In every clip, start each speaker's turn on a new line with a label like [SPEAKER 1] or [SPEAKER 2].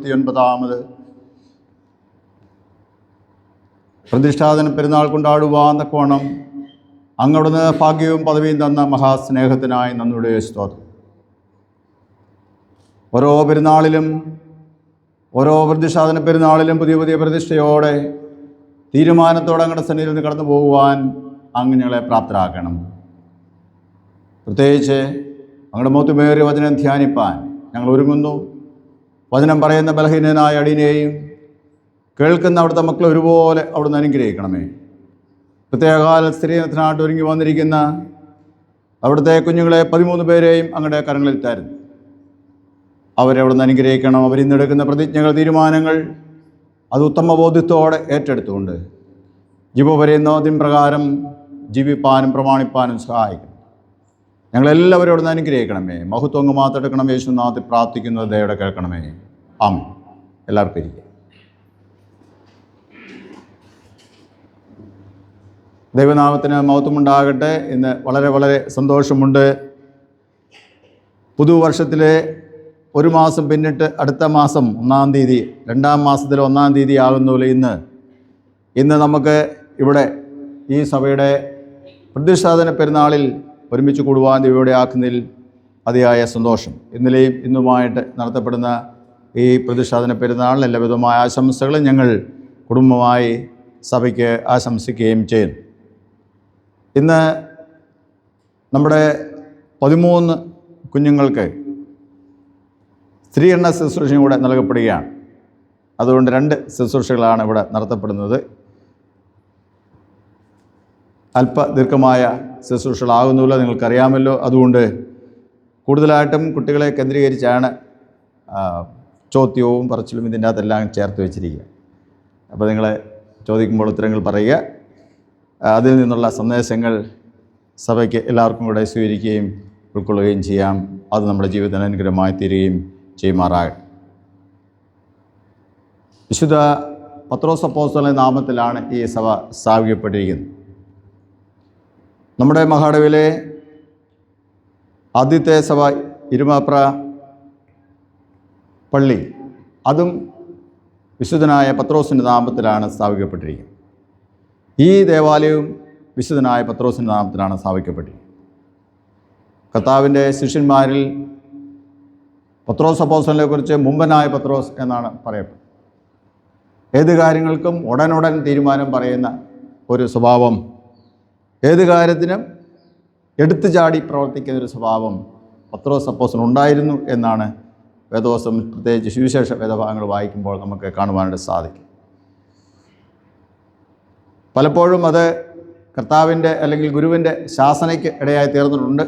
[SPEAKER 1] 189 പ്രതിഷ്ഠാദന പെരുന്നാൾ കൊണ്ടാടുവാൻ തക്കവണ്ണം അങ്ങവിടുന്ന് ഭാഗ്യവും പദവിയും തന്ന മഹാസ്നേഹത്തിനായി നന്ദിയുടെ സ്തോത്രം. ഓരോ പെരുന്നാളിലും ഓരോ പ്രതിഷ്ഠാദന പെരുന്നാളിലും പുതിയ പുതിയ പ്രതിഷ്ഠയോടെ തീരുമാനത്തോടെ അങ്ങയുടെ സന്നിധിയിൽ നിന്ന് കടന്നു പോകുവാൻ അങ്ങ് ഞങ്ങളെ പ്രാപ്തരാക്കണം. പ്രത്യേകിച്ച് അങ്ങയുടെ മുഖത്തുമേറിയ വചനം ധ്യാനിപ്പാൻ ഞങ്ങൾ ഒരുങ്ങുന്നു. വചനം പറയുന്ന ബലഹീനനായ അടിയനെയും കേൾക്കുന്ന അവിടുത്തെ മക്കളെ ഒരുപോലെ അവിടുന്ന് അനുഗ്രഹിക്കണമേ. പ്രത്യേകകാല സ്ത്രീധനത്തിനായിട്ട് ഒരുങ്ങി വന്നിരിക്കുന്ന അവിടുത്തെ കുഞ്ഞുങ്ങളെ 13 പേരെയും അങ്ങയുടെ കരങ്ങളിൽ തരുന്നു. അവരെ അവിടുന്ന് അനുഗ്രഹിക്കണം. അവരിന്നെടുക്കുന്ന പ്രതിജ്ഞകൾ, തീരുമാനങ്ങൾ അത് ഉത്തമ ബോധ്യത്തോടെ ഏറ്റെടുത്തുകൊണ്ട് ജീവപര്യന്തം പ്രകാരം ജീവിപ്പാനും പ്രമാണിപ്പാനും സഹായിക്കണം. ഞങ്ങളെല്ലാവരും അവിടുന്ന് അനുഗ്രഹിക്കണമേ. മഹത്വം മാത്രം യേശുനാഥത്തിൽ പ്രാർത്ഥിക്കുന്നത് ദയയോടെ കേൾക്കണമേ. ആമേൻ. എല്ലാവർക്കും ഇരിക്കുക. ദൈവനാമത്തിന് മഹത്വമുണ്ടാകട്ടെ. ഇന്ന് വളരെ വളരെ സന്തോഷമുണ്ട്. പുതുവർഷത്തിലെ ഒരു മാസം പിന്നിട്ട് അടുത്ത മാസം 1-ാം തീയതി, 2-ാം മാസത്തിലെ 1-ാം തീയതി ആകുന്നില്ല ഇന്ന് നമുക്ക് ഇവിടെ ഈ സഭയുടെ പ്രതിഷ്ഠാദന പെരുന്നാളിൽ ഒരുമിച്ച് കൂടുവാൻ ദൈവയുടെ ആക്കുന്നതിൽ അതിയായ സന്തോഷം. ഇന്നലെയും ഇന്നുമായിട്ട് നടത്തപ്പെടുന്ന ഈ പ്രതിഷ്ഠാദന പെരുന്നാളിൽ എല്ലാവിധമായ ആശംസകളും ഞങ്ങൾ കുടുംബമായി സഭയ്ക്ക് ആശംസിക്കുകയും ചെയ്യുന്നു. ഇന്ന് നമ്മുടെ 13 കുഞ്ഞുങ്ങൾക്ക് സ്ത്രീകരണ ശുശ്രൂഷയും കൂടെ നൽകപ്പെടുകയാണ്. അതുകൊണ്ട് 2 ശുശ്രൂഷകളാണ് ഇവിടെ നടത്തപ്പെടുന്നത്. അല്പദീർഘമായ ശുശ്രൂഷകളാകുന്നില്ല, നിങ്ങൾക്കറിയാമല്ലോ. അതുകൊണ്ട് കൂടുതലായിട്ടും കുട്ടികളെ കേന്ദ്രീകരിച്ചാണ് ചോദ്യവും പറച്ചിലും ഇതിൻ്റെ അകത്തെല്ലാം ചേർത്ത് വെച്ചിരിക്കുക. അപ്പോൾ നിങ്ങൾ ചോദിക്കുമ്പോൾ ഉത്തരങ്ങൾ പറയുക. അതിൽ നിന്നുള്ള സന്ദേശങ്ങൾ സഭയ്ക്ക് എല്ലാവർക്കും കൂടെ സ്വീകരിക്കുകയും ഉൾക്കൊള്ളുകയും ചെയ്യാം. അത് നമ്മുടെ ജീവിതത്തിന് അനുഗ്രഹമായി തീരുകയും ചെയ്യുമാറാകട്ടെ. വിശുദ്ധ പത്രോസ് അപ്പോസ്തലന്റെ നാമത്തിലാണ് ഈ സഭ സ്ഥാപിക്കപ്പെട്ടിരിക്കുന്നത്. നമ്മുടെ മഹാടവിലെ ആദ്യത്തെ സഭ ഇരുമാപ്ര പള്ളി, അതും വിശുദ്ധനായ പത്രോസിൻ്റെ നാമത്തിലാണ് സ്ഥാപിക്കപ്പെട്ടിരിക്കുന്നത്. ഈ ദേവാലയവും വിശുദ്ധനായ പത്രോസിൻ്റെ നാമത്തിലാണ് സ്ഥാപിക്കപ്പെട്ടിരിക്കുന്നത്. കർത്താവിൻ്റെ ശിഷ്യന്മാരിൽ പത്രോസ് അപ്പോസ്തലനെ കുറിച്ച് മുമ്പനായ പത്രോസ് എന്നാണ് പറയപ്പെടുന്നത്. ഏത് കാര്യങ്ങൾക്കും ഉടനുടൻ തീരുമാനം പറയുന്ന ഒരു സ്വഭാവം, ഏത് കാര്യത്തിനും എടുത്തു ചാടി പ്രവർത്തിക്കുന്നൊരു സ്വഭാവം പത്രോസ് അപ്പോസ്തലന് ഉണ്ടായിരുന്നു എന്നാണ് വേദോസം, പ്രത്യേകിച്ച് സുവിശേഷ വേദഭാഗങ്ങൾ വായിക്കുമ്പോൾ നമുക്ക് കാണുവാനായിട്ട് സാധിക്കും. പലപ്പോഴും അത് കർത്താവിൻ്റെ അല്ലെങ്കിൽ ഗുരുവിൻ്റെ ശാസനയ്ക്ക് ഇടയായി തീർന്നിട്ടുണ്ട്.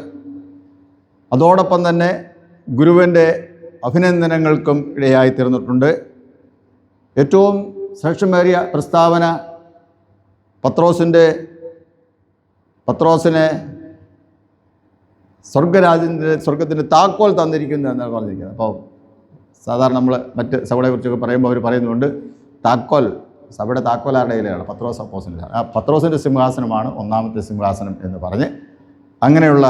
[SPEAKER 1] അതോടൊപ്പം തന്നെ ഗുരുവിൻ്റെ അഭിനന്ദനങ്ങൾക്കും ഇടയായി തീർന്നിട്ടുണ്ട്. ഏറ്റവും ശ്രേഷ്ഠമേറിയ പ്രസ്താവന പത്രോസിനെ സ്വർഗത്തിൻ്റെ താക്കോൽ തന്നിരിക്കുന്നു എന്നാണ് പറഞ്ഞിരിക്കുന്നത്. അപ്പോൾ സാധാരണ നമ്മൾ മറ്റ് സഭകളെക്കുറിച്ചൊക്കെ പറയുമ്പോൾ അവർ പറയുന്നുണ്ട്, താക്കോൽ, സഭയുടെ താക്കോൽ ആരുടെ കയ്യിലാണ്? പത്രോസ് അപ്പോസ്തലൻ. ആ പത്രോസിൻ്റെ സിംഹാസനമാണ് 1-ാമത്തെ സിംഹാസനം എന്ന് പറഞ്ഞ് അങ്ങനെയുള്ള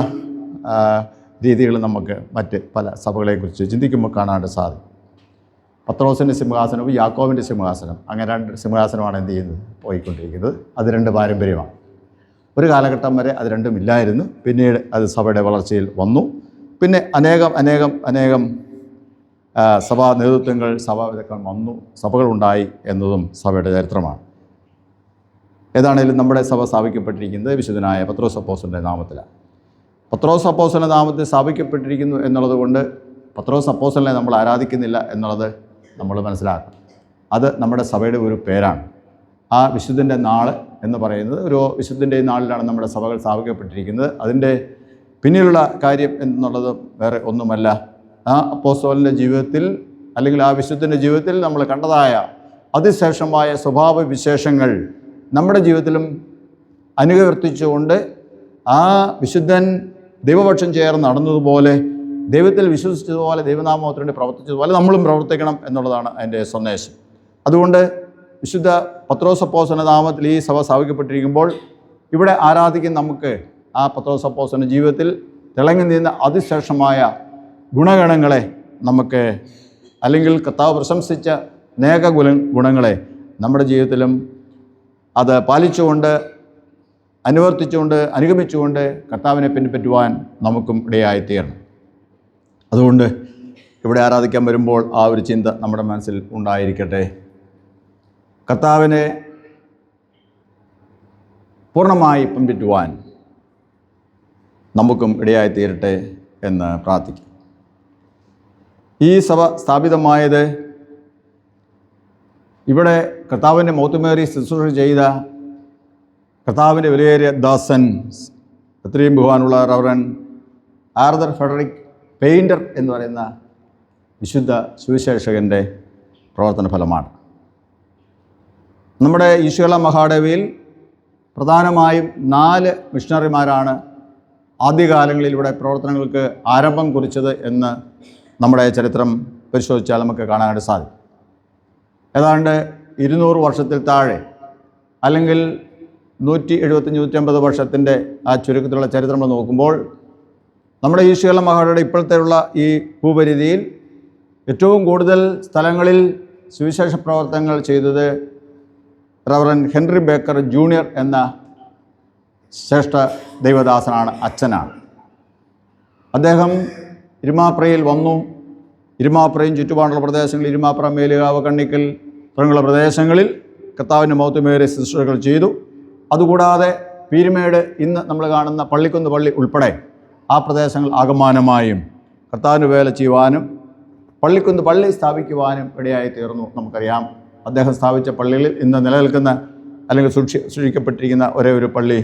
[SPEAKER 1] രീതികൾ നമുക്ക് മറ്റ് പല സഭകളെക്കുറിച്ച് ചിന്തിക്കുമ്പോൾ കാണാനായിട്ട് സാധിക്കും. പത്രോസിൻ്റെ സിംഹാസനവും യാക്കോബിൻ്റെ സിംഹാസനം, അങ്ങനെ 2 സിംഹാസനമാണ് എന്ത് ചെയ്യുന്നത്, പോയിക്കൊണ്ടിരിക്കുന്നത്. അത് 2 പാരമ്പര്യമാണ്. ഒരു കാലഘട്ടം വരെ അത് രണ്ടും ഇല്ലായിരുന്നു. പിന്നീട് അത് സഭയുടെ വളർച്ചയിൽ വന്നു. പിന്നെ അനേകം സഭാ നേതൃത്വങ്ങൾ, സഭാവിധക്കൾ വന്നു, സഭകളുണ്ടായി എന്നതും സഭയുടെ ചരിത്രമാണ്. ഏതാണേലും നമ്മുടെ സഭ സ്ഥാപിക്കപ്പെട്ടിരിക്കുന്നത് വിശുദ്ധനായ പത്രോസ് അപ്പോസ്തലൻ്റെ നാമത്തിലാണ്. പത്രോസ് അപ്പോസ്തലൻ്റെ നാമത്തിൽ സ്ഥാപിക്കപ്പെട്ടിരിക്കുന്നു എന്നുള്ളത് കൊണ്ട് പത്രോസ് അപ്പോസ്തലനെ നമ്മൾ ആരാധിക്കുന്നില്ല എന്നുള്ളത് നമ്മൾ മനസ്സിലാക്കണം. അത് നമ്മുടെ സഭയുടെ ഒരു പേരാണ്. ആ വിശുദ്ധൻ്റെ നാൾ എന്ന് പറയുന്നത് ഒരു വിശുദ്ധൻ്റെ നാളിലാണ് നമ്മുടെ സഭകൾ സ്ഥാപിക്കപ്പെട്ടിരിക്കുന്നത്. അതിൻ്റെ പിന്നിലുള്ള കാര്യം എന്നുള്ളത് വേറെ ഒന്നുമല്ല. ആ അപ്പോസ്തലൻ്റെ ജീവിതത്തിൽ അല്ലെങ്കിൽ ആ വിശുദ്ധൻ്റെ ജീവിതത്തിൽ നമ്മൾ കണ്ടതായ അതിശ്രേഷ്ഠമായ സ്വഭാവ വിശേഷങ്ങൾ നമ്മുടെ ജീവിതത്തിലും അനുവർത്തിച്ചുകൊണ്ട് ആ വിശുദ്ധൻ ദൈവപക്ഷം ചേർന്ന് നടന്നതുപോലെ, ദൈവത്തിൽ വിശ്വസിച്ചതുപോലെ, ദൈവനാമത്തിന് വേണ്ടി പ്രവർത്തിച്ചതുപോലെ നമ്മളും പ്രവർത്തിക്കണം എന്നുള്ളതാണ് അതിൻ്റെ സന്ദേശം. അതുകൊണ്ട് വിശുദ്ധ പത്രോസ് അപ്പോസ്തലന്റെ നാമത്തിൽ ഈ സഭ സ്ഥാപിക്കപ്പെട്ടിരിക്കുമ്പോൾ ഇവിടെ ആരാധിക്കുന്ന നമുക്ക് ആ പത്രോസ് അപ്പോസ്തലന്റെ ജീവിതത്തിൽ തിളങ്ങി നിന്ന അതിശ്രേഷ്ഠമായ ഗുണഗണങ്ങളെ നമുക്ക് അല്ലെങ്കിൽ കർത്താവ് പ്രശംസിച്ച അനേക ഗുണങ്ങളെ നമ്മുടെ ജീവിതത്തിലും അത് പാലിച്ചുകൊണ്ട് അനുവർത്തിച്ചുകൊണ്ട് അനുഗമിച്ചുകൊണ്ട് കർത്താവിനെ പിൻപറ്റുവാൻ നമുക്കും ഇടയായിത്തീരണം. അതുകൊണ്ട് ഇവിടെ ആരാധിക്കാൻ വരുമ്പോൾ ആ ഒരു ചിന്ത നമ്മുടെ മനസ്സിൽ ഉണ്ടായിരിക്കട്ടെ. കർത്താവിനെ പൂർണ്ണമായി പിൻപറ്റുവാൻ നമുക്കും ഇടയായിത്തീരട്ടെ എന്ന് പ്രാർത്ഥിക്കും. ഈ സഭ സ്ഥാപിതമായത് ഇവിടെ കർത്താവിൻ്റെ മൗത്തുമേറി ശുശ്രൂഷ ചെയ്ത കർത്താവിൻ്റെ വിലയേറിയ ദാസൻ എത്രയും ബഹുമാനുള്ള റവറൻ ആർതർ ഫെഡറിക് പെയിൻറ്റർ എന്ന് പറയുന്ന വിശുദ്ധ സുവിശേഷകൻ്റെ പ്രവർത്തന ഫലമാണ്. നമ്മുടെ ഈശോള മഹാദേവിയിൽ പ്രധാനമായും 4 മിഷണറിമാരാണ് ആദ്യകാലങ്ങളിൽ ഇവിടെ പ്രവർത്തനങ്ങൾക്ക് ആരംഭം കുറിച്ചത് എന്ന് നമ്മുടെ ചരിത്രം പരിശോധിച്ചാൽ നമുക്ക് കാണാനായിട്ട് സാധിക്കും. ഏതാണ്ട് 200 വർഷത്തിൽ താഴെ അല്ലെങ്കിൽ 175-150 വർഷത്തിൻ്റെ ആ ചുരുക്കത്തിലുള്ള ചരിത്രം നമ്മൾ നോക്കുമ്പോൾ നമ്മുടെ ഈശോള മഹാദേവിയുടെ ഇപ്പോഴത്തെയുള്ള ഈ ഭൂപരിധിയിൽ ഏറ്റവും കൂടുതൽ സ്ഥലങ്ങളിൽ സുവിശേഷ പ്രവർത്തനങ്ങൾ ചെയ്തത് റവറൻ ഹെൻറി ബേക്കർ ജൂനിയർ എന്ന ശ്രേഷ്ഠ ദൈവദാസനാണ്, അച്ഛനാണ്. അദ്ദേഹം ഇരുമാപ്രയിൽ വന്നു. ഇരുമാപ്രയും ചുറ്റുപാടുള്ള പ്രദേശങ്ങളിൽ ഇരുമാപ്ര, മേലുകാവ്, കണ്ണിക്കൽ തുടങ്ങിയുള്ള പ്രദേശങ്ങളിൽ കർത്താവിൻ്റെ മൗത്തുമേറിയ ശുശ്രൂഷകൾ ചെയ്തു. അതുകൂടാതെ പീരുമേട് ഇന്ന് നമ്മൾ കാണുന്ന പള്ളിക്കുന്ന് പള്ളി ഉൾപ്പെടെ ആ പ്രദേശങ്ങൾ ആകമാനമായും കർത്താവിന് വേല ചെയ്യുവാനും പള്ളിക്കുന്ന് പള്ളി സ്ഥാപിക്കുവാനും ഇടയായി തീർന്നു. നമുക്കറിയാം, അദ്ദേഹം സ്ഥാപിച്ച പള്ളികളിൽ ഇന്ന് നിലനിൽക്കുന്ന അല്ലെങ്കിൽ സൂക്ഷിക്കപ്പെട്ടിരിക്കുന്ന ഒരേ ഒരു പള്ളി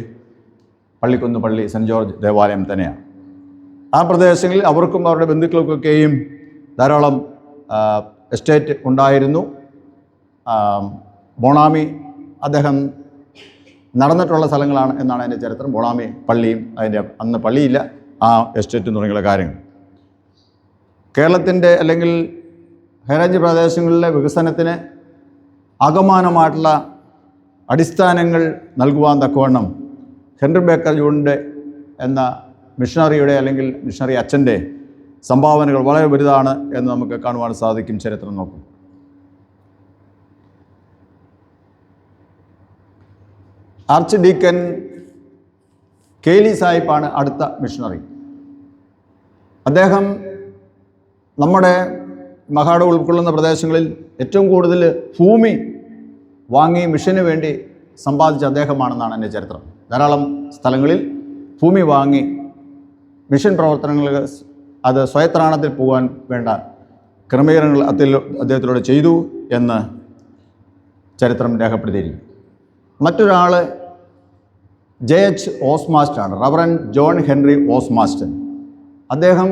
[SPEAKER 1] പള്ളിക്കുന്ന് പള്ളി സെൻറ്റ് ജോർജ് ദേവാലയം തന്നെയാണ്. ആ പ്രദേശങ്ങളിൽ അവർക്കും അവരുടെ ബന്ധുക്കൾക്കൊക്കെയും ധാരാളം എസ്റ്റേറ്റ് ഉണ്ടായിരുന്നു. ബോണാമി അദ്ദേഹം നടന്നിട്ടുള്ള സ്ഥലങ്ങളാണ് എന്നാണ് അതിൻ്റെ ചരിത്രം. ബോണാമി പള്ളിയും അതിൻ്റെ അന്ന് പള്ളിയില്ല, ആ എസ്റ്റേറ്റും തുടങ്ങിയുള്ള കാര്യങ്ങൾ കേരളത്തിൻ്റെ അല്ലെങ്കിൽ ഹൈറേഞ്ച് പ്രദേശങ്ങളിലെ വികസനത്തിന് ആകമാനമായിട്ടുള്ള അടിസ്ഥാനങ്ങൾ നൽകുവാൻ തക്കവണ്ണം ഹെൻറി ബേക്കർ ജൂണിൻ്റെ എന്ന മിഷണറിയുടെ അല്ലെങ്കിൽ മിഷണറി അച്ഛൻ്റെ സംഭാവനകൾ വളരെ വലുതാണ് എന്ന് നമുക്ക് കാണുവാൻ സാധിക്കും. ചരിത്രം നോക്കും. ആർച്ച് ഡീക്കൻ കേലി സാഹിബാണ് അടുത്ത മിഷണറി. അദ്ദേഹം നമ്മുടെ മഹാട് ഉൾക്കൊള്ളുന്ന പ്രദേശങ്ങളിൽ ഏറ്റവും കൂടുതൽ ഭൂമി വാങ്ങി മിഷന് വേണ്ടി സമ്പാദിച്ച അദ്ദേഹമാണെന്നാണ് എൻ്റെ ചരിത്രം. ധാരാളം സ്ഥലങ്ങളിൽ ഭൂമി വാങ്ങി മിഷൻ പ്രവർത്തനങ്ങൾ അത് സ്വയത്രാണത്തിൽ പോകാൻ വേണ്ട ക്രമീകരണങ്ങൾ അദ്ദേഹത്തിലൂടെ ചെയ്തു എന്ന് ചരിത്രം രേഖപ്പെടുത്തിയിരിക്കും. മറ്റൊരാൾ JH ഓസ്മാസ്റ്ററാണ്, റവറൻ ജോൺ ഹെൻറി ഓസ്മാസ്റ്റൻ. അദ്ദേഹം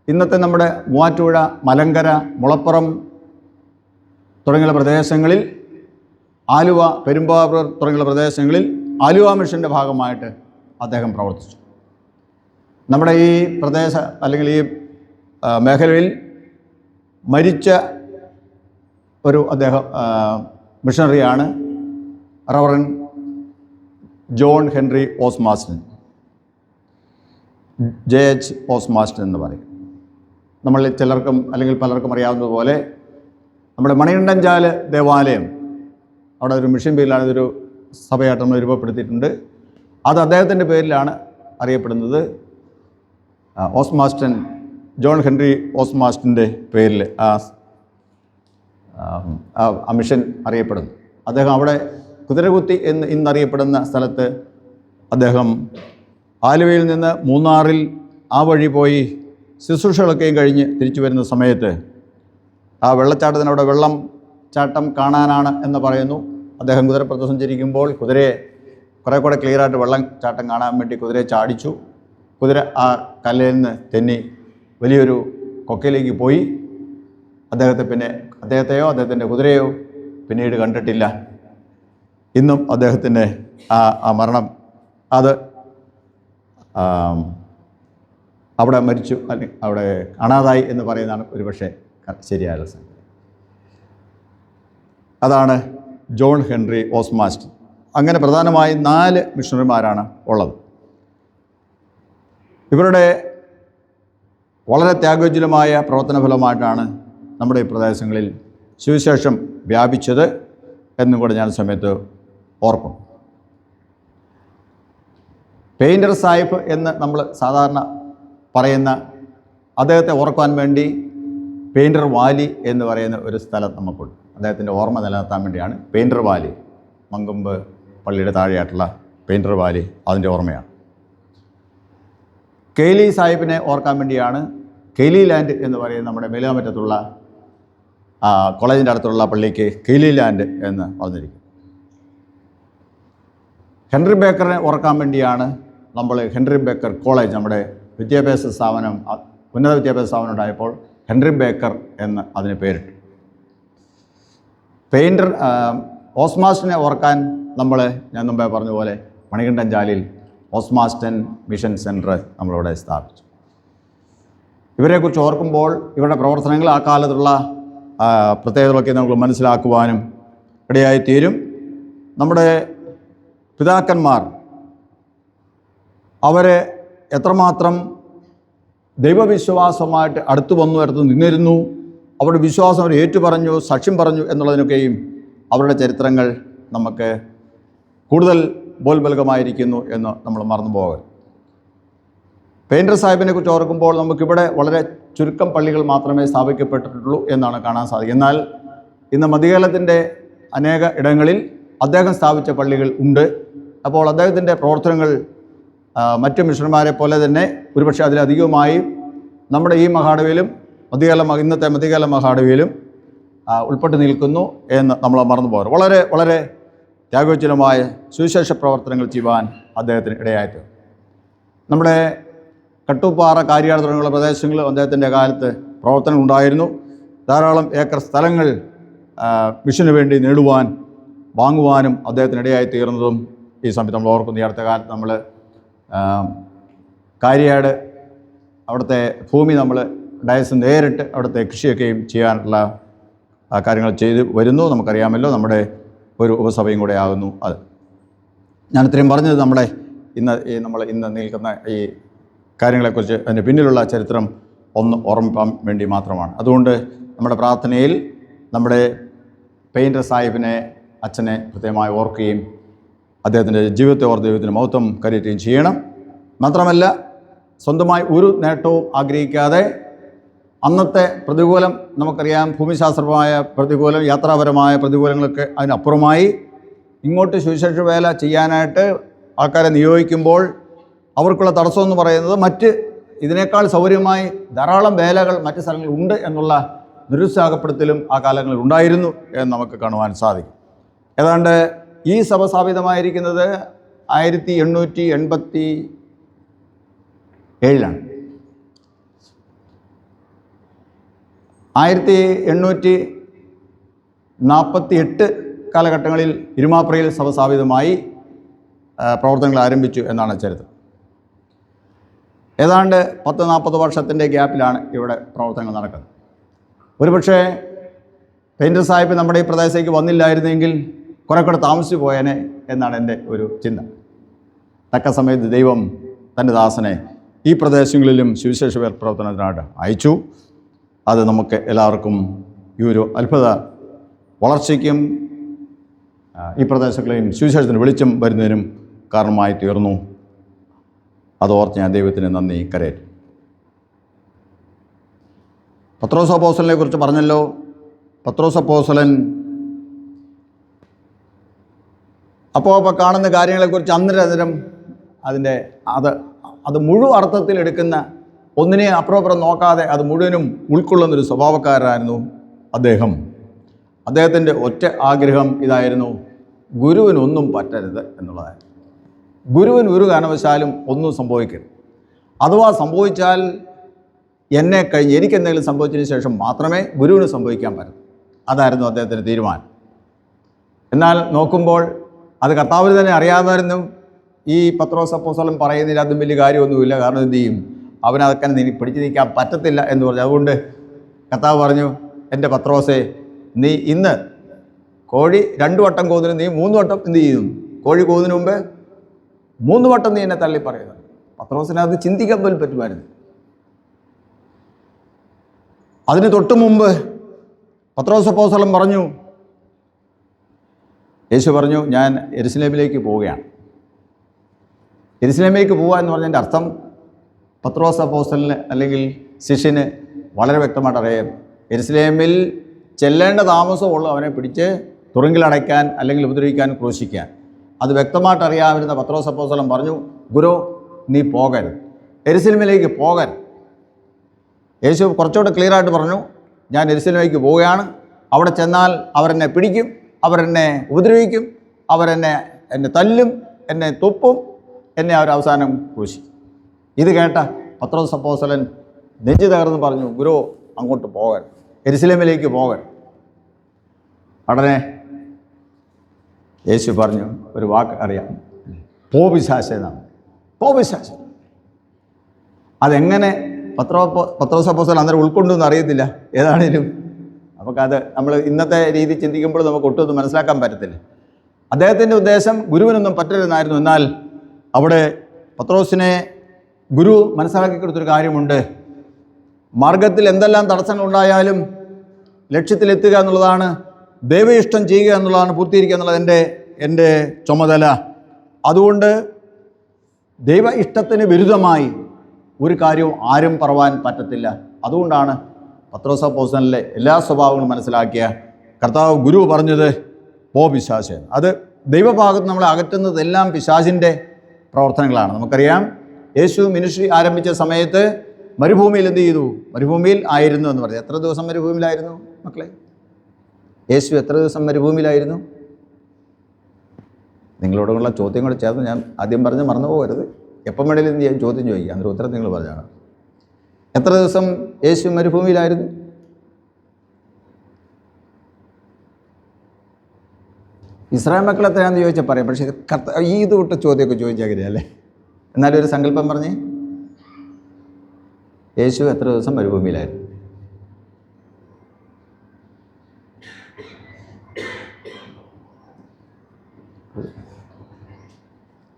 [SPEAKER 1] ഇന്നത്തെ നമ്മുടെ മൂവാറ്റുപുഴ, മലങ്കര, മുളപ്പുറം തുടങ്ങിയ പ്രദേശങ്ങളിൽ, ആലുവ, പെരുമ്പാവൂർ തുടങ്ങിയ പ്രദേശങ്ങളിൽ ആലുവ മിഷൻ്റെ ഭാഗമായിട്ട് അദ്ദേഹം പ്രവർത്തിച്ചു. നമ്മുടെ ഈ പ്രദേശ അല്ലെങ്കിൽ ഈ മേഖലയിൽ മരിച്ച ഒരു അദ്ദേഹം മിഷണറിയാണ് റവറൻ ജോൺ ഹെൻറി ഓസ്മാസ്റ്റൻ, JH ഓസ്മാസ്റ്റൻ എന്ന് പറയും. നമ്മളിൽ ചിലർക്കും അല്ലെങ്കിൽ പലർക്കും അറിയാവുന്നതുപോലെ നമ്മുടെ മണികണ്ഠൻചാല് ദേവാലയം, അവിടെ ഒരു മിഷൻ പേരിലാണ് ഇതൊരു സഭയായിട്ട് നമ്മൾ രൂപപ്പെടുത്തിയിട്ടുണ്ട്. അത് അദ്ദേഹത്തിൻ്റെ പേരിലാണ് അറിയപ്പെടുന്നത്. ഓസ്മാസ്റ്റൻ, ജോൺ ഹെൻറി ഓസ്മാസ്റ്റൻ്റെ പേരിൽ ആ മിഷൻ അറിയപ്പെടുന്നു. അദ്ദേഹം അവിടെ കുതിരകുത്തി എന്ന് ഇന്നറിയപ്പെടുന്ന സ്ഥലത്ത് അദ്ദേഹം ആലുവയിൽ നിന്ന് മൂന്നാറിൽ ആ വഴി പോയി ശുശ്രൂഷകളൊക്കെയും കഴിഞ്ഞ് തിരിച്ചു വരുന്ന സമയത്ത് ആ വെള്ളച്ചാട്ടത്തിനവിടെ വെള്ളം ചാട്ടം കാണാനാണ് എന്ന് പറയുന്നു. അദ്ദേഹം കുതിരപ്പുറത്ത് സഞ്ചരിക്കുമ്പോൾ കുതിരയെ കുറേ കൂടെ ക്ലിയറായിട്ട് വെള്ളം ചാട്ടം കാണാൻ വേണ്ടി കുതിരയെ ചാടിച്ചു. കുതിര ആ കല്ലിൽ നിന്ന് തെന്നി വലിയൊരു കൊക്കയിലേക്ക് പോയി. അദ്ദേഹത്തെയോ അദ്ദേഹത്തിൻ്റെ കുതിരയോ പിന്നീട് കണ്ടിട്ടില്ല. ഇന്നും അദ്ദേഹത്തിൻ്റെ ആ മരണം അത് അവിടെ മരിച്ചു അല്ലെങ്കിൽ അവിടെ കാണാതായി എന്ന് പറയുന്നതാണ് ഒരുപക്ഷെ ശരിയായ സംഗതി. അതാണ് ജോൺ ഹെൻറി ഓസ്മാസ്റ്റൻ. അങ്ങനെ പ്രധാനമായും 4 മിഷണറിമാരാണ് ഉള്ളത്. ഇവരുടെ വളരെ ത്യാഗോജ്വലമായ പ്രവർത്തന ഫലമായിട്ടാണ് നമ്മുടെ ഈ പ്രദേശങ്ങളിൽ സുവിശേഷം വ്യാപിച്ചത് എന്നും കൂടെ ഞാൻ സമയത്ത് ഓർക്കും. പെയിൻറ്റർ സാഹിബ് എന്ന് നമ്മൾ സാധാരണ പറയുന്ന അദ്ദേഹത്തെ ഓർക്കാൻ വേണ്ടി പെയിൻറ്റർ വാലി എന്ന് പറയുന്ന ഒരു സ്ഥലം നമുക്കുണ്ട്. അദ്ദേഹത്തിൻ്റെ ഓർമ്മ നിലനിർത്താൻ വേണ്ടിയാണ് പെയിൻറ്റർ വാലി, മങ്കൊമ്പ് പള്ളിയുടെ താഴെയായിട്ടുള്ള പെയിൻറ്റർ വാലി, അതിൻ്റെ ഓർമ്മയാണ്. കെയ്ലി സാഹിബിനെ ഓർക്കാൻ വേണ്ടിയാണ് കെയ്ലി ലാൻഡ് എന്ന് പറയുന്ന നമ്മുടെ മേലുകാമറ്റത്തുള്ള കോളേജിൻ്റെ അടുത്തുള്ള പള്ളിക്ക് കെയ്ലി ലാൻഡ് എന്ന് പറഞ്ഞിരിക്കും. ഹെൻറി ബേക്കറിനെ ഓർക്കാൻ വേണ്ടിയാണ് നമ്മൾ ഹെൻറി ബേക്കർ കോളേജ്, നമ്മുടെ വിദ്യാഭ്യാസ സ്ഥാപനം, ഉന്നത വിദ്യാഭ്യാസ സ്ഥാപനം ഉണ്ടായപ്പോൾ ഹെൻറി ബേക്കർ എന്ന് അതിന് പേരിട്ടു. പെയിൻറ്റർ ഓസ്മാസ്റ്റിനെ ഓർക്കാൻ ഞാൻ മുമ്പേ പറഞ്ഞ പോലെ മണികണ്ഠൻ ചാലിൽ ഓസ്മാസ്റ്റൻ മിഷൻ സെൻറ്റർ നമ്മളിവിടെ സ്ഥാപിച്ചു. ഇവരെക്കുറിച്ച് ഓർക്കുമ്പോൾ ഇവരുടെ പ്രവർത്തനങ്ങൾ ആ കാലത്തുള്ള പ്രത്യേകതകളൊക്കെ നമുക്ക് മനസ്സിലാക്കുവാനും ഇടയായിത്തീരും. നമ്മുടെ പിതാക്കന്മാർ അവരെ എത്രമാത്രം ദൈവവിശ്വാസമായിട്ട് അടുത്തു നിന്നിരുന്നു, അവരുടെ വിശ്വാസം അവർ ഏറ്റുപറഞ്ഞു, സാക്ഷ്യം പറഞ്ഞു എന്നുള്ളതിനൊക്കെയും അവരുടെ ചരിത്രങ്ങൾ നമുക്ക് കൂടുതൽ ബോൽബലകമായിരിക്കുന്നു എന്ന് നമ്മൾ മറന്നു പോകരുത്. പെയിൻറ്റർ സാഹിബിനെ കുറിച്ച് ഓർക്കുമ്പോൾ നമുക്കിവിടെ വളരെ ചുരുക്കം പള്ളികൾ മാത്രമേ സ്ഥാപിക്കപ്പെട്ടിട്ടുള്ളൂ എന്നാണ് കാണാൻ സാധിക്കുക. എന്നാൽ ഇന്ന് മധ്യകേരളത്തിൻ്റെ അനേക ഇടങ്ങളിൽ അദ്ദേഹം സ്ഥാപിച്ച പള്ളികൾ ഉണ്ട്. അപ്പോൾ അദ്ദേഹത്തിൻ്റെ പ്രവർത്തനങ്ങൾ മറ്റു മിഷണന്മാരെ പോലെ തന്നെ ഒരുപക്ഷെ അതിലധികമായി നമ്മുടെ ഈ മഹാടവിയിലും ഇന്നത്തെ മധ്യകേരള മഹാടവിയിലും ഉൾപ്പെട്ട് നിൽക്കുന്നു എന്ന് നമ്മൾ മറന്നു പോകരുത്. വളരെ വളരെ ത്യാഗോജ്വലമായ സുവിശേഷ പ്രവർത്തനങ്ങൾ ചെയ്യുവാൻ അദ്ദേഹത്തിന് ഇടയായിട്ട് നമ്മുടെ കട്ടുപ്പാറ, കാര്യാട് തുടങ്ങിയുള്ള പ്രദേശങ്ങളിൽ അദ്ദേഹത്തിൻ്റെ കാലത്ത് പ്രവർത്തനം ഉണ്ടായിരുന്നു. ധാരാളം ഏക്കർ സ്ഥലങ്ങൾ മിഷന് വേണ്ടി നേടുവാൻ വാങ്ങുവാനും അദ്ദേഹത്തിന് ഇടയായി തീർന്നതും ഈ സമയത്ത് നമ്മൾ ഓർക്കുന്നു. ഈ അടുത്ത കാലത്ത് നമ്മൾ കാര്യാട് അവിടുത്തെ ഭൂമി നമ്മൾ ഡയസ് നേരിട്ട് അവിടുത്തെ കൃഷിയൊക്കെയും ചെയ്യാനുള്ള കാര്യങ്ങൾ ചെയ്ത് വരുന്നു. നമുക്കറിയാമല്ലോ, നമ്മുടെ ഒരു ഉപസഭയും കൂടെ ആകുന്നു അത്. ഞാൻ ഇത്രയും പറഞ്ഞത് നമ്മൾ ഇന്ന് നിൽക്കുന്ന ഈ കാര്യങ്ങളെക്കുറിച്ച് അതിൻ്റെ പിന്നിലുള്ള ചരിത്രം ഒന്ന് ഓർമ്മിപ്പാൻ വേണ്ടി മാത്രമാണ്. അതുകൊണ്ട് നമ്മുടെ പ്രാർത്ഥനയിൽ നമ്മുടെ പെയിൻറ്റർ സാഹിബിനെ, അച്ഛനെ പ്രത്യേകമായി ഓർക്കുകയും അദ്ദേഹത്തിൻ്റെ ജീവിതത്തെ ഓർത്ത് ദൈവത്തിന് മഹത്വം കരയറ്റുകയും ചെയ്യണം. മാത്രമല്ല, സ്വന്തമായി ഒരു നേട്ടവും ആഗ്രഹിക്കാതെ അന്നത്തെ പ്രതികൂലം നമുക്കറിയാം, ഭൂമിശാസ്ത്രപരമായ പ്രതികൂലം, യാത്രാപരമായ പ്രതികൂലങ്ങളൊക്കെ അതിനപ്പുറമായി ഇങ്ങോട്ട് സുവിശേഷ വേല ചെയ്യാനായിട്ട് ആൾക്കാരെ നിയോഗിക്കുമ്പോൾ അവർക്കുള്ള തടസ്സമെന്ന് പറയുന്നത് ഇതിനേക്കാൾ സൗകര്യമായി ധാരാളം വേലകൾ മറ്റ് സ്ഥലങ്ങളിൽ ഉണ്ട് എന്നുള്ള നിരുത്സാഹപ്പെടുത്തലും ആ കാലങ്ങളിൽ ഉണ്ടായിരുന്നു എന്ന് നമുക്ക് കാണുവാൻ സാധിക്കും. ഏതാണ്ട് ഈ സഭ സ്ഥാപിതമായിരിക്കുന്നത് 1887 1848 കാലഘട്ടങ്ങളിൽ ഇരുമാപ്രയിൽ സഭ സ്ഥാപിതമായി പ്രവർത്തനങ്ങൾ ആരംഭിച്ചു എന്നാണ് ചരിത്രം. ഏതാണ്ട് 10-40 വർഷത്തിൻ്റെ ഗ്യാപ്പിലാണ് ഇവിടെ പ്രവർത്തനങ്ങൾ നടക്കുന്നത്. ഒരുപക്ഷെ പെയിൻറ്റർ സാഹിബ് നമ്മുടെ ഈ പ്രദേശത്തേക്ക് വന്നില്ലായിരുന്നെങ്കിൽ കുറെ കൂടെ താമസിച്ചു പോയേനെ എന്നാണ് എൻ്റെ ഒരു ചിന്ത. തക്ക സമയത്ത് ദൈവം തൻ്റെ ദാസനെ ഈ പ്രദേശങ്ങളിലും സുവിശേഷ പ്രവർത്തനത്തിനായിട്ട് അയച്ചു. അത് നമുക്ക് എല്ലാവർക്കും ഈ ഒരു അത്ഭുത വളർച്ചയ്ക്കും ഈ പ്രദേശങ്ങളെയും സുവിശേഷത്തിന് വെളിച്ചം വരുന്നതിനും കാരണമായി തീർന്നു. അതോർത്ത് ഞാൻ ദൈവത്തിന് നന്ദി കരയറ്റും. പത്രോസ് അപ്പോസ്തലനെ കുറിച്ച് പറഞ്ഞല്ലോ. പത്രോസ് അപ്പോസ്തലൻ അപ്പോൾ കാണുന്ന കാര്യങ്ങളെക്കുറിച്ച് അന്നേരം അത് മുഴുവൻ അർത്ഥത്തിൽ എടുക്കുന്ന, ഒന്നിനെ അപ്പുറം നോക്കാതെ അത് മുഴുവനും ഉൾക്കൊള്ളുന്നൊരു സ്വഭാവക്കാരനായിരുന്നു അദ്ദേഹം. അദ്ദേഹത്തിൻ്റെ ഒറ്റ ആഗ്രഹം ഇതായിരുന്നു: ഗുരുവിനൊന്നും പറ്റരുത് എന്നുള്ളതായിരുന്നു. ഗുരുവിന് ഒരു കാരണവശാലും ഒന്നും സംഭവിക്കരുത്. അഥവാ സംഭവിച്ചാൽ എന്നെ കഴിഞ്ഞ് എനിക്കെന്തെങ്കിലും സംഭവിച്ചതിന് ശേഷം മാത്രമേ ഗുരുവിന് സംഭവിക്കാൻ പറ്റൂ. അതായിരുന്നു അദ്ദേഹത്തിൻ്റെ തീരുമാനം. എന്നാൽ നോക്കുമ്പോൾ അത് കർത്താവിന് തന്നെ അറിയാമായിരുന്നു. ഈ പത്രോസ് അപ്പോസ്തലൻ പറയുന്നതിൽ അതും വലിയ കാര്യമൊന്നുമില്ല. കാരണം എന്ത് ചെയ്യും, അവനതൊക്കെ പിടിച്ചു നീക്കാൻ പറ്റത്തില്ല എന്ന് പറഞ്ഞു. അതുകൊണ്ട് കർത്താവ് പറഞ്ഞു, എൻ്റെ പത്രോസേ, നീ ഇന്ന് കോഴി 2 വട്ടം കൂതിന് നീ 3 വട്ടം എന്ത് ചെയ്യുന്നു? കോഴി കൂതിന് മുമ്പ് 3 വട്ടം നീ എന്നെ തള്ളി പറയുന്നത്. പത്രോസിന് അത് ചിന്തിക്കാൻ പോലും പറ്റുമായിരുന്നു. അതിന് തൊട്ട് മുമ്പ് പത്രോസ് അപ്പോസ്തലൻ പറഞ്ഞു, യേശു പറഞ്ഞു, ഞാൻ യെരുശലേമിലേക്ക് പോവുകയാണ്. യെരുശലേമിലേക്ക് പോവുക എന്ന് പറഞ്ഞതിൻ്റെ അർത്ഥം പത്രോസ് അപ്പോസ്തലന് അല്ലെങ്കിൽ ശിഷ്യന് വളരെ വ്യക്തമായിട്ട് അറിയാം. യെരുശലേമിൽ ചെല്ലേണ്ട താമസമുള്ളൂ അവനെ പിടിച്ച് തുറുങ്കിലടയ്ക്കാൻ അല്ലെങ്കിൽ ഉപദ്രവിക്കാൻ, ക്രൂശിക്കാൻ. അത് വ്യക്തമായിട്ട് അറിയാവുന്ന പത്രോസ് അപ്പോസ്തലൻ പറഞ്ഞു, ഗുരു നീ പോകരുത്, യെരുശലേമിലേക്ക് പോകരുത്. യേശു കുറച്ചുകൂടെ ക്ലിയറായിട്ട് പറഞ്ഞു, ഞാൻ യെരുശലേമിലേക്ക് പോവുകയാണ്. അവിടെ ചെന്നാൽ അവരെന്നെ പിടിക്കും, അവരെന്നെ ഉപദ്രവിക്കും, അവരെന്നെ തല്ലും, എന്നെ തുപ്പും, എന്നെ അവരവസാനം ക്രൂശിക്കും. ഇത് കേട്ട പത്രോസ് അപ്പോസ്തലൻ നെഞ്ചു തകർന്ന് പറഞ്ഞു, ഗുരു അങ്ങോട്ട് പോകരുത്, യെരുശലേമിലേക്ക് പോകരുത്. ഉടനെ യേശു പറഞ്ഞു ഒരു വാക്ക് അറിയാം, പോ പിശാചേ എന്നാണ്. പോ പിശാചേ. അതെങ്ങനെ പത്രോസ് അപ്പോസ്തലൻ അന്നേരം ഉൾക്കൊണ്ടെന്ന് അറിയത്തില്ല. ഏതാണേലും നമുക്കത് നമ്മൾ ഇന്നത്തെ രീതി ചിന്തിക്കുമ്പോൾ നമുക്ക് ഒട്ടുമൊന്നും മനസ്സിലാക്കാൻ പറ്റത്തില്ല. അദ്ദേഹത്തിൻ്റെ ഉദ്ദേശം ഗുരുവിനൊന്നും പറ്റരുതെന്നായിരുന്നു. എന്നാൽ അവിടെ പത്രോസിനെ ഗുരു മനസ്സിലാക്കി കൊടുത്തൊരു കാര്യമുണ്ട്. മാർഗത്തിൽ എന്തെല്ലാം തടസ്സങ്ങളുണ്ടായാലും ലക്ഷ്യത്തിലെത്തുക എന്നുള്ളതാണ്, ദൈവ ഇഷ്ടം ചെയ്യുക എന്നുള്ളതാണ്, പൂർത്തീകരിക്കുക എന്നുള്ളത് എൻ്റെ ചുമതല. അതുകൊണ്ട് ദൈവ ഇഷ്ടത്തിന് വിരുദ്ധമായി ഒരു കാര്യവും ആരും പറവാൻ പറ്റത്തില്ല. അതുകൊണ്ടാണ് പത്രോസ് അപ്പോസ്തലനിലെ എല്ലാ സ്വഭാവങ്ങളും മനസ്സിലാക്കിയ കർത്താവ് ഗുരു പറഞ്ഞത് പോ പിശാചേ. അത് ദൈവഭാഗത്ത് നമ്മളെ അകറ്റുന്നതെല്ലാം പിശാചിൻ്റെ പ്രവർത്തനങ്ങളാണ്. നമുക്കറിയാം, യേശു മിനിസ്ട്രി ആരംഭിച്ച സമയത്ത് മരുഭൂമിയിൽ എന്ത് ചെയ്തു? മരുഭൂമിയിൽ ആയിരുന്നു എന്ന് പറഞ്ഞു. എത്ര ദിവസം മരുഭൂമിയിലായിരുന്നു മക്കളെ? യേശു എത്ര ദിവസം മരുഭൂമിയിലായിരുന്നു? നിങ്ങളോടുള്ള ചോദ്യം കൂടെ ചേർന്ന് ഞാൻ ആദ്യം പറഞ്ഞ് മറന്നു പോകരുത്. എപ്പം വേണേലും ഞാൻ ചോദ്യം ചോദിക്കുക, അതിൻ്റെ ഉത്തരം നിങ്ങൾ പറഞ്ഞാണ്. എത്ര ദിവസം യേശു മരുഭൂമിയിലായിരുന്നു? ഇസ്രായേൽ മക്കൾ എത്രയാണെന്ന് ചോദിച്ചാൽ പറയാം. പക്ഷേ ഇത് വിട്ട് ചോദ്യമൊക്കെ ചോദിച്ചാൽ കഴിയല്ലേ. എന്നാലും ഒരു സങ്കല്പം പറഞ്ഞേ, യേശു എത്ര ദിവസം മരുഭൂമിയിലായിരുന്നു?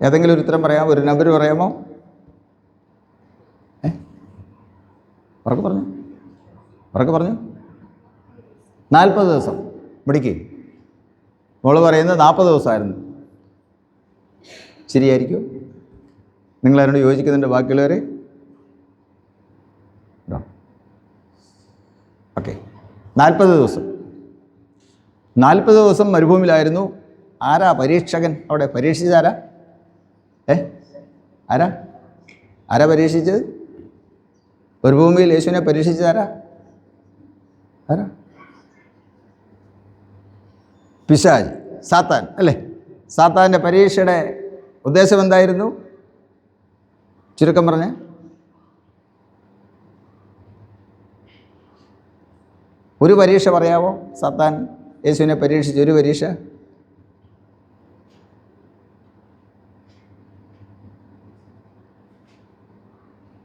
[SPEAKER 1] ഏതെങ്കിലും ഒരു ഉത്തരം പറയാമോ? ഒരു നമ്പർ പറയാമോ? ഉറക്കെ പറഞ്ഞു 40 ദിവസം. ഇവിടേക്ക് മോള് പറയുന്നത് 40 ദിവസമായിരുന്നു. ശരിയായിരിക്കും? നിങ്ങളതിനോട് യോജിക്കുന്നുണ്ട് ബാക്കിയുള്ളവർ? ഓക്കെ, 40 ദിവസം. 40 ദിവസം മരുഭൂമിയിലായിരുന്നു. ആരാ പരീക്ഷകൻ അവിടെ? പരീക്ഷിച്ചാരാ? ആരാ പരീക്ഷിച്ചത്? മരുഭൂമിയിൽ യേശുവിനെ പരീക്ഷിച്ചാരാ? പിശാച്, സാത്താൻ അല്ലേ? സാത്താൻ്റെ പരീക്ഷയുടെ ഉദ്ദേശം എന്തായിരുന്നു? ചുരുക്കം പറഞ്ഞേ. ഒരു പരീക്ഷ പറയാമോ? സാത്താൻ യേശുവിനെ പരീക്ഷിച്ച ഒരു പരീക്ഷ.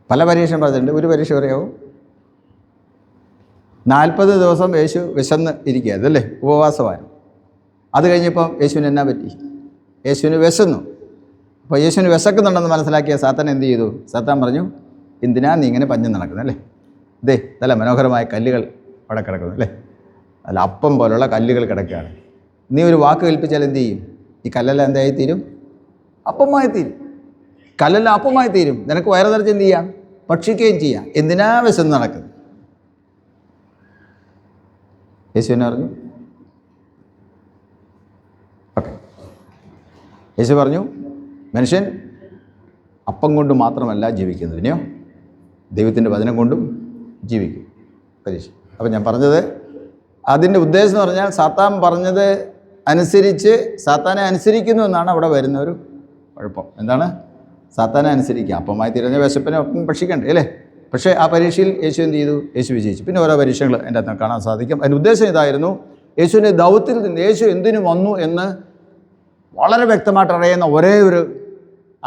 [SPEAKER 1] പല പരീക്ഷ പറഞ്ഞിട്ടുണ്ട്, ഒരു പരീക്ഷ പറയാമോ? 40 ദിവസം യേശു വിശന്ന് ഇരിക്കുകയായിരുന്നു അല്ലേ, ഉപവാസമായിരുന്നു. അത് കഴിഞ്ഞപ്പം യേശുവിന് എന്നാ പറ്റി? യേശുവിന് വിശന്നു. അപ്പോൾ യേശുവിന് വിശക്കുന്നുണ്ടെന്ന് മനസ്സിലാക്കിയ സാത്താൻ എന്ത് ചെയ്തു? സാത്താൻ പറഞ്ഞു, എന്തിനാ നീ ഇങ്ങനെ പഞ്ഞു നടക്കുന്നത് അല്ലേ? ഇതേ നല്ല മനോഹരമായ കല്ലുകൾ അവിടെ കിടക്കുന്നു അല്ലേ, നല്ല അപ്പം പോലുള്ള കല്ലുകൾ കിടക്കുകയാണ്. നീ ഒരു വാക്ക് കൽപ്പിച്ചാൽ എന്ത് ചെയ്യും? ഈ കല്ലെല്ലാം എന്തായി തീരും? അപ്പമായി തീരും. കല്ലെല്ലാം അപ്പമായി തീരും. നിനക്ക് വയറ് നിറച്ച് എന്ത് ചെയ്യാം? ഭക്ഷിക്കുകയും ചെയ്യാം. എന്തിനാ വിശന്ന് നടക്കുന്നത്? യേശുവിനെ പറഞ്ഞു. ഓക്കെ, യേശു പറഞ്ഞു, മനുഷ്യൻ അപ്പം കൊണ്ട് മാത്രമല്ല ജീവിക്കുന്നത്, പിന്നെയോ ദൈവത്തിൻ്റെ വചനം കൊണ്ടും ജീവിക്കും. പരീക്ഷ. അപ്പം ഞാൻ പറഞ്ഞത് അതിൻ്റെ ഉദ്ദേശം എന്ന് പറഞ്ഞാൽ സാത്താൻ പറഞ്ഞത് അനുസരിച്ച് സാത്താനെ അനുസരിക്കുന്നു എന്നാണ് അവിടെ വരുന്ന ഒരു കുഴപ്പം. എന്താണ്? സാത്താനെ അനുസരിക്കുക. അപ്പമായി തിരഞ്ഞ വിശപ്പിനെ ഒപ്പം ഭക്ഷിക്കണ്ടേ അല്ലേ? പക്ഷേ ആ പരീക്ഷയിൽ യേശു എന്ത് ചെയ്തു? യേശു വിജയിച്ചു. പിന്നെ ഓരോ പരീക്ഷകൾ എൻ്റെ അകത്ത് കാണാൻ സാധിക്കും. അതിൻ്റെ ഉദ്ദേശം ഇതായിരുന്നു, യേശുവിൻ്റെ ദൗത്യത്തിൽ നിന്ന് യേശു എന്തിനു വന്നു എന്ന് വളരെ വ്യക്തമായിട്ട് അറിയുന്ന ഒരേ ഒരു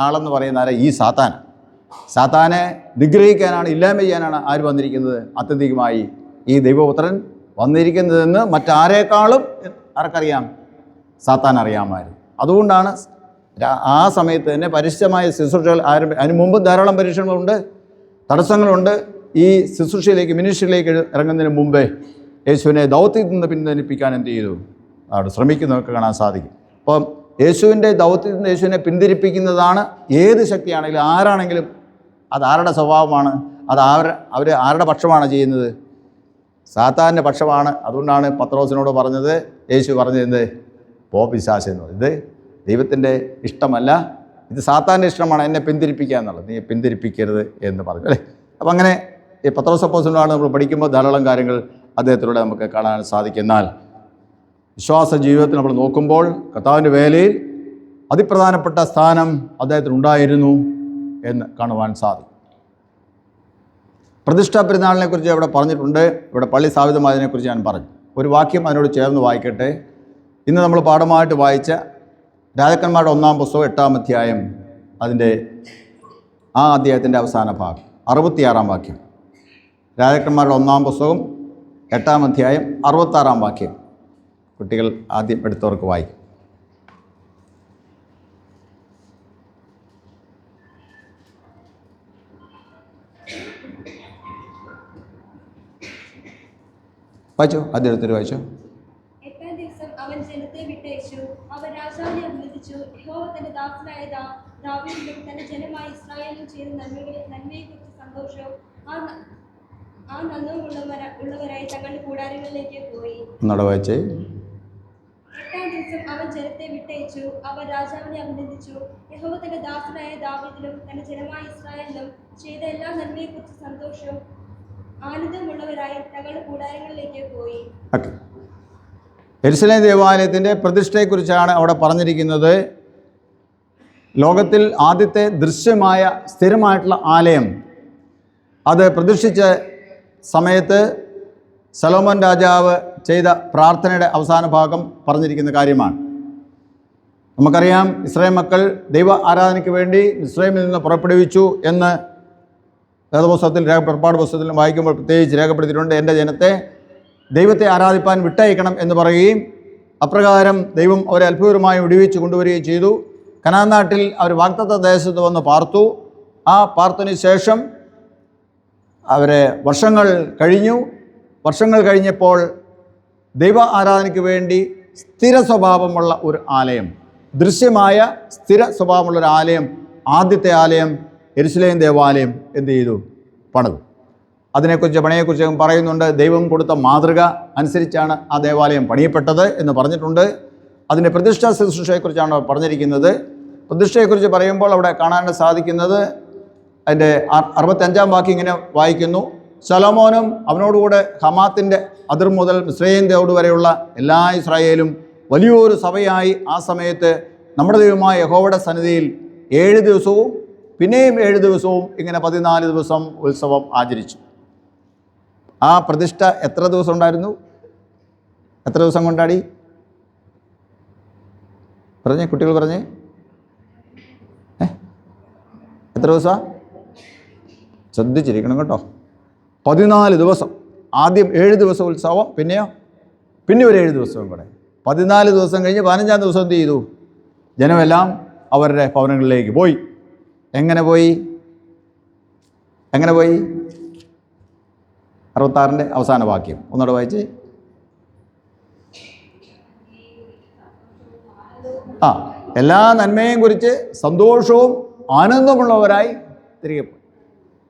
[SPEAKER 1] ആളെന്ന് പറയുന്ന ആരെ? ഈ സാത്താൻ. സാത്താനെ നിഗ്രഹിക്കാനാണ്, ഇല്ലായ്മ ചെയ്യാനാണ് ആര് വന്നിരിക്കുന്നത്? ആത്യന്തികമായി ഈ ദൈവപുത്രൻ വന്നിരിക്കുന്നതെന്ന് മറ്റാരേക്കാളും ആർക്കറിയാം? സാത്താൻ അറിയാമായിരുന്നു. അതുകൊണ്ടാണ് ആ സമയത്ത് തന്നെ പരിശുദ്ധമായ ശുശ്രൂഷകൾ അതിന് മുമ്പ് ധാരാളം പരീക്ഷണങ്ങളുണ്ട്, തടസ്സങ്ങളുണ്ട്. ഈ ശുശ്രൂഷയിലേക്ക്, മിനിസ്ട്രിയിലേക്ക് ഇറങ്ങുന്നതിന് മുമ്പേ യേശുവിനെ ദൗത്യത്തിൽ നിന്ന് പിന്തിരിപ്പിക്കാൻ എന്ത് ചെയ്തു? അവിടെ ശ്രമിക്കുന്നതൊക്കെ കാണാൻ സാധിക്കും. അപ്പം യേശുവിൻ്റെ ദൗത്യത്തിൽ നിന്ന് യേശുവിനെ പിന്തിരിപ്പിക്കുന്നതാണ് ഏത് ശക്തിയാണെങ്കിലും ആരാണെങ്കിലും. അത് ആരുടെ സ്വഭാവമാണ്? അത് അവർ ആരുടെ പക്ഷമാണ് ചെയ്യുന്നത്? സാത്താൻ്റെ പക്ഷമാണ്. അതുകൊണ്ടാണ് പത്രോസിനോട് പറഞ്ഞത്, യേശു പറഞ്ഞത് പോ പിശാച് എന്ന് പറഞ്ഞത്. ഇത് ദൈവത്തിൻ്റെ ഇഷ്ടമല്ല, ഇത് സാത്താൻ്റെ ഇഷ്ടമാണ് എന്നെ പിന്തിരിപ്പിക്കുക എന്നുള്ളത്. നീ പിന്തിരിപ്പിക്കരുത് എന്ന് പറഞ്ഞു അല്ലേ. അപ്പം അങ്ങനെ ഈ പത്രോസ് അപ്പോസ്തലനാണ് നമ്മൾ പഠിക്കുമ്പോൾ ധാരാളം കാര്യങ്ങൾ അദ്ദേഹത്തിലൂടെ നമുക്ക് കാണാൻ സാധിക്കും. എന്നാൽ വിശ്വാസ ജീവിതത്തിൽ നമ്മൾ നോക്കുമ്പോൾ കർത്താവിൻ്റെ വേലയിൽ അതിപ്രധാനപ്പെട്ട സ്ഥാനം അദ്ദേഹത്തിനുണ്ടായിരുന്നു എന്ന് കാണുവാൻ സാധിക്കും. പ്രതിഷ്ഠാ പെരുന്നാളിനെ കുറിച്ച് ഇവിടെ പറഞ്ഞിട്ടുണ്ട്. ഇവിടെ പള്ളി സ്ഥാപിതമായതിനെക്കുറിച്ച് ഞാൻ പറഞ്ഞു. ഒരു വാക്യം അതിനോട് ചേർന്ന് വായിക്കട്ടെ. ഇന്ന് നമ്മൾ പാഠമായിട്ട് വായിച്ച രാജാക്കന്മാരുടെ 1-ാം പുസ്തകം 8-ാം അധ്യായം, അതിൻ്റെ ആ അധ്യായത്തിൻ്റെ അവസാന ഭാഗം 66-ാം വാക്യം. രാജാക്കന്മാരുടെ 1-ാം പുസ്തകം 8-ാം അധ്യായം 66-ാം വാക്യം. കുട്ടികൾ ആദ്യം എടുത്തവർക്ക് വായിക്കും. വായിച്ചോ, ആദ്യം എടുത്തൊരു വായിച്ചോ.
[SPEAKER 2] 8-ാം ദിവസം അവൻ ജനത്തെ വിട്ടയച്ചു. അവർ രാജാവിനെ അഭിനന്ദിച്ചു. യഹോവ തന്റെ ദാസനായ ദാവീദിലും തന്റെ ജനമായ ഇസ്രായേലിലും ചെയ്ത നന്മയെക്കുറിച്ച് സന്തോഷവും ആ നന്ദവും ഉള്ളവരായി തങ്ങളുടെ കൂടാരങ്ങളിലേക്ക് പോയി.
[SPEAKER 1] വായിച്ചേ.
[SPEAKER 2] 8-ാം ദിവസം അവൻ ജനത്തെ വിട്ടയച്ചു. അവർ രാജാവിനെ അഭിനന്ദിച്ചു. യഹോവ തന്റെ ദാസനായ ദാവീദിലും തന്റെ ജനമായ ഇസ്രായേലിലും ചെയ്ത എല്ലാ നന്മയെക്കുറിച്ച് സന്തോഷവും ആനന്ദമുള്ളവരായി തങ്ങളുടെ കൂടാരങ്ങളിലേക്ക് പോയി.
[SPEAKER 1] യെരുശലേം ദേവാലയത്തിൻ്റെ പ്രതിഷ്ഠയെക്കുറിച്ചാണ് അവിടെ പറഞ്ഞിരിക്കുന്നത്. ലോകത്തിൽ ആദ്യത്തെ ദൃശ്യമായ സ്ഥിരമായിട്ടുള്ള ആലയം അത് പ്രതിഷ്ഠിച്ച സമയത്ത് ശലോമോൻ രാജാവ് ചെയ്ത പ്രാർത്ഥനയുടെ അവസാന ഭാഗം പറഞ്ഞിരിക്കുന്ന കാര്യമാണ്. നമുക്കറിയാം, ഇസ്രായേൽ മക്കൾ ദൈവ ആരാധനയ്ക്ക് വേണ്ടി ഇസ്രായേലിൽ നിന്ന് പുറപ്പെടുവിച്ചു എന്ന് വേദപുസ്തകത്തിൽ പുറപ്പാട് പുസ്തകത്തിൽ വായിക്കുമ്പോൾ പ്രത്യേകിച്ച് രേഖപ്പെടുത്തിയിട്ടുണ്ട്. എൻ്റെ ജനത്തെ ദൈവത്തെ ആരാധിപ്പാൻ വിട്ടയക്കണം എന്ന് പറയുകയും അപ്രകാരം ദൈവം അവരെ അത്ഭുതകരമായി വിടുവിച്ച് കൊണ്ടുവരികയും ചെയ്തു. കനാൻ നാട്ടിൽ അവർ വാഗ്ദത്ത ദേശത്ത് വന്ന് പാർത്തു. ആ പാർത്തതിന് ശേഷം അവരെ വർഷങ്ങൾ കഴിഞ്ഞപ്പോൾ ദൈവ ആരാധനയ്ക്ക് വേണ്ടി സ്ഥിര സ്വഭാവമുള്ള ഒരു ആലയം, ദൃശ്യമായ സ്ഥിര സ്വഭാവമുള്ളൊരു ആലയം, ആദ്യത്തെ ആലയം യെരുശലേം ദേവാലയം എന്ത് ചെയ്തു? പണിതു. പണിയെക്കുറിച്ച് പറയുന്നുണ്ട്. ദൈവം കൊടുത്ത മാതൃക അനുസരിച്ചാണ് ആ ദേവാലയം പണിയപ്പെട്ടത് എന്ന് പറഞ്ഞിട്ടുണ്ട്. അതിൻ്റെ പ്രതിഷ്ഠാ ശുശ്രൂഷയെക്കുറിച്ചാണ് പറഞ്ഞിരിക്കുന്നത്. പ്രതിഷ്ഠയെക്കുറിച്ച് പറയുമ്പോൾ അവിടെ കാണാൻ സാധിക്കുന്നത് അതിൻ്റെ 65-ാം വാക്യം ഇങ്ങനെ വായിക്കുന്നു. ശലോമോനും അവനോടുകൂടെ ഹമാത്തിൻ്റെ അതിർ മുതൽ മിസ്രയീം വരെയുള്ള എല്ലാ ഇസ്രായേലും വലിയൊരു സഭയായി ആ സമയത്ത് നമ്മുടെ ദൈവമായ യഹോവയുടെ സന്നിധിയിൽ 7 ദിവസവും പിന്നെയും 7 ദിവസവും ഇങ്ങനെ 14 ദിവസം ഉത്സവം ആചരിച്ചു. ആ പ്രതിഷ്ഠ എത്ര ദിവസം ഉണ്ടായിരുന്നു? എത്ര ദിവസം കൊണ്ടാടി? പറഞ്ഞേ കുട്ടികൾ, പറഞ്ഞേ. എത്ര ദിവസം? ശ്രദ്ധിച്ചിരിക്കണം കേട്ടോ. 14 ദിവസം. ആദ്യം 7 ദിവസം ഉത്സവം, പിന്നെ ഒരു 7 ദിവസവും കൂടെ. 14 ദിവസം കഴിഞ്ഞ് 15-ാം ദിവസം എന്ത് ചെയ്തു? ജനമെല്ലാം അവരുടെ ഭവനങ്ങളിലേക്ക് പോയി. എങ്ങനെ പോയി? 66-ന്റെ അവസാന വാക്യം ഒന്നുകൂടെ വായിച്ച്. എല്ലാ നന്മയും കുറിച്ച് സന്തോഷവും ആനന്ദമുള്ളവരായി തിരികെ പോയി.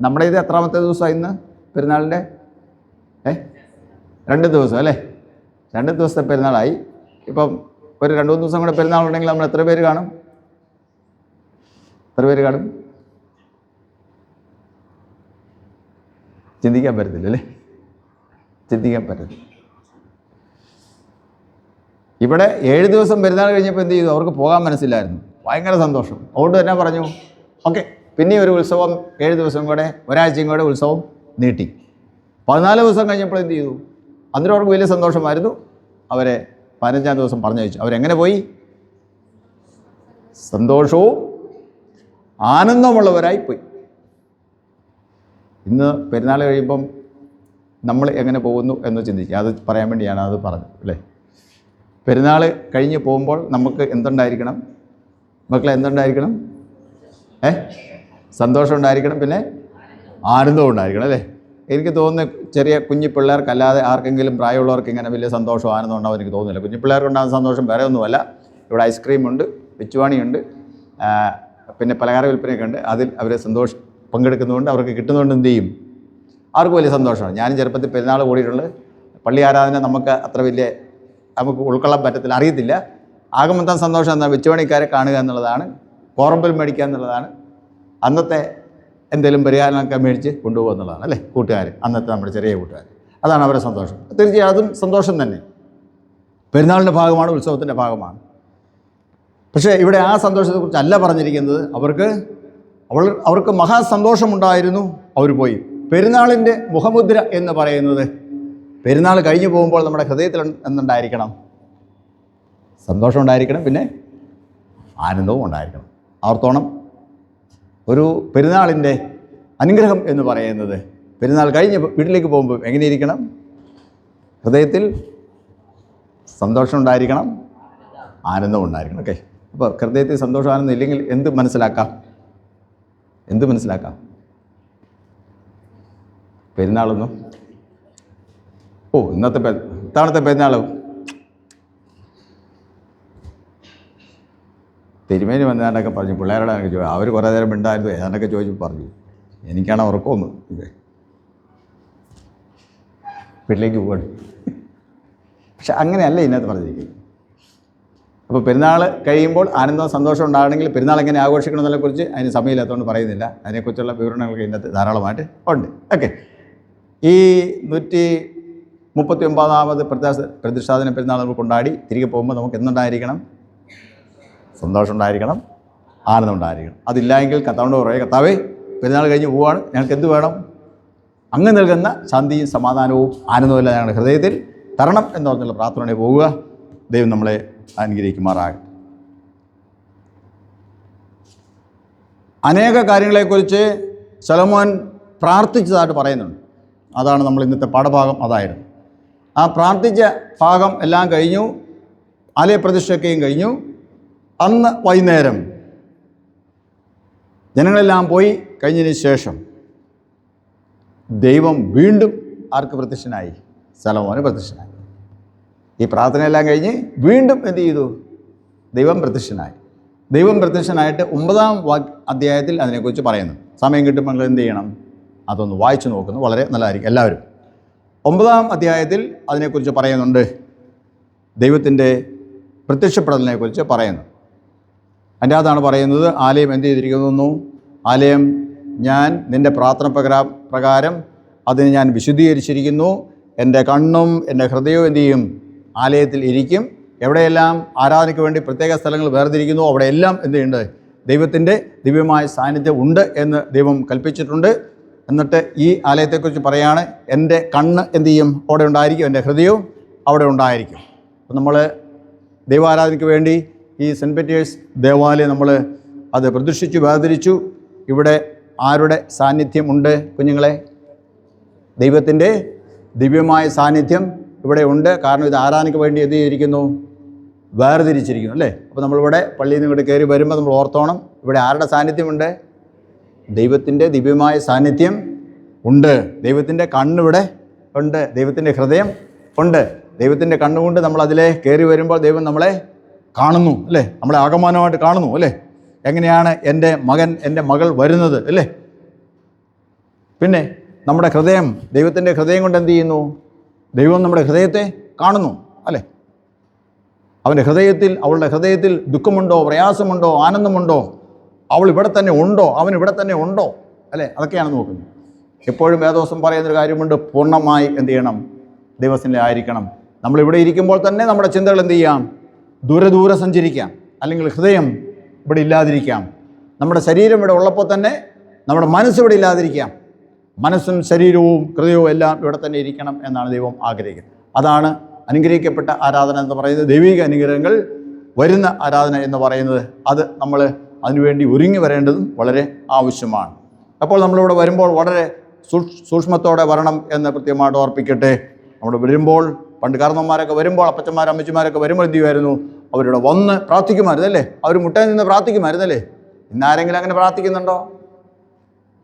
[SPEAKER 1] നമ്മുടെ ഇത് എത്രാമത്തെ ദിവസമാണ് ഇന്ന്? പെരുന്നാളിൻ്റെ 2 ദിവസം അല്ലേ? 2 ദിവസത്തെ പെരുന്നാളായി. ഇപ്പം ഒരു 2-3 ദിവസം കൂടെ പെരുന്നാളുണ്ടെങ്കിൽ നമ്മൾ എത്ര പേര് കാണും? ചിന്തിക്കാൻ പറ്റത്തില്ല അല്ലേ? ചിന്തിക്കാൻ പറ്റത്തില്ല. ഇവിടെ 7 ദിവസം പെരുന്നാൾ കഴിഞ്ഞപ്പോൾ എന്ത് ചെയ്തു? അവർക്ക് പോകാൻ മനസ്സിലായിരുന്നു. ഭയങ്കര സന്തോഷം. അതുകൊണ്ട് തന്നെ പറഞ്ഞു, ഓക്കെ, പിന്നെ ഒരു ഉത്സവം 7 ദിവസം കൂടെ, ഒരാഴ്ചയും കൂടെ ഉത്സവം നീട്ടി. 14 ദിവസം കഴിഞ്ഞപ്പോൾ എന്ത് ചെയ്തു? അന്നേരം അവർക്ക് വലിയ സന്തോഷമായിരുന്നു. അവരെ 15-ാം ദിവസം പറഞ്ഞയച്ചു. അവരെങ്ങനെ പോയി? സന്തോഷവും ആനന്ദമുള്ളവരായി പോയി. ഇന്ന് പെരുന്നാൾ കഴിയുമ്പം നമ്മൾ എങ്ങനെ പോകുന്നു എന്ന് ചിന്തിക്കുക. അത് പറയാൻ വേണ്ടിയാണ് അത് പറഞ്ഞത് അല്ലേ? പെരുന്നാൾ കഴിഞ്ഞ് പോകുമ്പോൾ നമുക്ക് എന്തുണ്ടായിരിക്കണം? മക്കളെ എന്തുണ്ടായിരിക്കണം? സന്തോഷം ഉണ്ടായിരിക്കണം, പിന്നെ ആനന്ദവും ഉണ്ടായിരിക്കണം അല്ലേ? എനിക്ക് തോന്നുന്നു ചെറിയ കുഞ്ഞു പിള്ളേർക്കല്ലാതെ ആർക്കെങ്കിലും പ്രായമുള്ളവർക്ക് ഇങ്ങനെ വലിയ സന്തോഷം ആനന്ദം ഉണ്ടാവും എനിക്ക് തോന്നുന്നില്ല. കുഞ്ഞു പിള്ളേർക്കുണ്ടാകുന്ന സന്തോഷം വേറെ ഒന്നുമല്ല. ഇവിടെ ഐസ്ക്രീമുണ്ട്, പിച്ചുവാണിയുണ്ട്, പിന്നെ പലഹാര വിൽപ്പനയൊക്കെ ഉണ്ട്. അതിൽ അവർ പങ്കെടുക്കുന്നതുകൊണ്ട് അവർക്ക് കിട്ടുന്നതുകൊണ്ട് എന്ത് ചെയ്യും, അവർക്ക് വലിയ സന്തോഷമാണ്. ഞാനും ചെറുപ്പത്തിൽ പെരുന്നാൾ കൂടിയിട്ടുണ്ട്. പള്ളി ആരാധന നമുക്ക് ഉൾക്കൊള്ളാൻ പറ്റത്തില്ല, അറിയത്തില്ല. ആകെ മൊത്തം സന്തോഷം എന്നാൽ പിച്ചുവാണിക്കാരെ കാണുക എന്നുള്ളതാണ്, കോറമ്പൽ മേടിക്കുക എന്നുള്ളതാണ്, അന്നത്തെ എന്തെങ്കിലും പരിഹാരങ്ങളൊക്കെ മേടിച്ച് കൊണ്ടുപോകുക എന്നുള്ളതാണ് അല്ലേ കൂട്ടുകാർ, അന്നത്തെ നമ്മുടെ ചെറിയ കൂട്ടുകാർ. അതാണ് അവരുടെ സന്തോഷം. തീർച്ചയായും അതും സന്തോഷം തന്നെ, പെരുന്നാളിൻ്റെ ഭാഗമാണ്, ഉത്സവത്തിൻ്റെ ഭാഗമാണ്. പക്ഷേ ഇവിടെ ആ സന്തോഷത്തെക്കുറിച്ചല്ല പറഞ്ഞിരിക്കുന്നത്. അവർക്ക് മഹാസന്തോഷമുണ്ടായിരുന്നു, അവർ പോയി. പെരുന്നാളിൻ്റെ മുഖമുദ്ര എന്ന് പറയുന്നത് പെരുന്നാൾ കഴിഞ്ഞു പോകുമ്പോൾ നമ്മുടെ ഹൃദയത്തിൽ എന്തുണ്ടായിരിക്കണം? സന്തോഷം ഉണ്ടായിരിക്കണം, പിന്നെ ആനന്ദവും ഉണ്ടായിരിക്കണം. ഓർത്തോണം, ഒരു പെരുന്നാളിൻ്റെ അനുഗ്രഹം എന്ന് പറയുന്നത് പെരുന്നാൾ കഴിഞ്ഞ് വീട്ടിലേക്ക് പോകുമ്പോൾ എങ്ങനെയിരിക്കണം? ഹൃദയത്തിൽ സന്തോഷം ഉണ്ടായിരിക്കണം, ആനന്ദം ഉണ്ടായിരിക്കണം. ഓക്കെ, അപ്പോൾ ഹൃദയത്തിൽ സന്തോഷം ആനന്ദം ഇല്ലെങ്കിൽ എന്ത് മനസ്സിലാക്കാം? പെരുന്നാളൊന്നും ഇത്തവണത്തെ പെരുന്നാളും തിരുമേനി വന്നതാണ്ടൊക്കെ പറഞ്ഞു, പിള്ളേരോട് എനിക്ക് ചോദിച്ചു. അവർ കുറേ നേരം മിണ്ടായിരുന്നു, ഏതാണ്ടൊക്കെ ചോദിച്ചു പറഞ്ഞു. എനിക്കാണ് ഉറക്കമൊന്നും വീട്ടിലേക്ക് പോവാണ്. പക്ഷെ അങ്ങനെയല്ല ഇതിനകത്ത് പറഞ്ഞിരിക്കുന്നത്. അപ്പോൾ പെരുന്നാൾ കഴിയുമ്പോൾ ആനന്ദവും സന്തോഷം ഉണ്ടാകണമെങ്കിൽ പെരുന്നാൾ എങ്ങനെ ആഘോഷിക്കണം എന്നതിനെക്കുറിച്ച് അതിന് സമയമില്ലാത്തതുകൊണ്ട് പറയുന്നില്ല. അതിനെക്കുറിച്ചുള്ള വിവരണങ്ങൾക്ക് ഇതിനകത്ത് ധാരാളമായിട്ട് ഉണ്ട്. ഓക്കെ, ഈ 139ാമത് പ്രതിഷ്ഠാദിന പെരുന്നാൾ നമ്മൾ കൊണ്ടാടി തിരികെ പോകുമ്പോൾ നമുക്ക് എന്തുണ്ടായിരിക്കണം? സന്തോഷം ഉണ്ടായിരിക്കണം, ആനന്ദം ഉണ്ടായിരിക്കണം. അതില്ലെങ്കിൽ കർത്താവിനോട് പറയുക, കർത്താവേ പെരുന്നാൾ കഴിഞ്ഞ് പോവുകയാണ്, ഞങ്ങൾക്ക് എന്ത് വേണം? അങ്ങ് നൽകുന്ന ശാന്തിയും സമാധാനവും ആനന്ദവും എല്ലാം ഞങ്ങളുടെ ഹൃദയത്തിൽ തരണം എന്ന് പറഞ്ഞുള്ള പ്രാർത്ഥനയോടെ പോവുക. ദൈവം നമ്മളെ അനുഗ്രഹിക്കുമാറാകട്ടെ. അനേക കാര്യങ്ങളെക്കുറിച്ച് ശലോമോൻ പ്രാർത്ഥിച്ചതായിട്ട് പറയുന്നുണ്ട്. അതാണ് നമ്മൾ ഇന്നത്തെ പാഠഭാഗം. അതായിരുന്നു ആ പ്രാർത്ഥിച്ച ഭാഗം എല്ലാം കഴിഞ്ഞു, ആലയപ്രതിഷ്ഠയൊക്കെയും കഴിഞ്ഞു. അന്ന് വൈകുന്നേരം ജനങ്ങളെല്ലാം പോയി കഴിഞ്ഞതിന് ശേഷം ദൈവം വീണ്ടും ആർക്ക് പ്രത്യക്ഷനായി? ശലോമോന് പ്രത്യക്ഷനായി. ഈ പ്രാർത്ഥനയെല്ലാം കഴിഞ്ഞ് വീണ്ടും എന്ത് ചെയ്തു? ദൈവം പ്രത്യക്ഷനായി. ദൈവം പ്രത്യക്ഷനായിട്ട് 9ാം അധ്യായത്തിൽ അതിനെക്കുറിച്ച് പറയുന്നു. സമയം കിട്ടുമ്പോൾ നിങ്ങൾ എന്ത് ചെയ്യണം? അതൊന്ന് വായിച്ചു നോക്കുന്നു, വളരെ നല്ലതായിരിക്കും. എല്ലാവരും 9ാം അധ്യായത്തിൽ അതിനെക്കുറിച്ച് പറയുന്നുണ്ട്. ദൈവത്തിൻ്റെ പ്രത്യക്ഷപ്പെടലിനെക്കുറിച്ച് പറയുന്നു. അതിൻ്റെ അകത്താണ് പറയുന്നത്, ആലയം എന്ത് ചെയ്തിരിക്കുന്നു? ആലയം ഞാൻ നിൻ്റെ പ്രാർത്ഥന പ്രകാരം അതിന് ഞാൻ വിശുദ്ധീകരിച്ചിരിക്കുന്നു. എൻ്റെ കണ്ണും എൻ്റെ ഹൃദയവും എന്തു ചെയ്യും? ആലയത്തിൽ ഇരിക്കും. എവിടെയെല്ലാം ആരാധനയ്ക്ക് വേണ്ടി പ്രത്യേക സ്ഥലങ്ങൾ വേർതിരിക്കുന്നു അവിടെയെല്ലാം എന്ത് ചെയ്യുന്നുണ്ട്? ദൈവത്തിൻ്റെ ദിവ്യമായ സാന്നിധ്യം ഉണ്ട് എന്ന് ദൈവം കൽപ്പിച്ചിട്ടുണ്ട്. എന്നിട്ട് ഈ ആലയത്തെക്കുറിച്ച് പറയുകയാണ്, എൻ്റെ കണ്ണ് എന്തു ചെയ്യും? അവിടെ ഉണ്ടായിരിക്കും, എൻ്റെ ഹൃദയവും അവിടെ ഉണ്ടായിരിക്കും. അപ്പം നമ്മൾ ദൈവാരാധനയ്ക്ക് വേണ്ടി ഈ സെൻറ്റ് പീറ്റേഴ്സ് ദേവാലയം നമ്മൾ അത് പ്രതിഷ്ഠിച്ചു, വേർതിരിച്ചു. ഇവിടെ ആരുടെ സാന്നിധ്യമുണ്ട് കുഞ്ഞുങ്ങളെ? ദൈവത്തിൻ്റെ ദിവ്യമായ സാന്നിധ്യം ഇവിടെ ഉണ്ട്. കാരണം ഇത് ആരാധനയ്ക്ക് വേണ്ടി എന്ത് ചെയ്തിരിക്കുന്നു? വേർതിരിച്ചിരിക്കുന്നു അല്ലേ? അപ്പോൾ നമ്മളിവിടെ പള്ളിയിൽ നിന്ന് ഇവിടെ കയറി വരുമ്പോൾ നമ്മൾ ഓർത്തോണം, ഇവിടെ ആരുടെ സാന്നിധ്യമുണ്ട്? ദൈവത്തിൻ്റെ ദിവ്യമായ സാന്നിധ്യം ഉണ്ട്. ദൈവത്തിൻ്റെ കണ്ണിവിടെ ഉണ്ട്, ദൈവത്തിൻ്റെ ഹൃദയം ഉണ്ട്. ദൈവത്തിൻ്റെ കണ്ണുകൊണ്ട് നമ്മളതിലെ കയറി വരുമ്പോൾ ദൈവം നമ്മളെ കാണുന്നു അല്ലേ? നമ്മളെ ആകമാനമായിട്ട് കാണുന്നു അല്ലേ? എങ്ങനെയാണ് എൻ്റെ മകൻ എൻ്റെ മകൾ വരുന്നത് അല്ലേ? പിന്നെ നമ്മുടെ ഹൃദയം, ദൈവത്തിൻ്റെ ഹൃദയം കൊണ്ട് എന്ത് ചെയ്യുന്നു? ദൈവം നമ്മുടെ ഹൃദയത്തെ കാണുന്നു അല്ലേ? അവൻ്റെ ഹൃദയത്തിൽ, അവളുടെ ഹൃദയത്തിൽ ദുഃഖമുണ്ടോ, പ്രയാസമുണ്ടോ, ആനന്ദമുണ്ടോ, അവൾ ഇവിടെ തന്നെ ഉണ്ടോ, അവൻ ഇവിടെ തന്നെ ഉണ്ടോ അല്ലേ? അതൊക്കെയാണ് നോക്കുന്നത്. എപ്പോഴും വേദോസം പറയുന്നൊരു കാര്യമുണ്ട്, പൂർണ്ണമായി എന്ത് ചെയ്യണം? ദൈവത്തിൻ്റെ ആയിരിക്കണം. നമ്മളിവിടെ ഇരിക്കുമ്പോൾ തന്നെ നമ്മുടെ ചിന്തകൾ എന്ത് ചെയ്യാം? ദൂരെ സഞ്ചരിക്കാം. അല്ലെങ്കിൽ ഹൃദയം ഇവിടെ ഇല്ലാതിരിക്കാം. നമ്മുടെ ശരീരം ഇവിടെ ഉള്ളപ്പോൾ തന്നെ നമ്മുടെ മനസ്സിവിടെ ഇല്ലാതിരിക്കാം. മനസ്സും ശരീരവും ഹൃദയവും എല്ലാം ഇവിടെ തന്നെ ഇരിക്കണം എന്നാണ് ദൈവം ആഗ്രഹിക്കുന്നത്. അതാണ് അനുഗ്രഹിക്കപ്പെട്ട ആരാധന എന്ന് പറയുന്നത്. ദൈവിക അനുഗ്രഹങ്ങൾ വരുന്ന ആരാധന എന്ന് പറയുന്നത്, അത് നമ്മൾ അതിനുവേണ്ടി ഒരുങ്ങി വരേണ്ടതും വളരെ ആവശ്യമാണ്. അപ്പോൾ നമ്മളിവിടെ വരുമ്പോൾ വളരെ സൂക്ഷ്മത്തോടെ വരണം എന്ന് കൃത്യമായിട്ട് ഓർപ്പിക്കട്ടെ. നമ്മൾ വരുമ്പോൾ, പണ്ട് കാരണവന്മാരൊക്കെ വരുമ്പോൾ, അപ്പച്ചന്മാരും അമ്മച്ചിമാരൊക്കെ വരുമ്പോൾ എന്ത് ചെയ്യുമായിരുന്നു? അവരിവിടെ വന്ന് പ്രാർത്ഥിക്കുമായിരുന്നല്ലേ? അവർ മുട്ടയിൽ നിന്ന് പ്രാർത്ഥിക്കുമായിരുന്നല്ലേ? ഇന്നാരെങ്കിലും അങ്ങനെ പ്രാർത്ഥിക്കുന്നുണ്ടോ?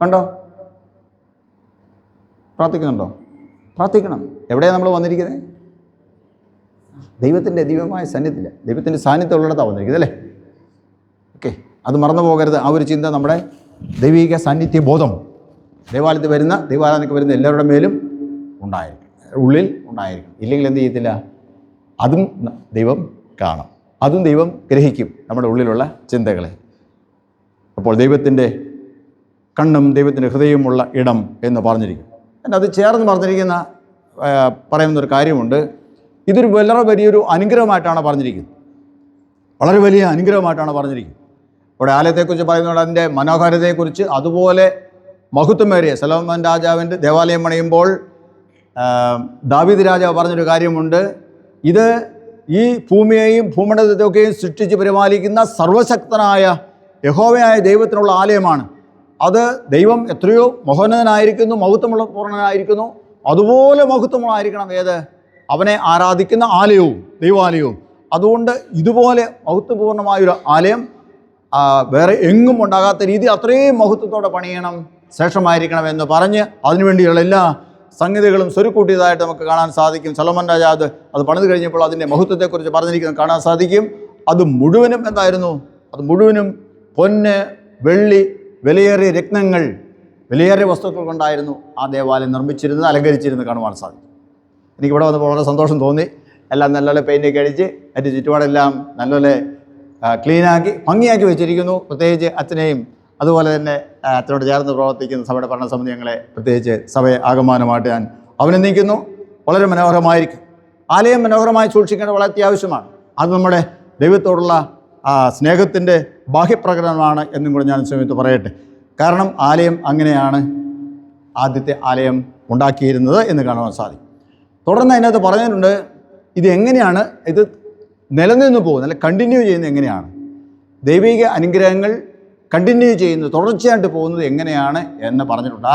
[SPEAKER 1] കണ്ടോ? പ്രാർത്ഥിക്കുന്നുണ്ടോ? പ്രാർത്ഥിക്കണം. എവിടെയാണ് നമ്മൾ വന്നിരിക്കുന്നത്? ദൈവത്തിൻ്റെ ദിവ്യമായ സാന്നിധ്യത്തില്ല, ദൈവത്തിൻ്റെ സാന്നിധ്യം ഉള്ളിടത്താണ് വന്നിരിക്കുന്നത് അല്ലേ? ഓക്കെ, അത് മറന്നു പോകരുത്. ആ ഒരു ചിന്ത നമ്മുടെ ദൈവിക സാന്നിധ്യ ബോധം ദൈവാലയത്തിൽ വരുന്ന എല്ലാവരുടെ മേലും ഉണ്ടായിരിക്കും, ഉള്ളിൽ ഉണ്ടായിരിക്കും. ഇല്ലെങ്കിൽ എന്ത് ചെയ്യത്തില്ല? അതും ദൈവം കാണും, അതും ദൈവം ഗ്രഹിക്കും നമ്മുടെ ഉള്ളിലുള്ള ചിന്തകളെ. അപ്പോൾ ദൈവത്തിൻ്റെ കണ്ണും ദൈവത്തിൻ്റെ ഹൃദയവുമുള്ള ഇടം എന്ന് പറഞ്ഞിരിക്കും. പിന്നെ അത് ചേർന്ന് പറയുന്നൊരു കാര്യമുണ്ട്. ഇതൊരു വളരെ വലിയൊരു അനുഗ്രഹമായിട്ടാണ് പറഞ്ഞിരിക്കുന്നത്, വളരെ വലിയ അനുഗ്രഹമായിട്ടാണ് പറഞ്ഞിരിക്കുന്നത്. ഇവിടെ ആലയത്തെക്കുറിച്ച് പറയുന്നുണ്ട്, അതിൻ്റെ മനോഹാരിതയെക്കുറിച്ച്. അതുപോലെ മഹത്വമേറിയ സലോമോൻ രാജാവിൻ്റെ ദേവാലയം പണിയുമ്പോൾ ദാവീദ് രാജാവ് പറഞ്ഞൊരു കാര്യമുണ്ട്, ഇത് ഈ ഭൂമിയെയും ഭൂമണ്ഡലത്തെയൊക്കെയും സൃഷ്ടിച്ച് പരിപാലിക്കുന്ന സർവശക്തനായ യഹോവയായ ദൈവത്തിനുള്ള ആലയമാണ്. അത് ദൈവം എത്രയോ മഹോന്നതനായിരിക്കുന്നു, മഹത്വമുള്ള പൂർണ്ണനായിരിക്കുന്നു. അതുപോലെ മഹത്വമുള്ളതായിരിക്കണം ഏത്? അവനെ ആരാധിക്കുന്ന ആലയവും ദൈവാലയവും. അതുകൊണ്ട് ഇതുപോലെ മഹത്വപൂർണ്ണമായൊരു ആലയം വേറെ എങ്ങും ഉണ്ടാകാത്ത രീതി അത്രയും മഹത്വത്തോടെ പണിയണം, ശ്രേഷ്ഠമായിരിക്കണം എന്ന് പറഞ്ഞ് അതിനുവേണ്ടിയുള്ള എല്ലാ സംഗതികളും സ്വരുക്കൂട്ടിയതായിട്ട് നമുക്ക് കാണാൻ സാധിക്കും. സലോമോൻ രാജാവ് അത് പണിത് കഴിഞ്ഞപ്പോൾ അതിൻ്റെ മഹത്വത്തെക്കുറിച്ച് പറഞ്ഞിരിക്കുന്നത് കാണാൻ സാധിക്കും. അത് മുഴുവനും എന്തായിരുന്നു? അത് മുഴുവനും പൊന്ന്, വെള്ളി, വിലയേറിയ രത്നങ്ങൾ, വിലയേറിയ വസ്തുക്കൾ കൊണ്ടായിരുന്നു ആ ദേവാലയം നിർമ്മിച്ചിരുന്നത്, അലങ്കരിച്ചിരുന്നത് കാണുവാൻ സാധിക്കും. എനിക്കിവിടെ വന്നപ്പോൾ വളരെ സന്തോഷം തോന്നി. എല്ലാം നല്ലപോലെ പെയിൻ്റൊക്കെ അടിച്ച് അതിൻ്റെ ചുറ്റുപാടെല്ലാം നല്ലപോലെ ക്ലീനാക്കി ഭംഗിയാക്കി വെച്ചിരിക്കുന്നു. പ്രത്യേകിച്ച് അച്ഛനെയും അതുപോലെ തന്നെ അച്ഛനോട് ചേർന്ന് പ്രവർത്തിക്കുന്ന സഭയുടെ ഭരണസമിതി അംഗങ്ങളെ, പ്രത്യേകിച്ച് സഭയെ ആകമാനമായിട്ട് ഞാൻ അഭിനന്ദിക്കുന്നു. വളരെ മനോഹരമായിരിക്കും. ആലയം മനോഹരമായി സൂക്ഷിക്കേണ്ടത് വളരെ അത്യാവശ്യമാണ്. അത് നമ്മുടെ ദൈവത്തോടുള്ള സ്നേഹത്തിൻ്റെ ബാഹ്യപ്രകടനമാണ് എന്നും കൂടെ ഞാൻ സമയത്ത് പറയട്ടെ. കാരണം ആലയം അങ്ങനെയാണ് ആദ്യത്തെ ആലയം ഉണ്ടാക്കിയിരുന്നത് എന്ന് കാണുവാൻ സാധിക്കും. തുടർന്ന് അതിനകത്ത് പറഞ്ഞിട്ടുണ്ട്, ഇത് എങ്ങനെയാണ് ഇത് നിലനിന്ന് പോകുന്നത്, അല്ലെ കണ്ടിന്യൂ ചെയ്യുന്നത് എങ്ങനെയാണ്, ദൈവിക അനുഗ്രഹങ്ങൾ കണ്ടിന്യൂ ചെയ്യുന്നത്, തുടർച്ചയായിട്ട് പോകുന്നത് എങ്ങനെയാണ് എന്ന് പറഞ്ഞിട്ടുണ്ട്.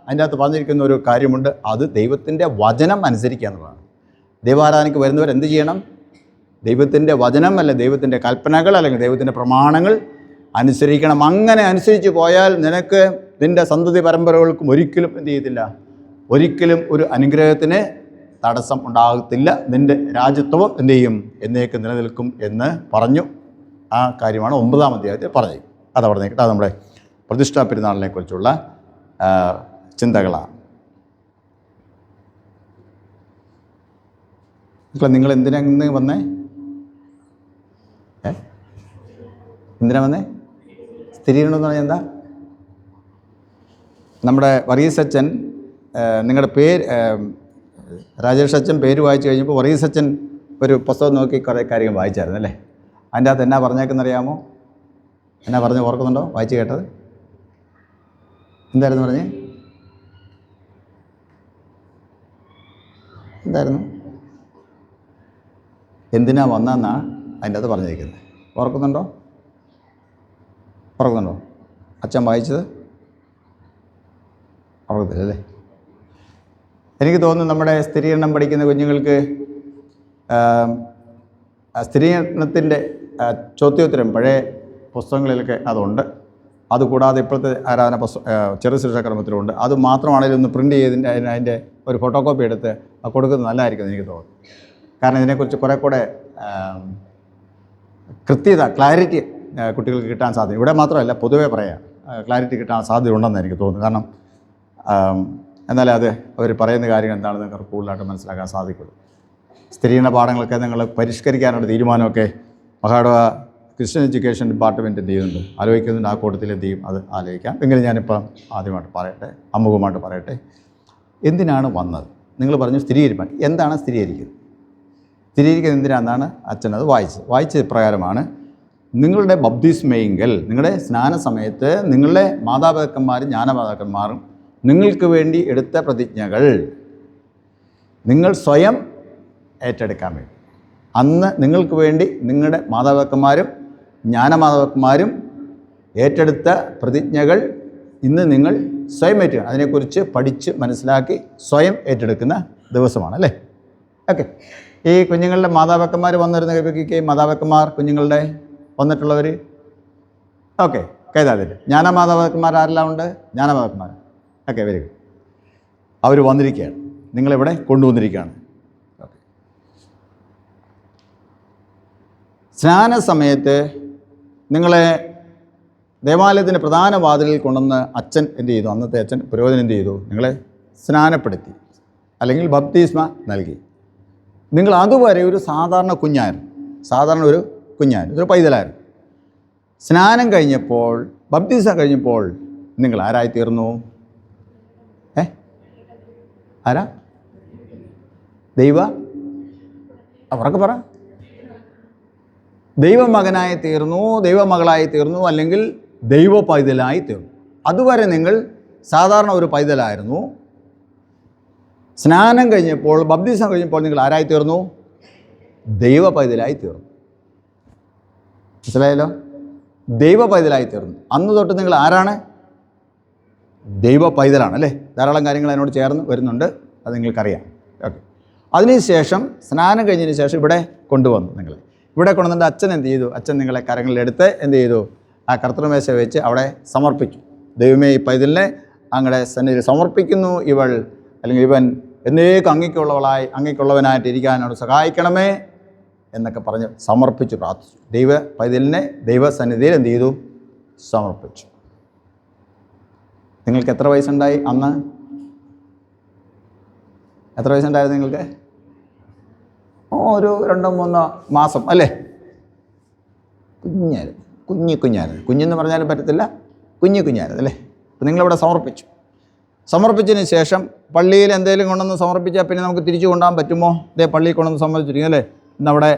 [SPEAKER 1] അതിൻ്റെ അകത്ത് പറഞ്ഞിരിക്കുന്ന ഒരു കാര്യമുണ്ട്, അത് ദൈവത്തിൻ്റെ വചനം അനുസരിക്കുക എന്നുള്ളതാണ്. ദൈവാരാധനയ്ക്ക് വരുന്നവർ എന്ത് ചെയ്യണം? ദൈവത്തിൻ്റെ വചനം, അല്ലെ ദൈവത്തിൻ്റെ കൽപ്പനകൾ, അല്ലെങ്കിൽ ദൈവത്തിൻ്റെ പ്രമാണങ്ങൾ അനുസരിക്കണം. അങ്ങനെ അനുസരിച്ച് പോയാൽ നിനക്ക് നിൻ്റെ സന്തതി പരമ്പരകൾക്കും ഒരിക്കലും എന്ത് ചെയ്യത്തില്ല, ഒരിക്കലും ഒരു അനുഗ്രഹത്തിന് തടസ്സം ഉണ്ടാകത്തില്ല. നിൻ്റെ രാജ്യത്വം എന്ത് ചെയ്യും? എന്നേക്ക് നിലനിൽക്കും എന്ന് പറഞ്ഞു. ആ കാര്യമാണ് 9-ാം അധ്യായത്തിൽ പറഞ്ഞത്. അതവിടെ നിൽക്കട്ടെ. അത് നമ്മുടെ പ്രതിഷ്ഠാ പെരുന്നാളിനെ കുറിച്ചുള്ള ചിന്തകളാണ്. നിങ്ങൾ എന്തിനാ ഇന്ന് വന്നേ? എന്തിനാ വന്നേ? സ്ഥിരീകരണം എന്ന് പറഞ്ഞാൽ എന്താ? നമ്മുടെ വർഗീസ് അച്ഛൻ, നിങ്ങളുടെ പേര് രാജേഷ് അച്ഛൻ പേര് വായിച്ചു കഴിഞ്ഞപ്പോൾ വർഗീസ് അച്ഛൻ ഒരു പുസ്തകം നോക്കി കുറേ കാര്യങ്ങൾ വായിച്ചായിരുന്നു അല്ലേ? അതിൻ്റെ അകത്ത് എന്നാ പറഞ്ഞേക്കെന്നറിയാമോ? എന്നാ പറഞ്ഞ് ഓർക്കുന്നുണ്ടോ? വായിച്ച് കേട്ടത് എന്തായിരുന്നു പറഞ്ഞേ? എന്തായിരുന്നു? എന്തിനാ വന്നതെന്നാ അതിൻ്റെ അകത്ത് പറഞ്ഞിരിക്കുന്നത്. ഓർക്കുന്നുണ്ടോ? അച്ഛൻ വായിച്ചത് ഓർക്കത്തില്ലല്ലേ? എനിക്ക് തോന്നുന്നു നമ്മുടെ സ്ഥിരീകരണം പഠിക്കുന്ന കുഞ്ഞുങ്ങൾക്ക് സ്ഥിരീകരണത്തിൻ്റെ ചോദ്യോത്തരം പഴയ പുസ്തകങ്ങളിലൊക്കെ അതുണ്ട്. അതുകൂടാതെ ഇപ്പോഴത്തെ ആരാധന ചെറു ശിക്ഷാക്രമത്തിലുണ്ട്. അത് മാത്രമാണെങ്കിലും ഒന്ന് പ്രിൻ്റ് ചെയ്തിൻ്റെ അതിൻ്റെ ഒരു ഫോട്ടോ കോപ്പി എടുത്ത് കൊടുക്കുന്നത് നല്ലതായിരിക്കും എനിക്ക് തോന്നുന്നു. കാരണം ഇതിനെക്കുറിച്ച് കുറേ കൂടെ കൃത്യത, ക്ലാരിറ്റി കുട്ടികൾക്ക് കിട്ടാൻ സാധ്യത, ഇവിടെ മാത്രമല്ല പൊതുവേ പറയാം, ക്ലാരിറ്റി കിട്ടാൻ സാധ്യത ഉണ്ടെന്ന് എനിക്ക് തോന്നുന്നു. കാരണം എന്നാലേ അത് അവർ പറയുന്ന കാര്യങ്ങൾ എന്താണെന്ന് നിങ്ങൾക്ക് കൂടുതലായിട്ട് മനസ്സിലാക്കാൻ സാധിക്കുള്ളൂ. സ്ഥിരീകരണ പാഠങ്ങളൊക്കെ നിങ്ങൾ പരിഷ്കരിക്കാനുള്ള തീരുമാനമൊക്കെ മഹാഡവ ക്രിസ്ത്യൻ എഡ്യൂക്കേഷൻ ഡിപ്പാർട്ട്മെൻറ്റ് എന്ത് ചെയ്യുന്നുണ്ട്, ആലോചിക്കുന്നുണ്ട്. ആ കൂട്ടത്തിൽ എന്ത് ചെയ്യും അത് ആലോചിക്കാം. എങ്കിലും ഞാനിപ്പം ആദ്യമായിട്ട് പറയട്ടെ, അമുഖമായിട്ട് പറയട്ടെ. എന്തിനാണ് വന്നത്? നിങ്ങൾ പറഞ്ഞു സ്ഥിരീകരിക്കാൻ. എന്താണ് സ്ഥിരീകരിക്കുന്നത്? സ്ഥിരീകരിക്കുന്നത് എന്തിനാണെന്നാണ് അച്ഛനത് വായിച്ചത് ഇപ്രകാരമാണ്: നിങ്ങളുടെ ബപ്തിസ്മയെങ്കിൽ, നിങ്ങളുടെ സ്നാന സമയത്ത് നിങ്ങളുടെ മാതാപിതാക്കന്മാരും ജ്ഞാനമാതാക്കന്മാരും നിങ്ങൾക്ക് വേണ്ടി എടുത്ത പ്രതിജ്ഞകൾ നിങ്ങൾ സ്വയം ഏറ്റെടുക്കാൻ വേണ്ടി, അന്ന് നിങ്ങൾക്ക് വേണ്ടി നിങ്ങളുടെ മാതാപിതാക്കന്മാരും ജ്ഞാനമാതാക്കന്മാരും ഏറ്റെടുത്ത പ്രതിജ്ഞകൾ ഇന്ന് നിങ്ങൾ സ്വയം ഏറ്റെടുക്കുക. അതിനെക്കുറിച്ച് പഠിച്ച് മനസ്സിലാക്കി സ്വയം ഏറ്റെടുക്കുന്ന ദിവസമാണ് അല്ലേ? ഓക്കെ. ഈ കുഞ്ഞുങ്ങളുടെ മാതാപിതാക്കന്മാർ വന്നിരുന്ന കൈവയ്ക്കുകയും മാതാപിതാക്കന്മാർ കുഞ്ഞുങ്ങളുടെ വന്നിട്ടുള്ളവർ ഓക്കെ കൈതാതില്ല. ജ്ഞാനമാതാപിതാക്കന്മാർ ആരെല്ലാം ഉണ്ട്? ജ്ഞാനമാതാക്കന്മാർ. Okay, very good. അവർ വന്നിരിക്കുകയാണ്, നിങ്ങളിവിടെ കൊണ്ടുവന്നിരിക്കുകയാണ്. സ്നാന സമയത്ത് നിങ്ങളെ ദേവാലയത്തിൻ്റെ പ്രധാന വാതിലിൽ കൊണ്ടുവന്ന് അച്ഛൻ എന്ത് ചെയ്തു? അന്നത്തെ അച്ഛൻ പുരോഹിതൻ എന്ത് ചെയ്തു? നിങ്ങളെ സ്നാനപ്പെടുത്തി, അല്ലെങ്കിൽ ബപ്തീസ്മ നൽകി. നിങ്ങൾ അതുവരെ ഒരു സാധാരണ കുഞ്ഞായിരുന്നു, ഇതൊരു പൈതലായിരുന്നു. സ്നാനം കഴിഞ്ഞപ്പോൾ, ബപ്തീസം കഴിഞ്ഞപ്പോൾ നിങ്ങൾ ആരായിത്തീർന്നു? ആരാ? അവർക്ക് പറ. ദൈവമകനായി തീർന്നു, ദൈവമകളായി തീർന്നു, അല്ലെങ്കിൽ ദൈവ പൈതലായി തീർന്നു. അതുവരെ നിങ്ങൾ സാധാരണ ഒരു പൈതലായിരുന്നു. സ്നാനം കഴിഞ്ഞപ്പോൾ, ബപ്തീസം കഴിഞ്ഞപ്പോൾ നിങ്ങൾ ആരായി തീർന്നു? ദൈവ പൈതലായി തീർന്നു. മനസ്സിലായല്ലോ? ദൈവ പൈതലായി തീർന്നു. അന്ന് തൊട്ട് നിങ്ങൾ ആരാണ്? ദൈവ പൈതലാണ് അല്ലേ? ധാരാളം കാര്യങ്ങൾ അതിനോട് ചേർന്ന് വരുന്നുണ്ട്, അത് നിങ്ങൾക്കറിയാം. ഓക്കെ. അതിനുശേഷം സ്നാനം കഴിഞ്ഞതിന് ശേഷം ഇവിടെ കൊണ്ടുവന്നു. നിങ്ങളെ ഇവിടെ കൊണ്ടുവന്നിട്ട് അച്ഛൻ എന്ത് ചെയ്തു? അച്ഛൻ നിങ്ങളെ കരങ്ങളിലെടുത്ത് എന്ത് ചെയ്തു? ആ കർത്തൃമേശ വെച്ച് അവിടെ സമർപ്പിച്ചു. ദൈവമേ, ഈ പൈതലിനെ അങ്ങയുടെ സന്നിധിയിൽ സമർപ്പിക്കുന്നു, ഇവൾ അല്ലെങ്കിൽ ഇവൻ എന്നേക്കും അങ്ങയ്ക്കുള്ളവനായിട്ട് ഇരിക്കാനോട് സഹായിക്കണമേ എന്നൊക്കെ പറഞ്ഞ് സമർപ്പിച്ചു പ്രാർത്ഥിച്ചു. ദൈവ പൈതലിനെ ദൈവസന്നിധിയിൽ എന്ത് ചെയ്തു? സമർപ്പിച്ചു. നിങ്ങൾക്ക് എത്ര വയസ്സുണ്ടായി അന്ന്? എത്ര വയസ്സുണ്ടായിരുന്നു നിങ്ങൾക്ക്? ഒരു 2-3 മാസം അല്ലേ? കുഞ്ഞായിരുന്നു. കുഞ്ഞെന്ന് പറഞ്ഞാലും പറ്റത്തില്ല, കുഞ്ഞായിരുന്നു അല്ലേ? അപ്പം നിങ്ങളിവിടെ സമർപ്പിച്ചതിന് ശേഷം പള്ളിയിൽ എന്തെങ്കിലും കൊണ്ടുവന്ന് സമർപ്പിച്ചാൽ പിന്നെ നമുക്ക് തിരിച്ചു കൊണ്ടുപോകാൻ പറ്റുമോ? ഇതേ പള്ളിയിൽ കൊണ്ടുവന്ന് സമർപ്പിച്ചിരിക്കും അല്ലേ? ഇന്നവിടെ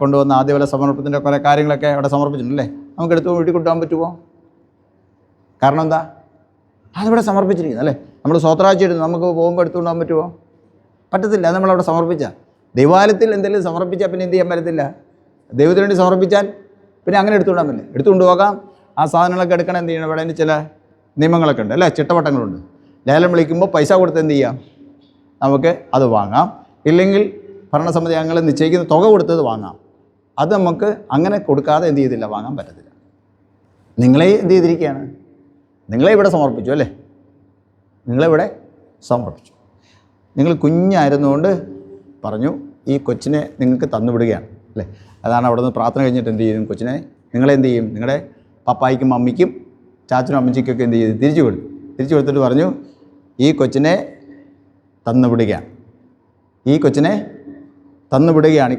[SPEAKER 1] കൊണ്ടുവന്ന ആദ്യവല സമർപ്പത്തിൻ്റെ കുറേ കാര്യങ്ങളൊക്കെ അവിടെ സമർപ്പിച്ചിട്ടുണ്ടല്ലേ? നമുക്ക് എടുത്ത് വീട്ടിൽ കൊണ്ടുപോകാൻ പറ്റുമോ? കാരണം എന്താ? അതിവിടെ സമർപ്പിച്ചിരിക്കുന്നത് അല്ലേ? നമ്മൾ സ്വത്രാഴ്ച എടുത്ത് നമുക്ക് പോകുമ്പോൾ എടുത്തുകൊണ്ടുപോകാൻ പറ്റുമോ? പറ്റത്തില്ല. അത് നമ്മളവിടെ സമർപ്പിച്ചാൽ, ദൈവാലയത്തിൽ എന്തെങ്കിലും സമർപ്പിച്ചാൽ പിന്നെ എന്ത് ചെയ്യാൻ പറ്റത്തില്ല? ദൈവത്തിന് വേണ്ടി സമർപ്പിച്ചാൽ പിന്നെ അങ്ങനെ എടുത്തുകൊണ്ടാൻ പറ്റില്ല. എടുത്തുകൊണ്ട് പോകാം. ആ സാധനങ്ങളൊക്കെ എടുക്കണം. എന്ത് ചെയ്യണം? ഇവിടെ അതിന് ചില നിയമങ്ങളൊക്കെ ഉണ്ട് അല്ലേ? ചിട്ടവട്ടങ്ങളുണ്ട്. ലേലം വിളിക്കുമ്പോൾ പൈസ കൊടുത്ത് എന്ത് ചെയ്യാം? നമുക്ക് അത് വാങ്ങാം. ഇല്ലെങ്കിൽ ഭരണസമിതി അംഗങ്ങൾ നിശ്ചയിക്കുന്ന തുക കൊടുത്തത് വാങ്ങാം. അത് നമുക്ക് അങ്ങനെ കൊടുക്കാതെ എന്ത് ചെയ്തില്ല? വാങ്ങാൻ പറ്റത്തില്ല. നിങ്ങളെ എന്ത് ചെയ്തിരിക്കുകയാണ്? നിങ്ങളെ ഇവിടെ സമർപ്പിച്ചു അല്ലേ? നിങ്ങളിവിടെ സമർപ്പിച്ചു. നിങ്ങൾ കുഞ്ഞായിരുന്നുകൊണ്ട് പറഞ്ഞു ഈ കൊച്ചിനെ നിങ്ങൾക്ക് തന്നുവിടുകയാണ് അല്ലേ? അതാണ് അവിടെ നിന്ന് പ്രാർത്ഥന കഴിഞ്ഞിട്ട് എന്ത് ചെയ്യും? കൊച്ചിനെ നിങ്ങളെന്ത് ചെയ്യും? നിങ്ങളുടെ പപ്പായ്ക്കും മമ്മിക്കും ചാച്ചനും അമ്മച്ചിക്കൊക്കെ എന്ത് ചെയ്തു? തിരിച്ചു കൊടുത്തിട്ട് പറഞ്ഞു ഈ കൊച്ചിനെ തന്നുവിടുകയാണ്. ഈ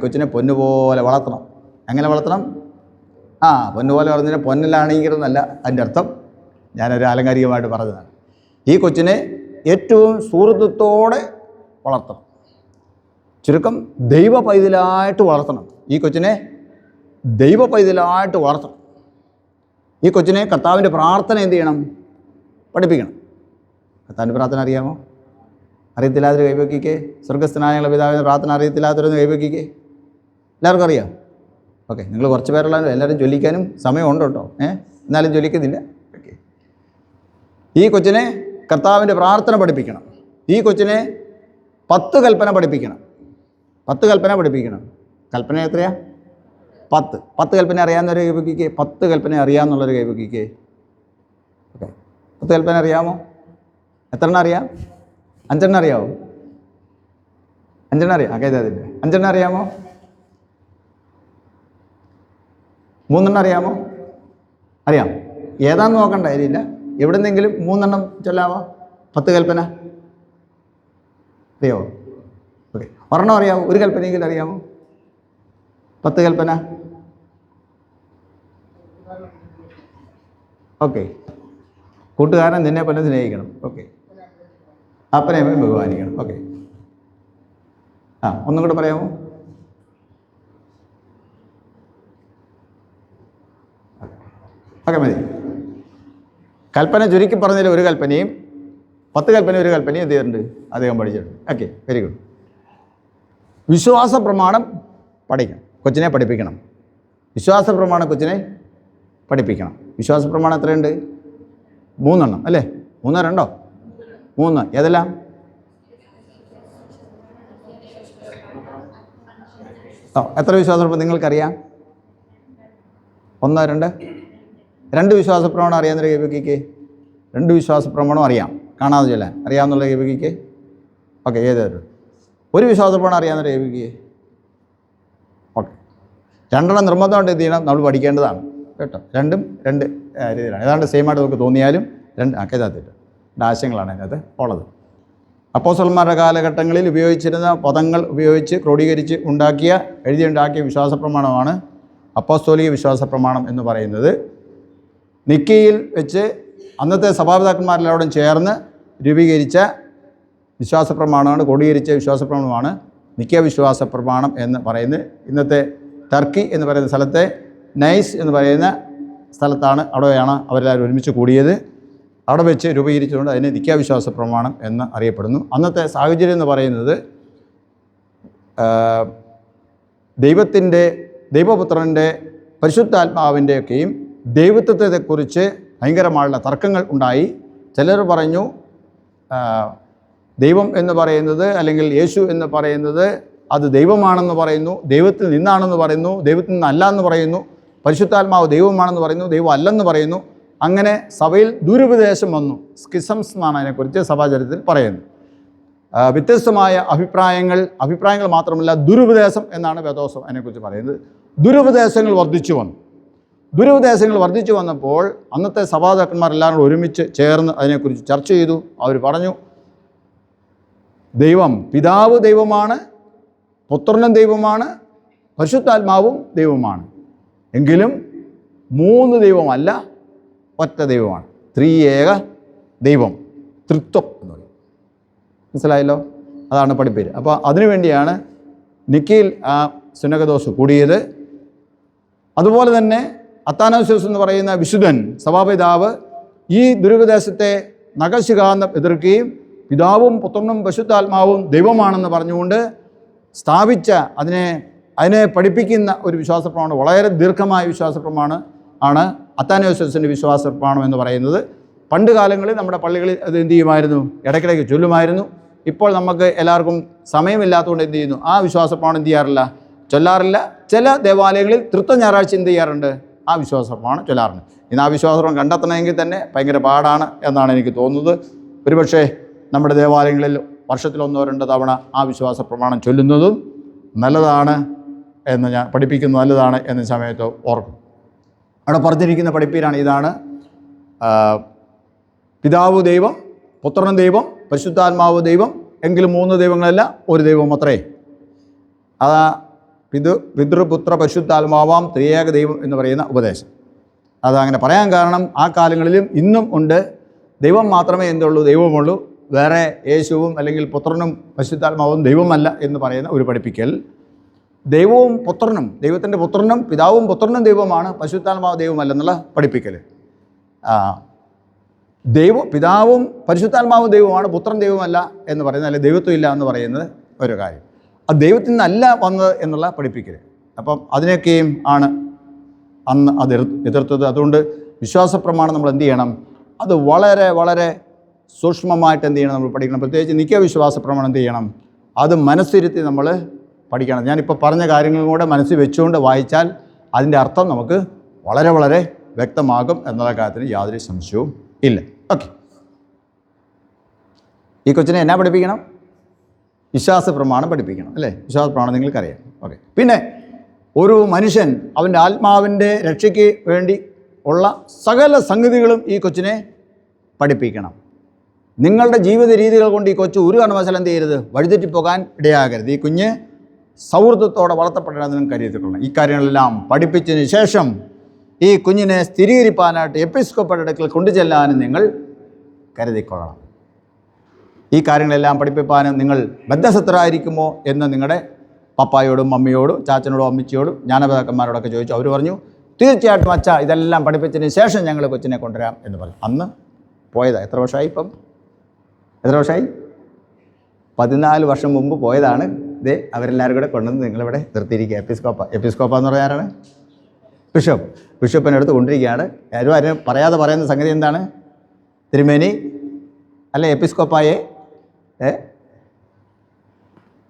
[SPEAKER 1] കൊച്ചിനെ പൊന്നുപോലെ വളർത്തണം. എങ്ങനെ വളർത്തണം? പൊന്നുപോലെ വളർന്നതിന് പൊന്നിലാണെങ്കിലെന്നല്ല അതിൻ്റെ അർത്ഥം. ഞാനൊരു ആലങ്കാരികമായിട്ട് പറഞ്ഞതാണ്. ഈ കൊച്ചിനെ ഏറ്റവും സുഹൃത്തുത്തോടെ വളർത്തണം. ചുരുക്കം ദൈവ പൈതലായിട്ട് വളർത്തണം. ഈ കൊച്ചിനെ ദൈവ പൈതലായിട്ട് വളർത്തണം. ഈ കൊച്ചിനെ കർത്താവിൻ്റെ പ്രാർത്ഥന എന്ത് ചെയ്യണം? പഠിപ്പിക്കണം. കർത്താവിൻ്റെ പ്രാർത്ഥന അറിയാമോ? അറിയത്തില്ലാത്തൊരു കൈവക്കിക്കേ. സ്വർഗസ്ഥനായുള്ള പിതാവിൻ്റെ പ്രാർത്ഥന അറിയത്തില്ലാത്തൊരു കൈവക്കിക്കേ. എല്ലാവർക്കും അറിയാം. ഓക്കെ, നിങ്ങൾ കുറച്ച് പേരുള്ളവരും എല്ലാവരും ചൊല്ലിക്കാനും സമയമുണ്ട് കേട്ടോ. എന്നാലും ചൊല്ലിക്കുന്നില്ല. ഓക്കെ. ഈ കൊച്ചിനെ കർത്താവിൻ്റെ പ്രാർത്ഥന പഠിപ്പിക്കണം. ഈ കൊച്ചിനെ 10 കൽപ്പന പഠിപ്പിക്കണം. 10 കൽപ്പന പഠിപ്പിക്കണം. കൽപ്പന എത്രയാ? 10. 10 കൽപ്പന അറിയാവുന്നവരെ കൈവക്കിക്കേ. 10 കൽപ്പന അറിയാമെന്നുള്ളൊരു കൈവക്കിക്കേ. ഓക്കെ, 10 കൽപ്പന അറിയാമോ? എത്രണ്ണം അറിയാം? 5 എണ്ണം അറിയാമോ? 5 എണ്ണം അറിയാം. കേൾക്കാതില്ല. 5 എണ്ണം അറിയാമോ? 3 എണ്ണം അറിയാമോ? അറിയാം. ഏതാണെന്ന് നോക്കണ്ട കാര്യമില്ല. എവിടെന്നെങ്കിലും 3 എണ്ണം ചൊല്ലാമോ? 10 കൽപ്പന അറിയാമോ? ഓക്കെ. ഒരെണ്ണം അറിയാമോ? ഒരു കൽപ്പനയെങ്കിലും അറിയാമോ? 10 കൽപ്പന. ഓക്കെ. കൂട്ടുകാരൻ നിന്നെ പോലെ സ്നേഹിക്കണം. ഓക്കെ. അപ്പനെ അമ്മയും ബഹുമാനിക്കണം. ഓക്കെ. ഒന്നും കൂടെ പറയാമോ? ഓക്കെ, മതി. കൽപ്പന ചുരുക്കി പറഞ്ഞതിൽ ഒരു കൽപ്പനയും 10 കൽപ്പന ഒരു കൽപ്പനയും എന്ത് ചെയ്തിട്ടുണ്ട്? അദ്ദേഹം പഠിച്ചിട്ടുണ്ട്. Okay, very good. വിശ്വാസ പ്രമാണം പഠിക്കണം. കൊച്ചിനെ പഠിപ്പിക്കണം. വിശ്വാസ പ്രമാണം കൊച്ചിനെ പഠിപ്പിക്കണം. വിശ്വാസ പ്രമാണം എത്രയുണ്ട്? 3 എണ്ണം അല്ലേ? 3 2? 3. ഏതെല്ലാം? എത്ര വിശ്വാസ പ്രമാണം നിങ്ങൾക്കറിയാം? 1 2 2 വിശ്വാസ പ്രമാണം അറിയാവുന്നൊരു കൈവക്കിക്ക്. 2 വിശ്വാസ പ്രമാണം അറിയാം. കാണാതെ ചൊല്ലാൻ അറിയാവുന്നുള്ള ഏവിക്ക്? ഓക്കെ, ഏതൊരു ഒരു വിശ്വാസപ്രമാണം അറിയാവുന്ന ഏവിക്ക്? ഓക്കെ, രണ്ടെണ്ണം നിർബന്ധമായിട്ട് എന്ത് ചെയ്യണം? നമ്മൾ പഠിക്കേണ്ടതാണ് കേട്ടോ. രണ്ടും രണ്ട് രീതിയിലാണ്. ഏതാണ്ട് സെയിമായിട്ട് നമുക്ക് തോന്നിയാലും രണ്ട് കേതാത്തിട്ട് ആശയങ്ങളാണ് അതിനകത്ത് ഉള്ളത്. അപ്പോസ്തലന്മാരുടെ കാലഘട്ടങ്ങളിൽ ഉപയോഗിച്ചിരുന്ന പദങ്ങൾ ഉപയോഗിച്ച് ക്രോഡീകരിച്ച് എഴുതിയുണ്ടാക്കിയ വിശ്വാസപ്രമാണമാണ് അപ്പോസ്തോലിക വിശ്വാസപ്രമാണം എന്ന് പറയുന്നത്. നിക്കയിൽ വെച്ച് അന്നത്തെ സഭാപിതാക്കന്മാരെല്ലാവരും ചേർന്ന് രൂപീകരിച്ച വിശ്വാസപ്രമാണമാണ്, ക്രോഡീകരിച്ച വിശ്വാസപ്രമാണമാണ് നിക്കിയ വിശ്വാസപ്രമാണം എന്ന് പറയുന്നത്. ഇന്നത്തെ ടർക്കി എന്ന് പറയുന്ന സ്ഥലത്തെ നൈസ് എന്ന് പറയുന്ന സ്ഥലത്താണ്, അവിടെയാണ് അവരെല്ലാവരും ഒരുമിച്ച് കൂടിയത്. അവിടെ വെച്ച് രൂപീകരിച്ചുകൊണ്ട് അതിനെ നിക്കിയ വിശ്വാസ പ്രമാണം എന്ന് അറിയപ്പെടുന്നു. അന്നത്തെ സാഹചര്യം എന്ന് പറയുന്നത് ദൈവപുത്രൻ്റെ പരിശുദ്ധാത്മാവിൻ്റെയൊക്കെയും ദൈവത്വത്തെക്കുറിച്ച് ഭയങ്കരമായുള്ള തർക്കങ്ങൾ ഉണ്ടായി. ചിലർ പറഞ്ഞു ദൈവം എന്ന് പറയുന്നത് അല്ലെങ്കിൽ യേശു എന്ന് പറയുന്നത് അത് ദൈവമാണെന്ന് പറയുന്നു, ദൈവത്തിൽ നിന്നാണെന്ന് പറയുന്നു, ദൈവത്തിൽ നിന്നല്ല എന്ന് പറയുന്നു, പരിശുദ്ധാത്മാവ് ദൈവമാണെന്ന് പറയുന്നു, ദൈവം അല്ലെന്ന് പറയുന്നു. അങ്ങനെ സഭയിൽ ദുരുപദേശം വന്നു. സ്കിസംസ് എന്നാണ് അതിനെക്കുറിച്ച് സഭാചരിത്രത്തിൽ പറയുന്നത്. വ്യത്യസ്തമായ അഭിപ്രായങ്ങൾ മാത്രമല്ല, ദുരുപദേശം എന്നാണ് വേദോസം അതിനെക്കുറിച്ച് പറയുന്നത്. ദുരുപദേശങ്ങൾ വർദ്ധിച്ചു വന്നപ്പോൾ അന്നത്തെ സഭാപിതാക്കന്മാരെല്ലാവരും ഒരുമിച്ച് ചേർന്ന് അതിനെക്കുറിച്ച് ചർച്ച ചെയ്തു. അവർ പറഞ്ഞു, പിതാവ് ദൈവമാണ്, പുത്രനും ദൈവമാണ്, പരിശുദ്ധാത്മാവും ദൈവമാണ്. എങ്കിലും 3 ദൈവമല്ല, ഒറ്റ ദൈവമാണ്. ത്രിയേക ദൈവം, തൃത്വം എന്ന് പറയും. മനസ്സിലായല്ലോ? അതാണ് പഠിപ്പേര്. അപ്പോൾ അതിനുവേണ്ടിയാണ് നിക്കയിൽ ആ സുനകദോസ് കൂടിയത്. അതുപോലെ തന്നെ അത്താനാസ്യോസ് എന്ന് പറയുന്ന വിശുദ്ധൻ സഭാപിതാവ് ഈ ദുരുപദേശത്തെ നഖശിഖാന്തം എതിർക്കുകയും പിതാവും പുത്രനും പരിശുദ്ധാത്മാവും ദൈവമാണെന്ന് പറഞ്ഞുകൊണ്ട് സ്ഥാപിച്ച അതിനെ പഠിപ്പിക്കുന്ന ഒരു വിശ്വാസപ്രമാണം, വളരെ ദീർഘമായ വിശ്വാസപ്രമാണം ആണ് അത്താനാസ്യോസിൻ്റെ വിശ്വാസപ്രമാണം എന്ന് പറയുന്നത്. പണ്ട് കാലങ്ങളിൽ നമ്മുടെ പള്ളികളിൽ അത് എന്ത് ചെയ്യുമായിരുന്നു? ഇടയ്ക്കിടയ്ക്ക് ചൊല്ലുമായിരുന്നു. ഇപ്പോൾ നമുക്ക് എല്ലാവർക്കും സമയമില്ലാത്തതുകൊണ്ട് എന്ത് ചെയ്യുന്നു? ആ വിശ്വാസപ്രമാണം എന്ത് ചെയ്യാറില്ല, ചൊല്ലാറില്ല. ചില ദേവാലയങ്ങളിൽ തൃത്വ ഞായറാഴ്ച എന്ത് ചെയ്യാറുണ്ട്? ആ വിശ്വാസപ്രമാണം ചൊല്ലാറുണ്ട്. ഇന്ന് ആ വിശ്വാസപ്രമാണം കണ്ടെത്തണമെങ്കിൽ തന്നെ ഭയങ്കര പാടാണ് എന്നാണ് എനിക്ക് തോന്നുന്നത്. ഒരുപക്ഷെ നമ്മുടെ ദേവാലയങ്ങളിൽ വർഷത്തിൽ 1-2 തവണ ആ വിശ്വാസപ്രമാണം ചൊല്ലുന്നതും നല്ലതാണ് എന്ന് ഞാൻ പഠിപ്പിക്കുന്നത് നല്ലതാണ് എന്ന സമയത്ത് ഓർക്കും. അവിടെ പറഞ്ഞിരിക്കുന്ന പഠിപ്പീരാണ് ഇതാണ്: പിതാവ് ദൈവം, പുത്രനും ദൈവം, പരിശുദ്ധാത്മാവ് ദൈവം, എങ്കിലും 3 ദൈവങ്ങളല്ല, ഒരു ദൈവം അത്രേ. അതാ പിതൃപുത്ര പരിശുദ്ധാത്മാവാം ത്രിയേക ദൈവം എന്ന് പറയുന്ന ഉപദേശം. അതങ്ങനെ പറയാൻ കാരണം ആ കാലങ്ങളിലും ഇന്നും ഉണ്ട്. ദൈവം മാത്രമേ എന്തുള്ളൂ? ദൈവമുള്ളൂ. വേറെ യേശുവും അല്ലെങ്കിൽ പുത്രനും പരിശുദ്ധാത്മാവും ദൈവമല്ല എന്ന് പറയുന്ന ഒരു പഠിപ്പിക്കൽ. ദൈവവും പുത്രനും, ദൈവത്തിൻ്റെ പുത്രനും പിതാവും പുത്രനും ദൈവമാണ്, പരിശുദ്ധാത്മാവ് ദൈവമല്ലെന്നുള്ള പഠിപ്പിക്കൽ. പിതാവും പരിശുദ്ധാത്മാവും ദൈവമാണ്, പുത്രൻ ദൈവമല്ല എന്ന് പറയുന്നത്, അല്ലെങ്കിൽ ദൈവത്വം ഇല്ല എന്ന് പറയുന്നത് ഒരു കാര്യം. അത് ദൈവത്തിൽ നിന്നല്ല വന്നത് എന്നുള്ള പഠിപ്പിക്കൽ. അപ്പം അതിനൊക്കെയും ആണ് അന്ന് അത് എതിർത്തത്. അതുകൊണ്ട് വിശ്വാസപ്രമാണം നമ്മൾ എന്ത് ചെയ്യണം? അത് വളരെ വളരെ സൂക്ഷ്മമായിട്ട് എന്ത് ചെയ്യണം? നമ്മൾ പഠിക്കണം. പ്രത്യേകിച്ച് നിക്കിയ വിശ്വാസപ്രമാണം എന്ത് ചെയ്യണം? അത് മനസ്സിരുത്തി നമ്മൾ പഠിക്കണം. ഞാനിപ്പോൾ പറഞ്ഞ കാര്യങ്ങളും കൂടെ മനസ്സിൽ വെച്ചുകൊണ്ട് വായിച്ചാൽ അതിൻ്റെ അർത്ഥം നമുക്ക് വളരെ വളരെ വ്യക്തമാകും എന്നുള്ള കാര്യത്തിന് യാതൊരു സംശയവും ഇല്ല. ഓക്കെ, ഈ കൊച്ചിനെ എന്നാ പഠിപ്പിക്കണം? വിശ്വാസപ്രമാണം പഠിപ്പിക്കണം, അല്ലേ? വിശ്വാസപ്രമാണം നിങ്ങൾക്കറിയാം. ഓക്കെ, പിന്നെ ഒരു മനുഷ്യൻ അവൻ്റെ ആത്മാവിൻ്റെ രക്ഷയ്ക്ക് വേണ്ടി ഉള്ള സകല സംഗതികളും ഈ കൊച്ചിനെ പഠിപ്പിക്കണം. നിങ്ങളുടെ ജീവിത രീതികൾ കൊണ്ട് ഈ കൊച്ചു ഒരു കാരണവശാലും എന്ത് ചെയ്യരുത്? വഴിതെറ്റിപ്പോകാൻ ഇടയാകരുത്. ഈ കുഞ്ഞ് സൗഹൃദത്തോടെ വളർത്തപ്പെടണമെന്ന് നിങ്ങൾക്ക് കരുതിക്കൊള്ളണം. ഈ കാര്യങ്ങളെല്ലാം പഠിപ്പിച്ചതിന് ശേഷം ഈ കുഞ്ഞിനെ സ്ഥിരീകരിപ്പാനായിട്ട് എപ്പിസ്കോപ്പയുടെ അടുക്കൽ കൊണ്ടുചെല്ലാനും നിങ്ങൾ കരുതിക്കൊള്ളണം. ഈ കാര്യങ്ങളെല്ലാം പഠിപ്പിക്കാനും നിങ്ങൾ ബദ്ധസത്തരായിരിക്കുമോ എന്ന് നിങ്ങളുടെ പപ്പായോടും മമ്മിയോടും ചാച്ചനോടും അമ്മച്ചിയോടും ജ്ഞാനപിതാക്കന്മാരോടൊക്കെ ചോദിച്ചു. അവർ പറഞ്ഞു, തീർച്ചയായിട്ടും അച്ഛാ, ഇതെല്ലാം പഠിപ്പിച്ചതിന് ശേഷം ഞങ്ങൾ കൊച്ചിനെ കൊണ്ടുവരാം എന്ന് പറഞ്ഞു. അന്ന് പോയതാണ്. എത്ര വർഷമായി? എത്ര വർഷമായി? 14 വർഷം മുമ്പ് പോയതാണ്. ഇതേ അവരെല്ലാവരും കൂടെ കൊണ്ടുവന്ന് നിങ്ങളിവിടെ നിർത്തിയിരിക്കുക. എപ്പിസ്കോപ്പ എന്ന് പറഞ്ഞാൽ ആരാണ്? ബിഷപ്പിനടുത്ത് കൊണ്ടിരിക്കുകയാണ്. ആരും അതിന് പറയാതെ പറയുന്ന സംഗതി എന്താണ്? തിരുമേനി അല്ലെ എപ്പിസ്കോപ്പായെ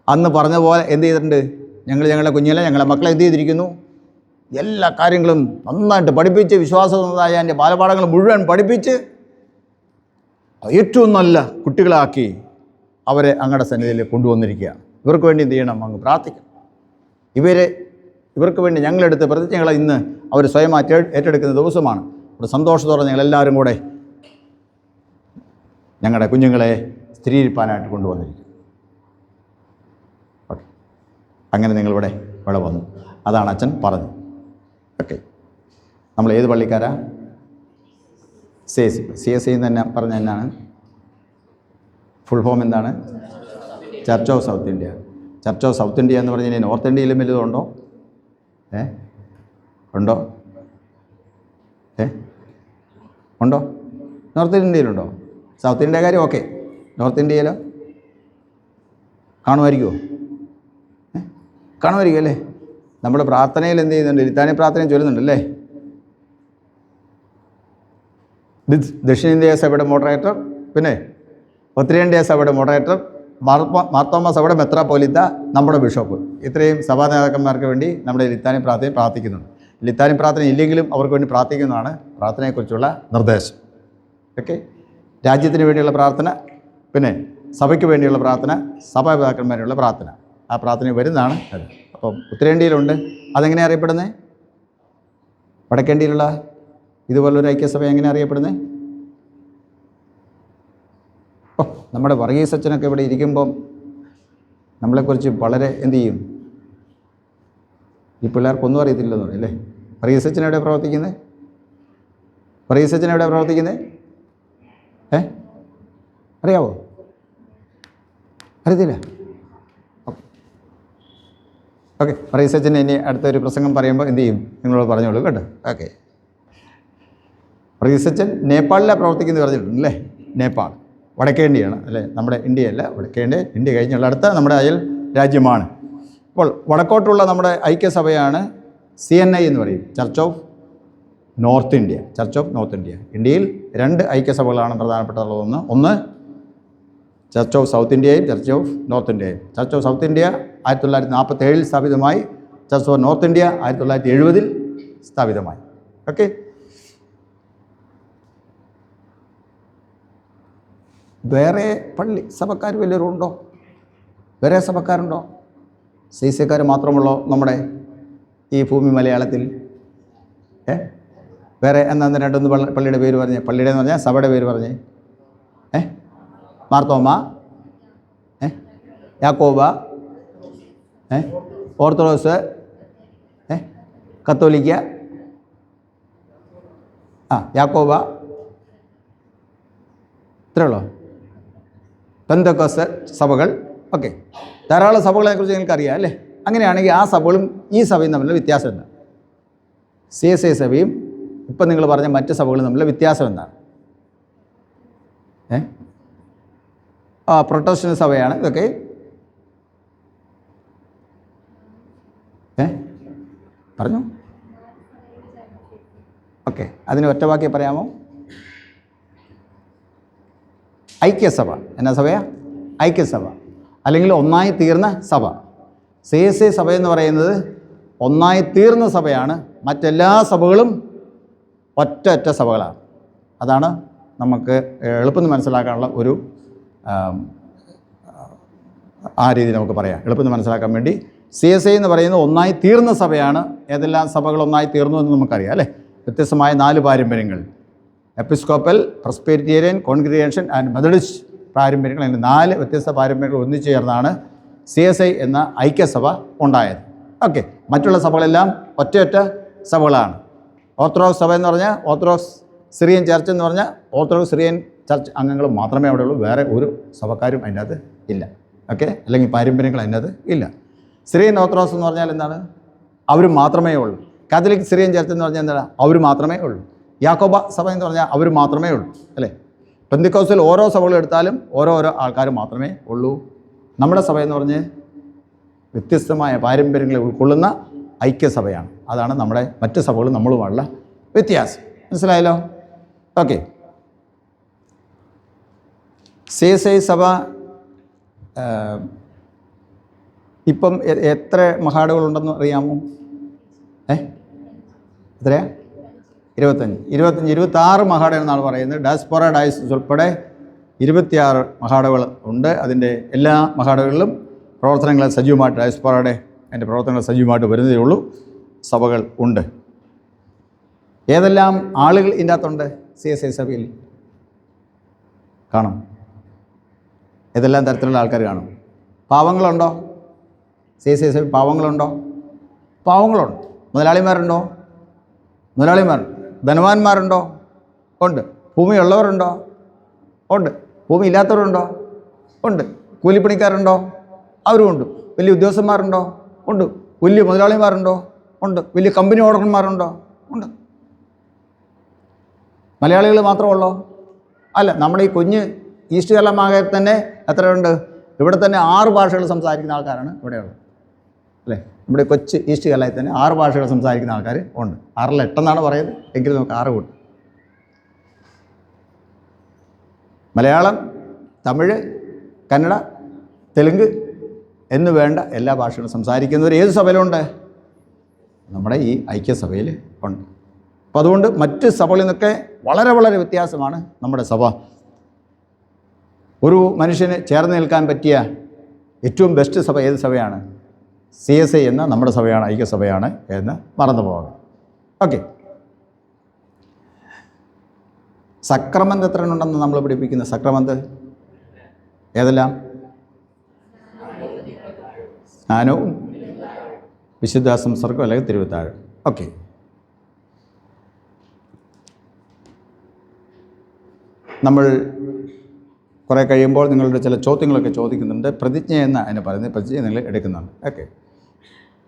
[SPEAKER 1] അന്ന് പറഞ്ഞ പോലെ എന്ത് ചെയ്തിട്ടുണ്ട്? ഞങ്ങളുടെ കുഞ്ഞിലെ ഞങ്ങളെ മക്കളെ എന്ത് ചെയ്തിരിക്കുന്നു? എല്ലാ കാര്യങ്ങളും നന്നായിട്ട് പഠിപ്പിച്ച്, വിശ്വാസമായ എൻ്റെ ബാലപാഠങ്ങൾ മുഴുവൻ പഠിപ്പിച്ച് ഏറ്റവും നല്ല കുട്ടികളാക്കി അവരെ അങ്ങയുടെ സന്നിധിയിൽ കൊണ്ടുവന്നിരിക്കുകയാണ്. ഇവർക്ക് വേണ്ടി എന്ത് ചെയ്യണം? അങ്ങ് പ്രാർത്ഥിക്കണം. ഇവർക്ക് വേണ്ടി ഞങ്ങളെടുത്ത പ്രതിജ്ഞകളെ ഇന്ന് അവർ സ്വയം ഏറ്റെടുക്കുന്ന ദിവസമാണ്. ഒരു സന്തോഷത്തോടെ ഞങ്ങളെല്ലാവരും കൂടെ ഞങ്ങളുടെ കുഞ്ഞുങ്ങളെ സ്ഥിരീകരിപ്പാനായിട്ട് കൊണ്ടുവന്നിരിക്കും. ഓക്കെ, അങ്ങനെ നിങ്ങളിവിടെ വന്നു. അതാണ് അച്ഛൻ പറഞ്ഞത്. ഓക്കെ, നമ്മൾ ഏത് പള്ളിക്കാരാ? CSI തന്നെ പറഞ്ഞ എന്നാണ്? ഫുൾ ഫോം എന്താണ്? Church of south India. Church of south India എന്ന് പറഞ്ഞാൽ നോർത്ത് ഇന്ത്യയിലും വലുതുണ്ടോ? ഉണ്ടോ? ഉണ്ടോ? നോർത്ത് ഇന്ത്യയിലുണ്ടോ? സൗത്ത് ഇന്ത്യ കാര്യം ഓക്കെ, നോർത്ത് ഇന്ത്യയിലോ? കാണുമായിരിക്കുമോ? കാണുമായിരിക്കും അല്ലേ? നമ്മൾ പ്രാർത്ഥനയിൽ എന്ത് ചെയ്യുന്നുണ്ട്? ലിത്താനി പ്രാർത്ഥനയും ചൊല്ലുന്നുണ്ടല്ലേ? ദക്ഷിണേന്ത്യ സഭയുടെ മോഡറേറ്റർ, പിന്നെ ഉത്തരേന്ത്യ സഭയുടെ മോഡറേറ്റർ, മാർത്തോമ സഭയുടെ മെത്രാപ്പോലിത്ത, നമ്മുടെ ബിഷപ്പ്, ഇത്രയും സഭാ നേതാക്കന്മാർക്ക് വേണ്ടി നമ്മുടെ ലിത്താനി പ്രാർത്ഥിക്കുന്നുണ്ട്. ലിത്താനി പ്രാർത്ഥന ഇല്ലെങ്കിലും അവർക്ക് വേണ്ടി പ്രാർത്ഥിക്കുന്നതാണ് പ്രാർത്ഥനയെക്കുറിച്ചുള്ള നിർദ്ദേശം. ഓക്കെ, രാജ്യത്തിന് വേണ്ടിയുള്ള പ്രാർത്ഥന, പിന്നെ സഭയ്ക്ക് വേണ്ടിയുള്ള പ്രാർത്ഥന, സഭാ നേതാക്കന്മാരുള്ള പ്രാർത്ഥന, ആ പ്രാർത്ഥന വരുന്നതാണ് അത്. അപ്പം ഉത്തരേന്ത്യയിലുണ്ട്. അതെങ്ങനെ അറിയപ്പെടുന്നത്? വടക്കേന്ത്യയിലുള്ള ഇതുപോലൊരു ഐക്യസഭ എങ്ങനെ അറിയപ്പെടുന്നത്? നമ്മുടെ വർഗീസ് അച്ഛനൊക്കെ ഇവിടെ ഇരിക്കുമ്പം നമ്മളെക്കുറിച്ച് വളരെ എന്തു ചെയ്യും? ഈ പിള്ളേർക്കൊന്നും അറിയത്തില്ലെന്ന് പറയും അല്ലേ? വർഗീസ് അച്ഛൻ എവിടെ പ്രവർത്തിക്കുന്നത്? വർഗീസ് അച്ഛൻ എവിടെ പ്രവർത്തിക്കുന്നത്? അറിയാവോ? അറിയത്തില്ല? ഓക്കെ, വർഗീസ് അച്ഛൻ ഇനി അടുത്തൊരു പ്രസംഗം പറയുമ്പോൾ എന്തു ചെയ്യും? നിങ്ങളോട് പറഞ്ഞോളൂ കേട്ടോ. ഓക്കെ, വർഗീസ് അച്ഛൻ നേപ്പാളിലാണ് പ്രവർത്തിക്കുന്നത് പറഞ്ഞിട്ടുണ്ട് അല്ലേ? നേപ്പാൾ വടക്കേ ഇന്ത്യയാണ് അല്ലേ? നമ്മുടെ ഇന്ത്യയല്ല, വടക്കേ ഇന്ത്യ കഴിഞ്ഞുള്ള അടുത്ത നമ്മുടെ അയൽ രാജ്യമാണ്. അപ്പോൾ വടക്കോട്ടുള്ള നമ്മുടെ ഐക്യസഭയാണ് CNI എന്ന് പറയും, church of north India. Church of north India. ഇന്ത്യയിൽ 2 ഐക്യസഭകളാണ് പ്രധാനപ്പെട്ടതുള്ളതൊന്ന്. ഒന്ന് ചർച്ച് ഓഫ് സൗത്ത് ഇന്ത്യയും ചർച്ച് ഓഫ് നോർത്ത് ഇന്ത്യയും. ചർച്ച് ഓഫ് സൗത്ത് ഇന്ത്യ 1947 സ്ഥാപിതമായി. ചർച്ച് ഓഫ് നോർത്ത് ഇന്ത്യ 1970 സ്ഥാപിതമായി. ഓക്കെ, വേറെ പള്ളി സഭക്കാർ വല്ലവരും ഉണ്ടോ? വേറെ സഭക്കാരുണ്ടോ? CSIക്കാർ മാത്രമുള്ളോ നമ്മുടെ ഈ ഭൂമി മലയാളത്തിൽ? വേറെ എന്നാ 2 പള്ളിയുടെ പേര് പറഞ്ഞേ? പള്ളിയുടെ എന്ന് പറഞ്ഞാൽ സഭയുടെ പേര് പറഞ്ഞേ? മാർത്തോമ, യാക്കോബ, ഓർത്തഡോക്സ്, കത്തോലിക്ക, യാക്കോബ, ഇത്രയുള്ളോ? പെന്തക്കോസ്ത് സഭകൾ. ഓക്കെ, ധാരാളം സഭകളെക്കുറിച്ച് നിങ്ങൾക്കറിയാം അല്ലേ? അങ്ങനെയാണെങ്കിൽ ആ സഭകളും ഈ സഭയും തമ്മിലുള്ള വ്യത്യാസം എന്താണ്? CSI സഭയും ഇപ്പം നിങ്ങൾ പറഞ്ഞ മറ്റ് സഭകളും തമ്മിലുള്ള വ്യത്യാസം എന്താണ്? പ്രൊട്ടസ്റ്റന്റ് സഭയാണ് ഇതൊക്കെ. പറഞ്ഞു. ഓക്കെ, അതിന് ഒറ്റ വാക്യം പറയാമോ? ഐക്യസഭ. എന്നാ സഭയാ? ഐക്യസഭ, അല്ലെങ്കിൽ ഒന്നായി തീർന്ന സഭ. CSI സഭ എന്ന് പറയുന്നത് ഒന്നായി തീർന്ന സഭയാണ്. മറ്റെല്ലാ സഭകളും ഒറ്റ സഭകളാണ്. അതാണ് നമുക്ക് എളുപ്പം മനസ്സിലാക്കാനുള്ള ഒരു ആ രീതിയിൽ നമുക്ക് പറയാം. എളുപ്പം മനസ്സിലാക്കാൻ വേണ്ടി CSI എന്ന് പറയുന്നത് ഒന്നായി തീർന്ന സഭയാണ്. ഏതെല്ലാം സഭകൾ ഒന്നായി തീർന്നു എന്ന് നമുക്കറിയാം അല്ലേ? വ്യത്യസ്തമായ 4 പാരമ്പര്യങ്ങൾ: episcopal, Presbyterian, congregation and Methodist പാരമ്പര്യങ്ങൾ. അങ്ങനെ 4 വ്യത്യസ്ത പാരമ്പര്യങ്ങൾ ഒന്നിച്ചു ചേർന്നാണ് CSI എന്ന ഐക്യസഭ ഉണ്ടായത്. ഓക്കെ, മറ്റുള്ള സഭകളെല്ലാം ഒറ്റ സഭകളാണ്. ഓർത്തഡോക്സ് സഭ എന്ന് പറഞ്ഞാൽ ഓർത്തഡോക്സ് സിറിയൻ ചർച്ച് എന്ന് പറഞ്ഞാൽ ഓർത്തഡോക്സ് സിറിയൻ ചർച്ച് അംഗങ്ങൾ മാത്രമേ അവിടെ ഉള്ളൂ. വേറെ ഒരു സഭക്കാരും അതിനകത്ത് ഇല്ല. ഓക്കെ, അല്ലെങ്കിൽ പാരമ്പര്യങ്ങൾ അതിനകത്ത് ഇല്ല. സിറിയൻ ഓർത്തഡോക്സ് എന്ന് പറഞ്ഞാൽ എന്താണ്? അവർ മാത്രമേ ഉള്ളൂ. കാത്തലിക് സിറിയൻ ചർച്ച് എന്ന് പറഞ്ഞാൽ എന്താണ്? അവർ മാത്രമേ ഉള്ളൂ. യാക്കോബ സഭ എന്ന് പറഞ്ഞാൽ അവർ മാത്രമേ ഉള്ളൂ അല്ലേ? പെന്തക്കോസ്തിൽ ഓരോ സഭകളും എടുത്താലും ഓരോരോ ആൾക്കാർ മാത്രമേ ഉള്ളൂ. നമ്മുടെ സഭ എന്ന് പറഞ്ഞ് വ്യത്യസ്തമായ പാരമ്പര്യങ്ങളെ ഉൾക്കൊള്ളുന്ന ഐക്യസഭയാണ്. അതാണ് നമ്മുടെ മറ്റ് സഭകളും നമ്മളുമായുള്ള വ്യത്യാസം. മനസ്സിലായല്ലോ? ഓക്കെ, CSI സഭ ഇപ്പം എത്ര മഹാടുകളുണ്ടെന്ന് അറിയാമോ? എത്രയാ? 26 മഹാഡ എന്നാണ് പറയുന്നത്. ഡയസ്പോറ ഡയസിസ് ഉൾപ്പെടെ 26 മഹാടകൾ ഉണ്ട്. അതിൻ്റെ എല്ലാ മഹാടകളിലും പ്രവർത്തനങ്ങൾ സജീവമായിട്ട് ഡയസ്പോറയുടെ അതിൻ്റെ പ്രവർത്തനങ്ങൾ സജീവമായിട്ട് വരുന്നതേ ഉള്ളൂ. സഭകൾ ഉണ്ട്. ഏതെല്ലാം ആളുകൾ ഇതിൻ്റെ അകത്തുണ്ട്? CSI സഭയിൽ കാണും. ഏതെല്ലാം തരത്തിലുള്ള ആൾക്കാർ കാണും? പാവങ്ങളുണ്ടോ? CSI സഭയിൽ പാവങ്ങളുണ്ടോ? പാവങ്ങളുണ്ട്. മുതലാളിമാരുണ്ടോ? മുതലാളിമാരുണ്ട്. ധനവാന്മാരുണ്ടോ? ഉണ്ട്. ഭൂമിയുള്ളവരുണ്ടോ? ഉണ്ട്. ഭൂമി ഇല്ലാത്തവരുണ്ടോ? ഉണ്ട്. കൂലിപ്പണിക്കാരുണ്ടോ? അവരും ഉണ്ട്. വലിയ ഉദ്യോഗസ്ഥന്മാരുണ്ടോ? ഉണ്ട്. വലിയ മുതലാളിമാരുണ്ടോ? ഉണ്ട്. വലിയ കമ്പനി ഓണർമാരുണ്ടോ? ഉണ്ട്. മലയാളികൾ മാത്രമുള്ളോ? അല്ല. നമ്മുടെ ഈ കുഞ്ഞ് ഈസ്റ്റ് കേരള മാകയിൽ തന്നെ എത്രയുണ്ട്? ഇവിടെ തന്നെ 6 ഭാഷകൾ സംസാരിക്കുന്ന ആൾക്കാരാണ് ഇവിടെയുള്ളത്, അല്ലേ? നമ്മുടെ കൊച്ച് ഈസ്റ്റ് കേരളയിൽ തന്നെ 6 ഭാഷകൾ സംസാരിക്കുന്ന ആൾക്കാർ ഉണ്ട്. 6 8 എന്നാണ് പറയുന്നത്, എങ്കിലും നമുക്ക് 6 കൂട്ടും. മലയാളം, തമിഴ്, കന്നഡ, തെലുങ്ക് എന്ന് വേണ്ട എല്ലാ ഭാഷകളും സംസാരിക്കുന്നവർ ഏത് സഭയിലുണ്ട്? നമ്മുടെ ഈ ഐക്യസഭയിൽ ഉണ്ട്. അപ്പോൾ അതുകൊണ്ട് മറ്റ് സഭകളിൽ നിന്നൊക്കെ വളരെ വളരെ വ്യത്യാസമാണ് നമ്മുടെ സഭ. ഒരു മനുഷ്യന് ചേർന്ന് നിൽക്കാൻ പറ്റിയ ഏറ്റവും ബെസ്റ്റ് സഭ ഏത് സഭയാണ്? CSI എന്ന നമ്മുടെ സഭയാണ്, ഐക്യസഭയാണ് എന്ന് മറന്നു പോകണം. ഓക്കെ. സക്രമന്ത് എത്ര ഉണ്ടെന്ന് നമ്മൾ പഠിപ്പിക്കുന്ന സക്രമന്ത് ഏതെല്ലാം? സ്നാനവും വിശുദ്ധ സംസർഗം അല്ലെങ്കിൽ തിരുവത്താഴ്. ഓക്കെ. നമ്മൾ കുറേ കഴിയുമ്പോൾ നിങ്ങളുടെ ചില ചോദ്യങ്ങളൊക്കെ ചോദിക്കുന്നുണ്ട്. പ്രതിജ്ഞ എന്ന് അതിനെ പറയുന്നത്. പ്രതിജ്ഞ നിങ്ങൾ എടുക്കുന്നുണ്ട്. ഓക്കെ.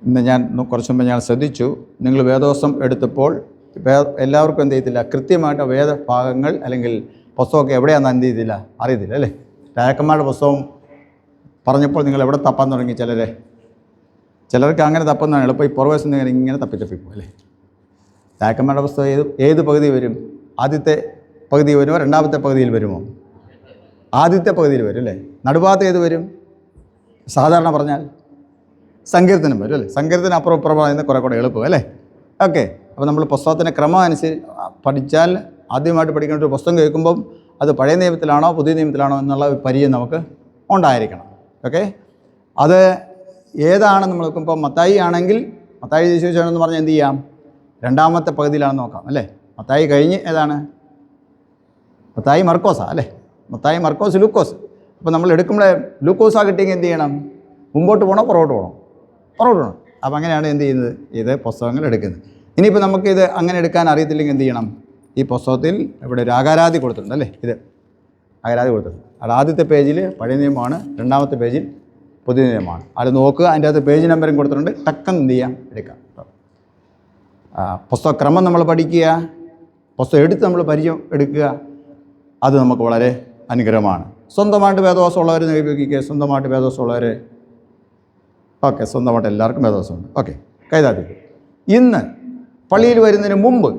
[SPEAKER 1] ഇന്ന് ഞാൻ കുറച്ച് മുമ്പ് ഞാൻ ശ്രദ്ധിച്ചു, നിങ്ങൾ വേദോസം എടുത്തപ്പോൾ എല്ലാവർക്കും എന്ത് ചെയ്യത്തില്ല, കൃത്യമായിട്ട് വേദഭാഗങ്ങൾ അല്ലെങ്കിൽ പുസ്തകമൊക്കെ എവിടെയാണെന്ന് എന്ത് ചെയ്തില്ല, അറിയത്തില്ല, അല്ലേ? രാജാക്കന്മാരുടെ പുസ്തകം പറഞ്ഞപ്പോൾ നിങ്ങൾ എവിടെ തപ്പാൻ തുടങ്ങി? ചിലർക്ക് അങ്ങനെ തപ്പുന്നതാണ് എളുപ്പം. ഈ പുറവേശം ഇങ്ങനെ തപ്പിപ്പോകും, അല്ലേ? രാജാക്കന്മാരുടെ പുസ്തകം ഏത് പകുതി വരും? ആദ്യത്തെ പകുതി വരുമോ രണ്ടാമത്തെ പകുതിയിൽ വരുമോ? ആദ്യത്തെ പകുതിയിൽ വരും, അല്ലേ? നടുഭാഗത്ത് ഏത് വരും? സാധാരണ പറഞ്ഞാൽ സങ്കീർത്തനം വരും, അല്ലേ? സങ്കീർത്തനം അപ്പുറം ഇപ്പുറം പറയുന്നത് കുറേ കൂടെ എളുപ്പം, അല്ലേ? ഓക്കെ. അപ്പോൾ നമ്മൾ പുസ്തകത്തിൻ്റെ ക്രമം അനുസരിച്ച് പഠിച്ചാൽ, ആദ്യമായിട്ട് പഠിക്കേണ്ട ഒരു പുസ്തകം കേൾക്കുമ്പം അത് പഴയ നിയമത്തിലാണോ പുതിയ നിയമത്തിലാണോ എന്നുള്ള ഒരു പരിചയം നമുക്ക് ഉണ്ടായിരിക്കണം. ഓക്കെ. അത് ഏതാണ് നമ്മൾ നോക്കുമ്പോൾ മത്തായി ആണെങ്കിൽ മത്തായി സുവിശേഷം പറഞ്ഞാൽ എന്ത് ചെയ്യാം? രണ്ടാമത്തെ പകുതിയിലാണെന്ന് നോക്കാം, അല്ലേ? മത്തായി കഴിഞ്ഞ് ഏതാണ്? മത്തായി മർക്കോസാ, അല്ലേ? മത്തായി, മർക്കോസ്, ലൂക്കോസ്. അപ്പോൾ നമ്മൾ എടുക്കുമ്പോഴേ ലൂക്കോസാ കിട്ടിയെങ്കിൽ എന്ത് ചെയ്യണം? മുമ്പോട്ട് പോകണോ പുറകോട്ട് പോകണോ? പുറകോട്ട് പോകണം. അപ്പോൾ അങ്ങനെയാണ് എന്ത് ചെയ്യുന്നത്? ഇത് പുസ്തകങ്ങൾ എടുക്കുന്നത്. ഇനിയിപ്പോൾ നമുക്കിത് അങ്ങനെ എടുക്കാൻ അറിയത്തില്ലെങ്കിൽ എന്ത് ചെയ്യണം? ഈ പുസ്തകത്തിൽ ഇവിടെ ഒരു അകരാതി കൊടുത്തിട്ടുണ്ട്, അല്ലേ? ഇത് അകരാതി കൊടുത്തിട്ടുണ്ട്. അത് ആദ്യത്തെ പേജിൽ പഴയ നിയമമാണ്, രണ്ടാമത്തെ പേജിൽ പുതിയ നിയമമാണ്. അത് നോക്കുക. അതിൻ്റെ അകത്ത് പേജ് നമ്പറും കൊടുത്തിട്ടുണ്ട്. ടക്കെന്ന് എന്ത് ചെയ്യാം? എടുക്കാം. പുസ്തകക്രമം നമ്മൾ പഠിക്കുക, പുസ്തകം എടുത്ത് നമ്മൾ പരിചയം എടുക്കുക. അത് നമുക്ക് വളരെ അനുഗ്രഹമാണ്. സ്വന്തമായിട്ട് വേദോസമുള്ളവർ ഉപയോഗിക്കുക. സ്വന്തമായിട്ട് വേദോസമുള്ളവർ ഓക്കെ. സ്വന്തമായിട്ട് എല്ലാവർക്കും വേദോസമുണ്ട്. ഓക്കെ. കൈതാത്തി ഇന്ന് പള്ളിയിൽ വരുന്നതിന് മുമ്പ്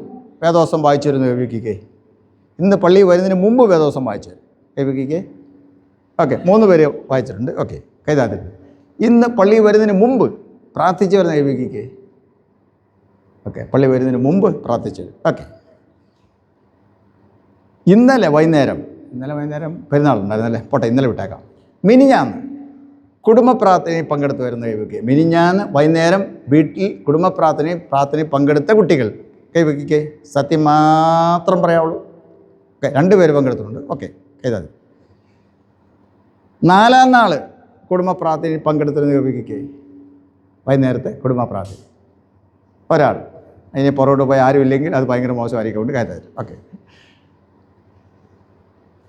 [SPEAKER 1] വേദോസം വായിച്ചിരുന്നു ഉപയോഗിക്കേ. ഇന്ന് പള്ളിയിൽ വരുന്നതിന് മുമ്പ് വേദോസം വായിച്ചു ഉപയോഗിക്കേ. ഓക്കെ. 3 പേര് വായിച്ചിട്ടുണ്ട്. ഓക്കെ. കൈതാത്തി ഇന്ന് പള്ളിയിൽ വരുന്നതിന് മുമ്പ് പ്രാർത്ഥിച്ച് വരുന്ന ഉപയോഗിക്കേ. ഓക്കെ. പള്ളി വരുന്നതിന് മുമ്പ് പ്രാർത്ഥിച്ചത്. ഓക്കെ. ഇന്നലെ വൈകുന്നേരം പെരുന്നാളുണ്ടായിരുന്നല്ലേ, പോട്ടെ, ഇന്നലെ വിട്ടേക്കാം. മിനിഞ്ഞാന്ന് കുടുംബ പ്രാർത്ഥനയിൽ പങ്കെടുത്ത് വരുന്ന കൈവയ്ക്കുക. മിനിഞ്ഞാന്ന് വൈകുന്നേരം വീട്ടിൽ കുടുംബ പ്രാർത്ഥനയിൽ പങ്കെടുത്ത കുട്ടികൾ കൈവയ്ക്കേ. സത്യം മാത്രം പറയാവുള്ളൂ. ഓക്കെ. 2 പേര് പങ്കെടുത്തിട്ടുണ്ട്. ഓക്കെ. കൈതാ. 4-ാം നാൾ കുടുംബ പ്രാർത്ഥനയിൽ പങ്കെടുത്തിരുന്ന കൈവയ്ക്കേ. വൈകുന്നേരത്തെ കുടുംബ പ്രാർത്ഥന ഒരാൾ. അതിന് പുറകോട്ട് പോയി ആരും ഇല്ലെങ്കിൽ അത് ഭയങ്കര മോശമായിരിക്കും. കൊണ്ട് കൈതാ. ഓക്കെ.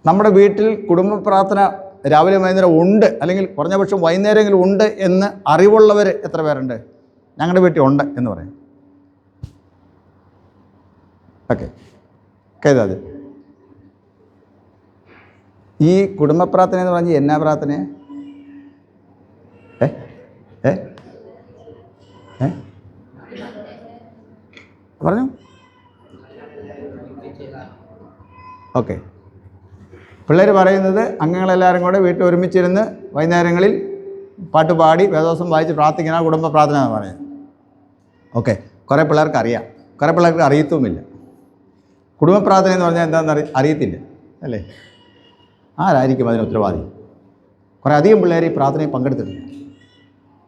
[SPEAKER 1] നമ്മുടെ വീട്ടിൽ കുടുംബ പ്രാർത്ഥന രാവിലെ വൈകുന്നേരം ഉണ്ട്, അല്ലെങ്കിൽ കുറഞ്ഞ പക്ഷം വൈകുന്നേരമെങ്കിലും ഉണ്ട് എന്ന് അറിവുള്ളവർ എത്ര പേരുണ്ട്? ഞങ്ങളുടെ വീട്ടിൽ ഉണ്ട് എന്ന് പറയും. ഓക്കെ. കേതാത് ഈ കുടുംബ പ്രാർത്ഥന എന്ന് പറഞ്ഞാൽ എന്നാ പ്രാർത്ഥനയാ? പറഞ്ഞു. ഓക്കെ. പിള്ളേർ പറയുന്നത് അംഗങ്ങളെല്ലാവരും കൂടെ വീട്ടിൽ ഒരുമിച്ചിരുന്ന് വൈകുന്നേരങ്ങളിൽ പാട്ട് പാടി വേദോസം വായിച്ച് പ്രാർത്ഥിക്കുന്ന കുടുംബ പ്രാർത്ഥന എന്ന് പറയുന്നത്. ഓക്കെ. കുറേ പിള്ളേർക്ക് അറിയാം, കുറേ പിള്ളേർക്ക് അറിയത്തുമില്ല. കുടുംബ പ്രാർത്ഥന എന്ന് പറഞ്ഞാൽ എന്താണെന്ന് അറിയത്തില്ല, അല്ലേ? ആരായിരിക്കും അതിന് ഉത്തരവാദി? കുറേ അധികം പിള്ളേർ ഈ പ്രാർത്ഥനയിൽ പങ്കെടുത്തിട്ടില്ല.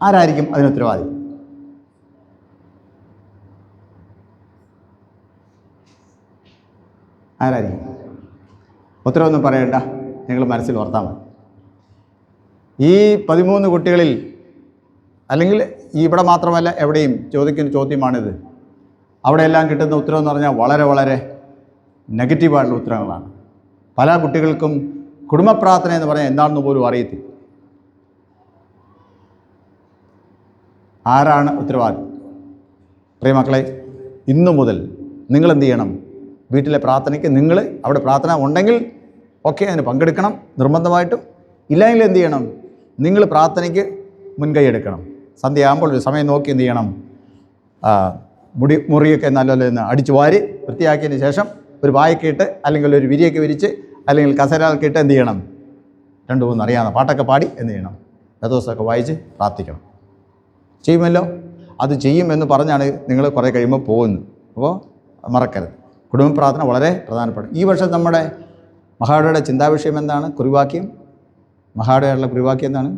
[SPEAKER 1] ആരായിരിക്കും അതിന് ഉത്തരവാദി? ആരായിരിക്കും? ഉത്തരവൊന്നും പറയണ്ട, നിങ്ങൾ മനസ്സിൽ ഓർത്താൽ മതി. ഈ 13 കുട്ടികളിൽ, അല്ലെങ്കിൽ ഇവിടെ മാത്രമല്ല എവിടെയും ചോദിക്കുന്ന ചോദ്യമാണിത്. അവിടെയെല്ലാം കിട്ടുന്ന ഉത്തരം എന്ന് പറഞ്ഞാൽ വളരെ വളരെ നെഗറ്റീവായിട്ടുള്ള ഉത്തരങ്ങളാണ്. പല കുട്ടികൾക്കും കുടുംബ പ്രാർത്ഥന എന്ന് പറഞ്ഞാൽ എന്താണെന്ന് പോലും അറിയത്തില്ല. ആരാണ് ഉത്തരവാദി? പ്രിയമക്കളെ, ഇന്നു മുതൽ നിങ്ങൾ എന്ത് ചെയ്യണം? വീട്ടിലെ പ്രാർത്ഥനയ്ക്ക് നിങ്ങൾ അവിടെ പ്രാർത്ഥന ഉണ്ടെങ്കിൽ ഓക്കെ, അതിന് പങ്കെടുക്കണം നിർബന്ധമായിട്ടും. ഇല്ലെങ്കിൽ എന്ത് ചെയ്യണം? നിങ്ങൾ പ്രാർത്ഥനയ്ക്ക് മുൻകൈ എടുക്കണം. സന്ധ്യയാകുമ്പോൾ ഒരു സമയം നോക്കി എന്ത് ചെയ്യണം? മുറിയൊക്കെ നല്ലപോലെ അടിച്ചു വാരി വൃത്തിയാക്കിയതിന് ശേഷം ഒരു വായൊക്കെ ഇട്ട്, അല്ലെങ്കിൽ ഒരു വിരിയൊക്കെ വിരിച്ച്, അല്ലെങ്കിൽ കസേരയൊക്കെ ഇട്ട് എന്ത് ചെയ്യണം? 2-3 അറിയാവുന്ന പാട്ടൊക്കെ പാടി എന്ത് ചെയ്യണം? ദിവസമൊക്കെ വായിച്ച് പ്രാർത്ഥിക്കണം. ചെയ്യുമല്ലോ? അത് ചെയ്യുമെന്ന് പറഞ്ഞാണ് നിങ്ങൾ കുറേ കഴിയുമ്പോൾ പോകുന്നത്. അപ്പോൾ മറക്കരുത്, കുടുംബ പ്രാർത്ഥന വളരെ പ്രധാനപ്പെട്ട. ഈ വർഷം നമ്മുടെ മഹാഡയുടെ ചിന്താവിഷയം എന്താണ്? കുറിവാക്യം. മഹാഡയുള്ള കുറിവാക്യം എന്താണ്?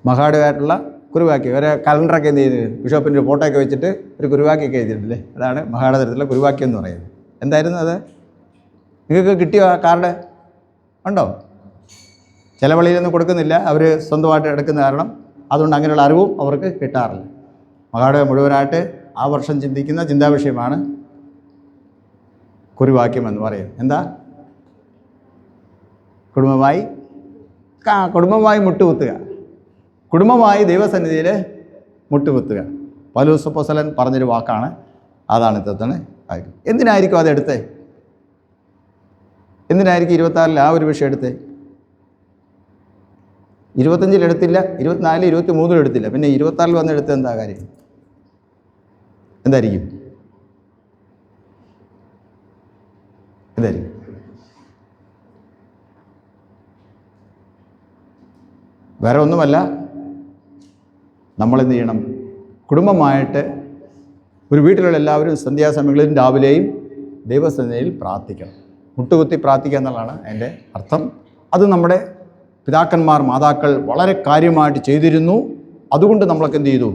[SPEAKER 1] മഹാഡയായിട്ടുള്ള കുറിവാക്യം. ഒരു കലണ്ടറൊക്കെ എന്ത് ചെയ്ത് ബിഷപ്പിൻ്റെ ഒരു ഫോട്ടോയൊക്കെ വെച്ചിട്ട് ഒരു കുറിവാക്യമൊക്കെ എഴുതിയിട്ടില്ലേ? അതാണ് മഹാഡ തരത്തിലുള്ള കുറിവാക്യം എന്ന് പറയുന്നത്. എന്തായിരുന്നു അത്? നിങ്ങൾക്ക് കിട്ടിയോ? ആ കാർഡ് ഉണ്ടോ? ചില പള്ളിയിലൊന്നും കൊടുക്കുന്നില്ല, അവർ സ്വന്തമായിട്ട് എടുക്കുന്ന കാരണം. അതുകൊണ്ട് അങ്ങനെയുള്ള അറിവും അവർക്ക് കിട്ടാറില്ല. മഹാഡ മുഴുവനായിട്ട് ആ വർഷം ചിന്തിക്കുന്ന ചിന്താവിഷയമാണ് കുറിവാക്യം എന്ന് പറയും. എന്താ? കുടുംബമായി മുട്ടുകുത്തുക. കുടുംബമായി ദൈവസന്നിധിയിൽ മുട്ടുകുത്തുക. പൗലോസ് അപ്പോസ്തലൻ പറഞ്ഞൊരു വാക്കാണ്. അതാണ് ഇത്തവണ. എന്തിനായിരിക്കും അതെടുത്തേ? എന്തിനായിരിക്കും 26-ൽ ആ ഒരു വിഷയം എടുത്തേ? 25-ൽ എടുത്തില്ല, 24, 23 എടുത്തില്ല, പിന്നെ 26-ൽ വന്ന് എടുത്ത് എന്താ കാര്യം? എന്തായിരിക്കും? വേറെ ഒന്നുമല്ല, നമ്മളെന്ത് ചെയ്യണം? കുടുംബമായിട്ട് ഒരു വീട്ടിലുള്ള എല്ലാവരും സന്ധ്യാസമയങ്ങളിലും രാവിലെയും ദൈവസന്നിധിയിൽ പ്രാർത്ഥിക്കണം. മുട്ടുകുത്തി പ്രാർത്ഥിക്കുക എന്നുള്ളതാണ് അതിൻ്റെ അർത്ഥം. അത് നമ്മുടെ പിതാക്കന്മാർ, മാതാക്കൾ വളരെ കാര്യമായിട്ട് ചെയ്തിരുന്നു. അതുകൊണ്ട് നമ്മളൊക്കെ എന്ത് ചെയ്തു?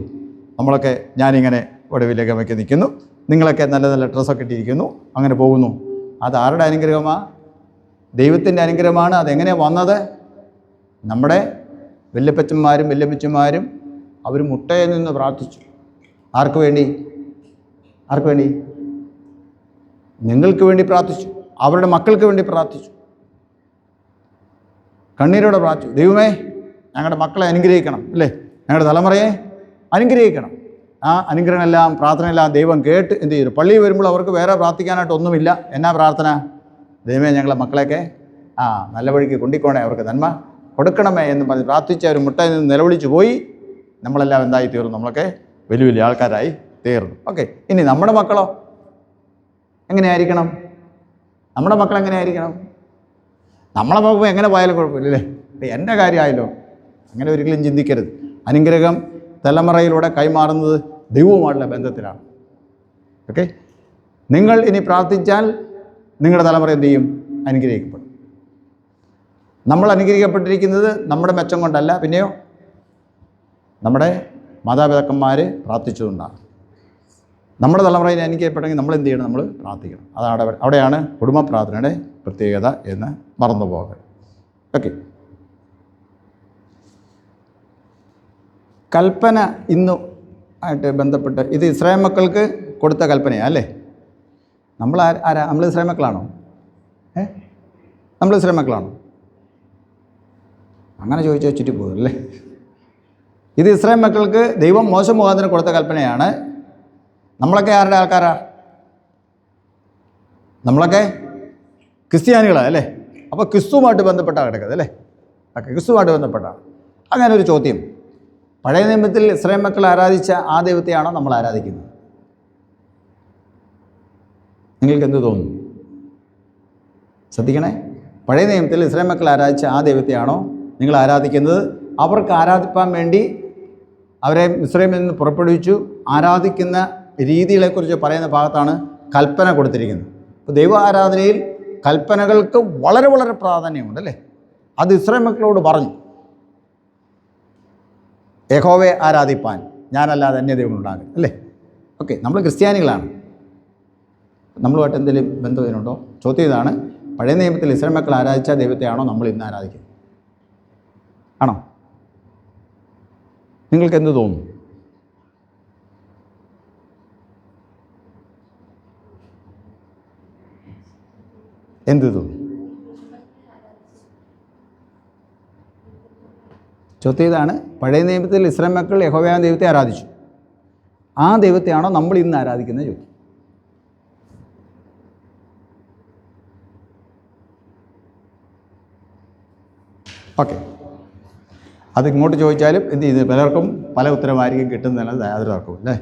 [SPEAKER 1] നമ്മളൊക്കെ, ഞാനിങ്ങനെ ഒടുവിലേക്കൊക്കെ നിൽക്കുന്നു, നിങ്ങളൊക്കെ നല്ല നല്ല ഡ്രസ്സൊക്കെ ഇട്ടിരിക്കുന്നു, അങ്ങനെ പോകുന്നു. അത് ആരുടെ അനുഗ്രഹമാണ്? ദൈവത്തിൻ്റെ അനുഗ്രഹമാണ്. അതെങ്ങനെയാണ് വന്നത്? നമ്മുടെ വല്യപ്പച്ചന്മാരും വല്യപ്പച്ചന്മാരും അവർ മുട്ടയിൽ നിന്ന് പ്രാർത്ഥിച്ചു. ആർക്ക് വേണ്ടി? നിങ്ങൾക്ക് വേണ്ടി പ്രാർത്ഥിച്ചു. അവരുടെ മക്കൾക്ക് വേണ്ടി പ്രാർത്ഥിച്ചു. കണ്ണീരോടെ പ്രാർത്ഥിച്ചു. ദൈവമേ, ഞങ്ങളുടെ മക്കളെ അനുഗ്രഹിക്കണം, അല്ലേ? ഞങ്ങളുടെ തലമുറയെ അനുഗ്രഹിക്കണം. ആ അനുഗ്രഹമെല്ലാം, പ്രാർത്ഥനയെല്ലാം ദൈവം കേട്ട് എന്ത് ചെയ്തു? പള്ളിയിൽ വരുമ്പോൾ അവർക്ക് വേറെ പ്രാർത്ഥിക്കാനായിട്ടൊന്നുമില്ല. എന്നാ പ്രാർത്ഥന? ദൈവമേ, ഞങ്ങളെ മക്കളെയൊക്കെ നല്ല വഴിക്ക് കൊണ്ടിക്കോണേ, അവർക്ക് നന്മ കൊടുക്കണമേ എന്ന് പറഞ്ഞ് പ്രാർത്ഥിച്ച് അവർ മുട്ടയിൽ നിന്ന് നിലവിളിച്ചു പോയി. നമ്മളെല്ലാം എന്തായി തീർന്നു? നമ്മളൊക്കെ വലിയ വലിയ ആൾക്കാരായി തീർന്നു. ഓക്കെ, ഇനി നമ്മുടെ മക്കളോ എങ്ങനെയായിരിക്കണം? നമ്മുടെ മക്കൾ എങ്ങനെയായിരിക്കണം? നമ്മളെ പോകുമ്പോൾ എങ്ങനെ പോയാലും കുഴപ്പമില്ലല്ലേ? എൻ്റെ കാര്യമായല്ലോ. അങ്ങനെ ഒരിക്കലും ചിന്തിക്കരുത്. അനുഗ്രഹം തലമുറയിലൂടെ കൈമാറുന്നത് ദൈവവുമായുള്ള ബന്ധത്തിലാണ്. ഓക്കെ, നിങ്ങൾ ഇനി പ്രാർത്ഥിച്ചാൽ നിങ്ങളുടെ തലമുറ എന്ത് ചെയ്യും? അനുഗ്രഹിക്കപ്പെടും. നമ്മൾ അനുഗ്രഹിക്കപ്പെട്ടിരിക്കുന്നത് നമ്മുടെ മെച്ചം കൊണ്ടല്ല, പിന്നെയോ നമ്മുടെ മാതാപിതാക്കന്മാർ പ്രാർത്ഥിച്ചതുകൊണ്ടാണ്. നമ്മുടെ തലമുറയിൽ അനുഗ്രഹിക്കപ്പെട്ടെങ്കിൽ നമ്മൾ എന്ത് ചെയ്യണം? നമ്മൾ പ്രാർത്ഥിക്കണം. അതാണ് അവിടെയാണ് കുടുംബ പ്രാർത്ഥനയുടെ പ്രത്യേകത എന്ന് മറന്നു പോകരുത്. ഓക്കെ, കൽപ്പന ഇന്നു ആയിട്ട് ബന്ധപ്പെട്ട് ഇത് ഇസ്രായേൽ മക്കൾക്ക് കൊടുത്ത കൽപ്പനയാണ്, അല്ലേ? നമ്മൾ ആരാ? നമ്മൾ ഇസ്രായേൽ മക്കളാണോ? നമ്മൾ ഇസ്രായേൽ മക്കളാണോ? അങ്ങനെ ചോദിച്ചാൽ ചുറ്റി പോകുമല്ലേ? ഇത് ഇസ്രായേൽ മക്കൾക്ക് ദൈവം മോശ മുഖാന്തരം കൊടുത്ത കൽപ്പനയാണ്. നമ്മളൊക്കെ ആരുടെ ആൾക്കാരാ? നമ്മളൊക്കെ ക്രിസ്ത്യാനികളാണ്, അല്ലേ? അപ്പോൾ ക്രിസ്തുവുമായിട്ട് ബന്ധപ്പെട്ടാണ് കിടക്കുന്നത്, അല്ലേ? ഓക്കെ, ക്രിസ്തുവുമായിട്ട് ബന്ധപ്പെട്ടാണ്. അങ്ങനെ ഒരു ചോദ്യം. പഴയ നിയമത്തിൽ ഇസ്രായേൽ മക്കൾ ആരാധിച്ച ആ ദൈവത്തെയാണോ നമ്മൾ ആരാധിക്കുന്നത്? നിങ്ങൾക്ക് എന്ത് തോന്നുന്നു? ശ്രദ്ധിക്കണേ. പഴയ നിയമത്തിൽ ഇസ്രായേൽ മക്കൾ ആരാധിച്ച ആ ദൈവത്തെയാണോ നിങ്ങൾ ആരാധിക്കുന്നത്? അവർക്ക് ആരാധിപ്പാൻ വേണ്ടി അവരെ മിസ്രൈമിൽ നിന്ന് പുറപ്പെടുവിച്ചു. ആരാധിക്കുന്ന രീതികളെക്കുറിച്ച് പറയുന്ന ഭാഗത്താണ് കൽപ്പന കൊടുത്തിരിക്കുന്നത്. ദൈവ ആരാധനയിൽ കൽപ്പനകൾക്ക് വളരെ വളരെ പ്രാധാന്യമുണ്ട് അല്ലേ. അത് ഇസ്രായേൽ മക്കളോട് പറഞ്ഞു, യഹോവയെ ആരാധിപ്പാൻ, ഞാനല്ലാതെ അന്യദൈവം ഉണ്ടാകും അല്ലേ. ഓക്കെ, നമ്മൾ ക്രിസ്ത്യാനികളാണ്, നമ്മളുമായിട്ട് എന്തെങ്കിലും ബന്ധം ഇതിനുണ്ടോ? ചോദ്യം ഇതാണ്, പഴയ നിയമത്തിൽ ഇസ്രായേൽ മക്കൾ ആരാധിച്ച ദൈവത്തെയാണോ നമ്മൾ ഇന്ന് ആരാധിക്കുന്നത്? ആണോ? നിങ്ങൾക്ക് എന്ത് തോന്നുന്നു? എന്ത് തോന്നുന്നു? ചോദ്യം ഇതാണ്, പഴയ നിയമത്തിൽ ഇസ്രായേൽ മക്കൾ യഹോവയായ ദൈവത്തെ ആരാധിച്ചു, ആ ദൈവത്തെയാണോ നമ്മൾ ഇന്ന് ആരാധിക്കുന്നത് ചോദ്യം. ഓക്കെ, അത് ഇങ്ങോട്ട് ചോദിച്ചാലും എന്ത് ചെയ്ത് പലർക്കും പല ഉത്തരമായിരിക്കും കിട്ടുന്നതല്ല, യാതൊരു തർക്കവും അല്ലേ.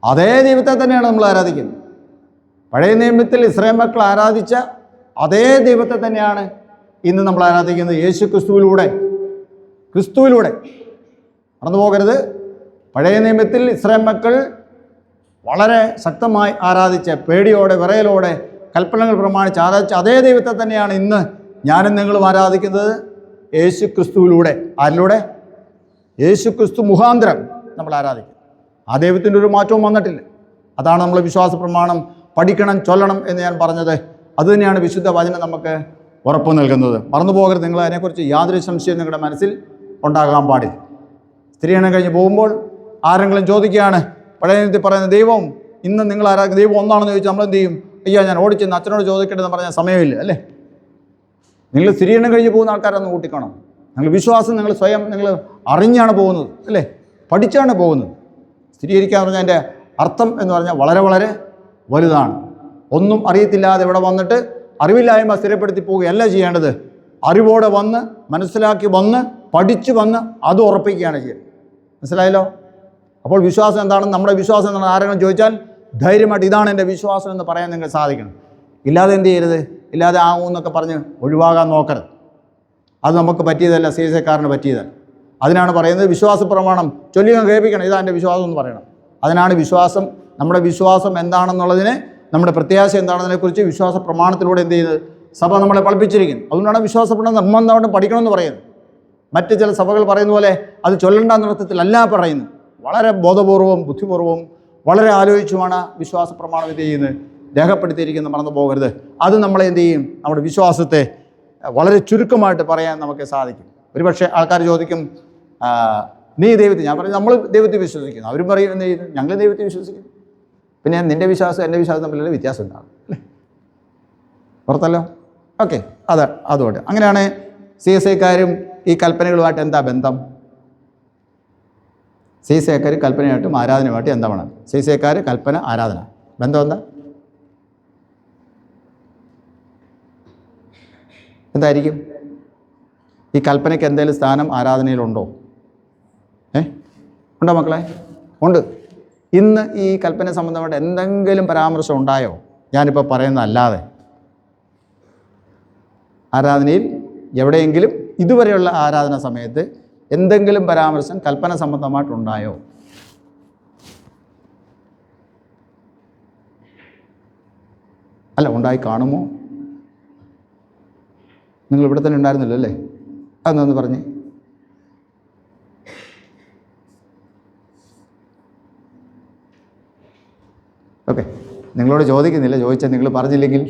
[SPEAKER 1] അതേ ദൈവത്തെ തന്നെയാണ് നമ്മൾ ആരാധിക്കുന്നത്. പഴയ നിയമത്തിൽ ഇസ്രായേൽ മക്കൾ ആരാധിച്ച അതേ ദൈവത്തെ തന്നെയാണ് ഇന്ന് നമ്മൾ ആരാധിക്കുന്നത്. യേശു ക്രിസ്തുവിലൂടെ മറന്നു പോകരുത്. പഴയ നിയമത്തിൽ ഇസ്രായേൽ മക്കൾ വളരെ ശക്തമായി ആരാധിച്ച, പേടിയോടെ വിറയലോടെ കൽപ്പനകൾ പ്രമാണിച്ച് ആരാധിച്ച അതേ ദൈവത്തെ തന്നെയാണ് ഇന്ന് ഞാനും നിങ്ങളും ആരാധിക്കുന്നത്. യേശു ക്രിസ്തുവിലൂടെ. ആരിലൂടെ? യേശു ക്രിസ്തു മുഖാന്തരം നമ്മൾ ആരാധിക്കും. ആ ദൈവത്തിൻ്റെ ഒരു മാറ്റവും വന്നിട്ടില്ല. അതാണ് നമ്മൾ വിശ്വാസ പ്രമാണം പഠിക്കണം, ചൊല്ലണം എന്ന് ഞാൻ പറഞ്ഞത്. അതുതന്നെയാണ് വിശുദ്ധ വചനം നമുക്ക് ഉറപ്പ് നൽകുന്നത്. മറന്നു പോകരുത്. നിങ്ങൾ അതിനെക്കുറിച്ച് യാതൊരു സംശയവും നിങ്ങളുടെ മനസ്സിൽ ഉണ്ടാകാൻ പാടില്ല. സ്ത്രീയണം കഴിഞ്ഞ് പോകുമ്പോൾ ആരെങ്കിലും ചോദിക്കുകയാണ്, പഴയ നിയമത്തിൽ പറയുന്ന ദൈവം ഇന്ന് നിങ്ങൾ ആരാധിക്കുന്ന ദൈവം ഒന്നാണെന്ന് ചോദിച്ചാൽ നമ്മൾ എന്ത് ചെയ്യും? അയ്യോ, ഞാൻ ഓടിച്ചെന്ന് അച്ഛനോട് ചോദിക്കേണ്ടതെന്ന് പറഞ്ഞാൽ സമയമില്ല അല്ലേ. നിങ്ങൾ സ്ത്രീയണം കഴിഞ്ഞ് പോകുന്ന ആൾക്കാരൊന്ന് കൂട്ടിക്കണം. നിങ്ങൾ വിശ്വാസം നിങ്ങൾ സ്വയം നിങ്ങൾ അറിഞ്ഞാണ് പോകുന്നത് അല്ലേ, പഠിച്ചാണ് പോകുന്നത്. സ്ഥിരീകരിക്കുക എന്ന് പറഞ്ഞാൽ അതിൻ്റെ അർത്ഥം എന്ന് പറഞ്ഞാൽ വളരെ വളരെ വലുതാണ്. ഒന്നും അറിയത്തില്ലാതെ ഇവിടെ വന്നിട്ട് അറിവില്ലായ്മ സ്ഥിരപ്പെടുത്തി പോവുകയല്ല ചെയ്യേണ്ടത്. അറിവോടെ വന്ന് മനസ്സിലാക്കി വന്ന് പഠിച്ച് വന്ന് അത് ഉറപ്പിക്കുകയാണ് ചെയ്യുന്നത്. മനസ്സിലായല്ലോ? അപ്പോൾ വിശ്വാസം എന്താണെന്ന്, നമ്മുടെ വിശ്വാസം എന്താണെന്ന് ആരെങ്കിലും ചോദിച്ചാൽ ധൈര്യമായിട്ട് ഇതാണ് എൻ്റെ വിശ്വാസം എന്ന് പറയാൻ നിങ്ങൾക്ക് സാധിക്കണം. ഇല്ലാതെ എന്ത് ചെയ്യരുത്, ഇല്ലാതെ ആവുമെന്നൊക്കെ പറഞ്ഞ് ഒഴിവാകാൻ നോക്കരുത്. അത് നമുക്ക് പറ്റിയതല്ല, CSAക്കാരന് പറ്റിയതല്ല. അതിനാണ് പറയുന്നത് വിശ്വാസ പ്രമാണം ചൊല്ലി കേൾപ്പിക്കണം, ഇതാ എൻ്റെ വിശ്വാസം എന്ന് പറയണം. അതിനാണ് വിശ്വാസം. നമ്മുടെ വിശ്വാസം എന്താണെന്നുള്ളതിനെ, നമ്മുടെ പ്രത്യാശ എന്താണെന്നതിനെക്കുറിച്ച് വിശ്വാസ പ്രമാണത്തിലൂടെ എന്ത് ചെയ്യുന്നത് സഭ നമ്മളെ പഠിപ്പിച്ചിരിക്കുന്നു. അതുകൊണ്ടാണ് വിശ്വാസ പ്രമാണം നിർബന്ധമായിട്ടും പഠിക്കണമെന്ന് പറയുന്നത്. മറ്റ് ചില സഭകൾ പറയുന്ന പോലെ അത് ചൊല്ലേണ്ട അർത്ഥത്തിലല്ല പറയുന്നത്. വളരെ ബോധപൂർവവും ബുദ്ധിപൂർവവും വളരെ ആലോചിച്ചുമാണ് വിശ്വാസ പ്രമാണം എന്ത് ചെയ്യുന്നത് രേഖപ്പെടുത്തിയിരിക്കുന്നത്. മറന്നു പോകരുത്. അത് നമ്മളെ എന്ത് ചെയ്യും, നമ്മുടെ വിശ്വാസത്തെ വളരെ ചുരുക്കമായിട്ട് പറയാൻ നമുക്ക് സാധിക്കും. ഒരുപക്ഷെ ആൾക്കാർ ചോദിക്കും, നീ ദൈവത്തെ, ഞാൻ പറയും നമ്മൾ ദൈവത്തെ വിശ്വസിക്കുന്നു. അവരും പറയും എന്ത് ചെയ്യുന്നു, ഞങ്ങൾ ദൈവത്തെ വിശ്വസിക്കുന്നു. പിന്നെ നിൻ്റെ വിശ്വാസം എൻ്റെ വിശ്വാസം തമ്മിലുള്ള വ്യത്യാസം ഉണ്ടാകും അല്ലേ, പുറത്തല്ലോ. ഓക്കെ, അതുകൊണ്ട് അങ്ങനെയാണ് CSAക്കാരും ഈ കൽപ്പനകളുമായിട്ട് എന്താ ബന്ധം? CSAക്കാർ കൽപ്പനയായിട്ടും ആരാധനയുമായിട്ട് എന്താ വേണം? CSAക്കാർ കൽപ്പന, ആരാധന, ബന്ധം എന്തായിരിക്കും? ഈ കൽപ്പനയ്ക്ക് എന്തെങ്കിലും സ്ഥാനം ആരാധനയിലുണ്ടോ? ഉണ്ടോ മക്കളെ? ഉണ്ട്. ഇന്ന് ഈ കൽപ്പന സംബന്ധമായിട്ട് എന്തെങ്കിലും പരാമർശം ഉണ്ടായോ? ഞാനിപ്പോൾ പറയുന്നതല്ലാതെ ആരാധനയിൽ എവിടെയെങ്കിലും ഇതുവരെയുള്ള ആരാധന സമയത്ത് എന്തെങ്കിലും പരാമർശം കൽപ്പന സംബന്ധമായിട്ടുണ്ടായോ? അല്ല, ഉണ്ടായി കാണുമോ? നിങ്ങൾ ഇവിടെ തന്നെ ഉണ്ടായിരുന്നില്ല അല്ലേ? അതൊന്ന് പറഞ്ഞേ. ഓക്കെ, നിങ്ങളോട് ചോദിക്കുന്നില്ല, ചോദിച്ചാൽ നിങ്ങൾ പറഞ്ഞില്ലെങ്കിൽ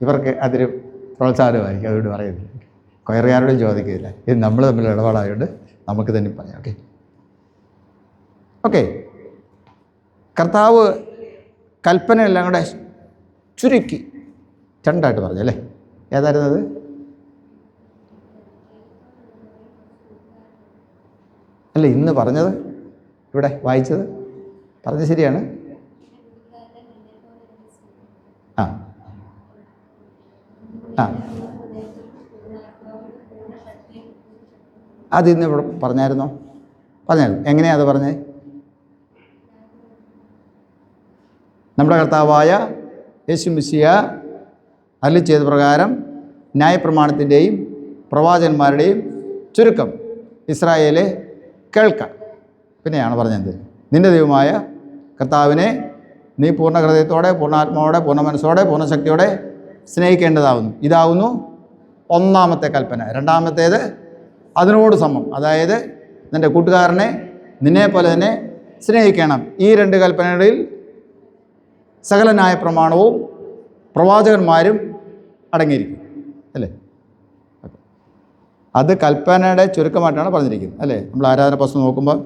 [SPEAKER 1] ഇവർക്ക് അതൊരു പ്രോത്സാഹനമായിരിക്കും. അതുകൊണ്ട് പറയുന്നില്ല. കൊയറുകാരോടും ചോദിക്കുന്നില്ല. ഇത് നമ്മൾ തമ്മിൽ ഇടപാടായതുകൊണ്ട് നമുക്ക് തന്നെ പറയാം. ഓക്കെ, കർത്താവ് കൽപ്പനയെല്ലാം കൂടെ ചുരുക്കി രണ്ടായിട്ട് പറഞ്ഞു അല്ലേ? ഏതായിരുന്നത്? അല്ല, ഇന്ന് പറഞ്ഞത്, ഇവിടെ വായിച്ചത് പറഞ്ഞത് ശരിയാണ്. ആ ആ അതിന്ന് ഇവിടെ പറഞ്ഞായിരുന്നോ? പറഞ്ഞായിരുന്നു. എങ്ങനെയാണ് അത് പറഞ്ഞത്? നമ്മുടെ കർത്താവായ യേശു മിശിഹ അരുളി ചെയ്ത പ്രകാരം ന്യായപ്രമാണത്തിൻ്റെയും പ്രവാചകന്മാരുടെയും ചുരുക്കം ഇസ്രായേലെ കേൾക്ക. പിന്നെയാണ് പറഞ്ഞത്, നിൻ്റെ ദൈവമായ കർത്താവിനെ നീ പൂർണ്ണ ഹൃദയത്തോടെ, പൂർണ്ണ ആത്മാവോടെ, പൂർണ്ണ മനസ്സോടെ, പൂർണ്ണ ശക്തിയോടെ സ്നേഹിക്കേണ്ടതാവുന്നു. ഇതാവുന്നു ഒന്നാമത്തെ കൽപ്പന. രണ്ടാമത്തേത് അതിനോട് സമം, അതായത് നിൻ്റെ കൂട്ടുകാരനെ നിന്നെപ്പോലെ തന്നെ സ്നേഹിക്കണം. ഈ രണ്ട് കൽപ്പനകളിൽ സകല ന്യായപ്രമാണവും പ്രവാചകന്മാരും അടങ്ങിയിരിക്കും അല്ലേ. അത് കൽപ്പനയുടെ ചുരുക്കമായിട്ടാണ് പറഞ്ഞിരിക്കുന്നത് അല്ലേ. നമ്മൾ ആരാധന പുസ്തകം നോക്കുമ്പോൾ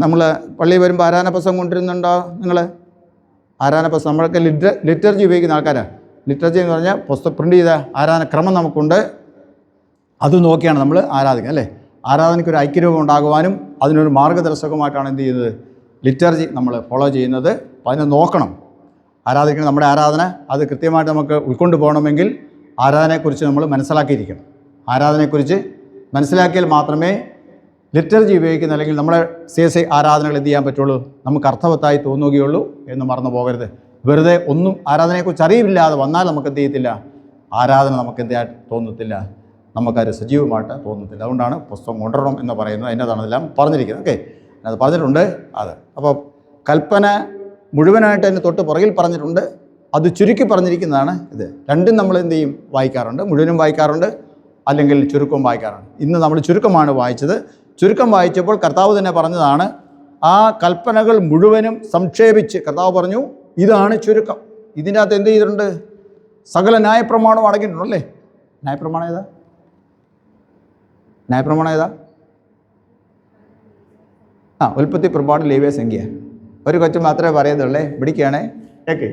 [SPEAKER 1] നമ്മൾ പള്ളിയിൽ വരുമ്പോൾ ആരാധന പുസ്തകം കൊണ്ടിരുന്നുണ്ടോ നിങ്ങൾ? ആരാധന പുസ്തകം നമ്മളൊക്കെ ലിറ്റർജി ഉപയോഗിക്കുന്ന ആൾക്കാരാണ്. ലിറ്റർജി എന്ന് പറഞ്ഞാൽ പുസ്തകം പ്രിൻ്റ് ചെയ്ത ആരാധനക്രമം നമുക്കുണ്ട്. അത് നോക്കിയാണ് നമ്മൾ ആരാധിക്കുക അല്ലേ. ആരാധനയ്ക്കൊരു ഐക്യരൂപം ഉണ്ടാകുവാനും അതിനൊരു മാർഗ്ഗദർശകമായിട്ടാണ് എന്ത് ചെയ്യുന്നത്, ലിറ്റർജി നമ്മൾ ഫോളോ ചെയ്യുന്നത്. അപ്പോൾ അതിനെ നോക്കണം. ആരാധിക്കണം, നമ്മുടെ ആരാധന അത് കൃത്യമായിട്ട് നമുക്ക് ഉൾക്കൊണ്ട് പോകണമെങ്കിൽ ആരാധനയെക്കുറിച്ച് നമ്മൾ മനസ്സിലാക്കിയിരിക്കണം. ആരാധനയെക്കുറിച്ച് മനസ്സിലാക്കിയാൽ മാത്രമേ ലിറ്റർജി ഉപയോഗിക്കുന്ന അല്ലെങ്കിൽ നമ്മുടെ CSI ആരാധനകൾ എന്ത് ചെയ്യാൻ പറ്റുള്ളൂ, നമുക്ക് അർത്ഥവത്തായി തോന്നുകയുള്ളൂ എന്ന് മറന്നു പോകരുത്. വെറുതെ ഒന്നും ആരാധനയെക്കുറിച്ച് അറിയില്ലാതെ വന്നാൽ നമുക്ക് എന്ത് ചെയ്യത്തില്ല, ആരാധന നമുക്ക് എന്തായിട്ട് തോന്നത്തില്ല, നമുക്കത് സജീവമായിട്ട് തോന്നത്തില്ല. അതുകൊണ്ടാണ് പുസ്തകം കൊണ്ടുവരണം എന്ന് പറയുന്നത്. അതിൻ്റെതാണ് എല്ലാം പറഞ്ഞിരിക്കുന്നത്. ഓക്കെ, അത് പറഞ്ഞിട്ടുണ്ട്. അത് അപ്പോൾ കൽപ്പന മുഴുവനായിട്ട് അതിന് തൊട്ട് പുറകിൽ പറഞ്ഞിട്ടുണ്ട്. അത് ചുരുക്കി പറഞ്ഞിരിക്കുന്നതാണ് ഇത്. രണ്ടും നമ്മൾ എന്ത് ചെയ്യും, വായിക്കാറുണ്ട്. മുഴുവനും വായിക്കാറുണ്ട്, അല്ലെങ്കിൽ ചുരുക്കം വായിക്കാറുണ്ട്. ഇന്ന് നമ്മൾ ചുരുക്കമാണ് വായിച്ചത്. ചുരുക്കം വായിച്ചപ്പോൾ കർത്താവ് തന്നെ പറഞ്ഞതാണ്, ആ കൽപ്പനകൾ മുഴുവനും സംക്ഷേപിച്ച് കർത്താവ് പറഞ്ഞു ഇതാണ് ചുരുക്കം. ഇതിൻ്റെ അകത്ത് എന്ത് ചെയ്തിട്ടുണ്ട്, സകല ന്യായപ്രമാണം അടങ്ങിയിട്ടുണ്ടല്ലേ. ന്യായപ്രമാണം ഏതാ? ന്യായപ്രമാണം ഏതാ? ഉൽപ്പത്തി, പുറപ്പാട്, ലേവ്യ, സംഖ്യ. ഒരു കൊച്ചു മാത്രമേ പറയുന്നുള്ളേ. പിടിക്കുകയാണേ കേക്ക്.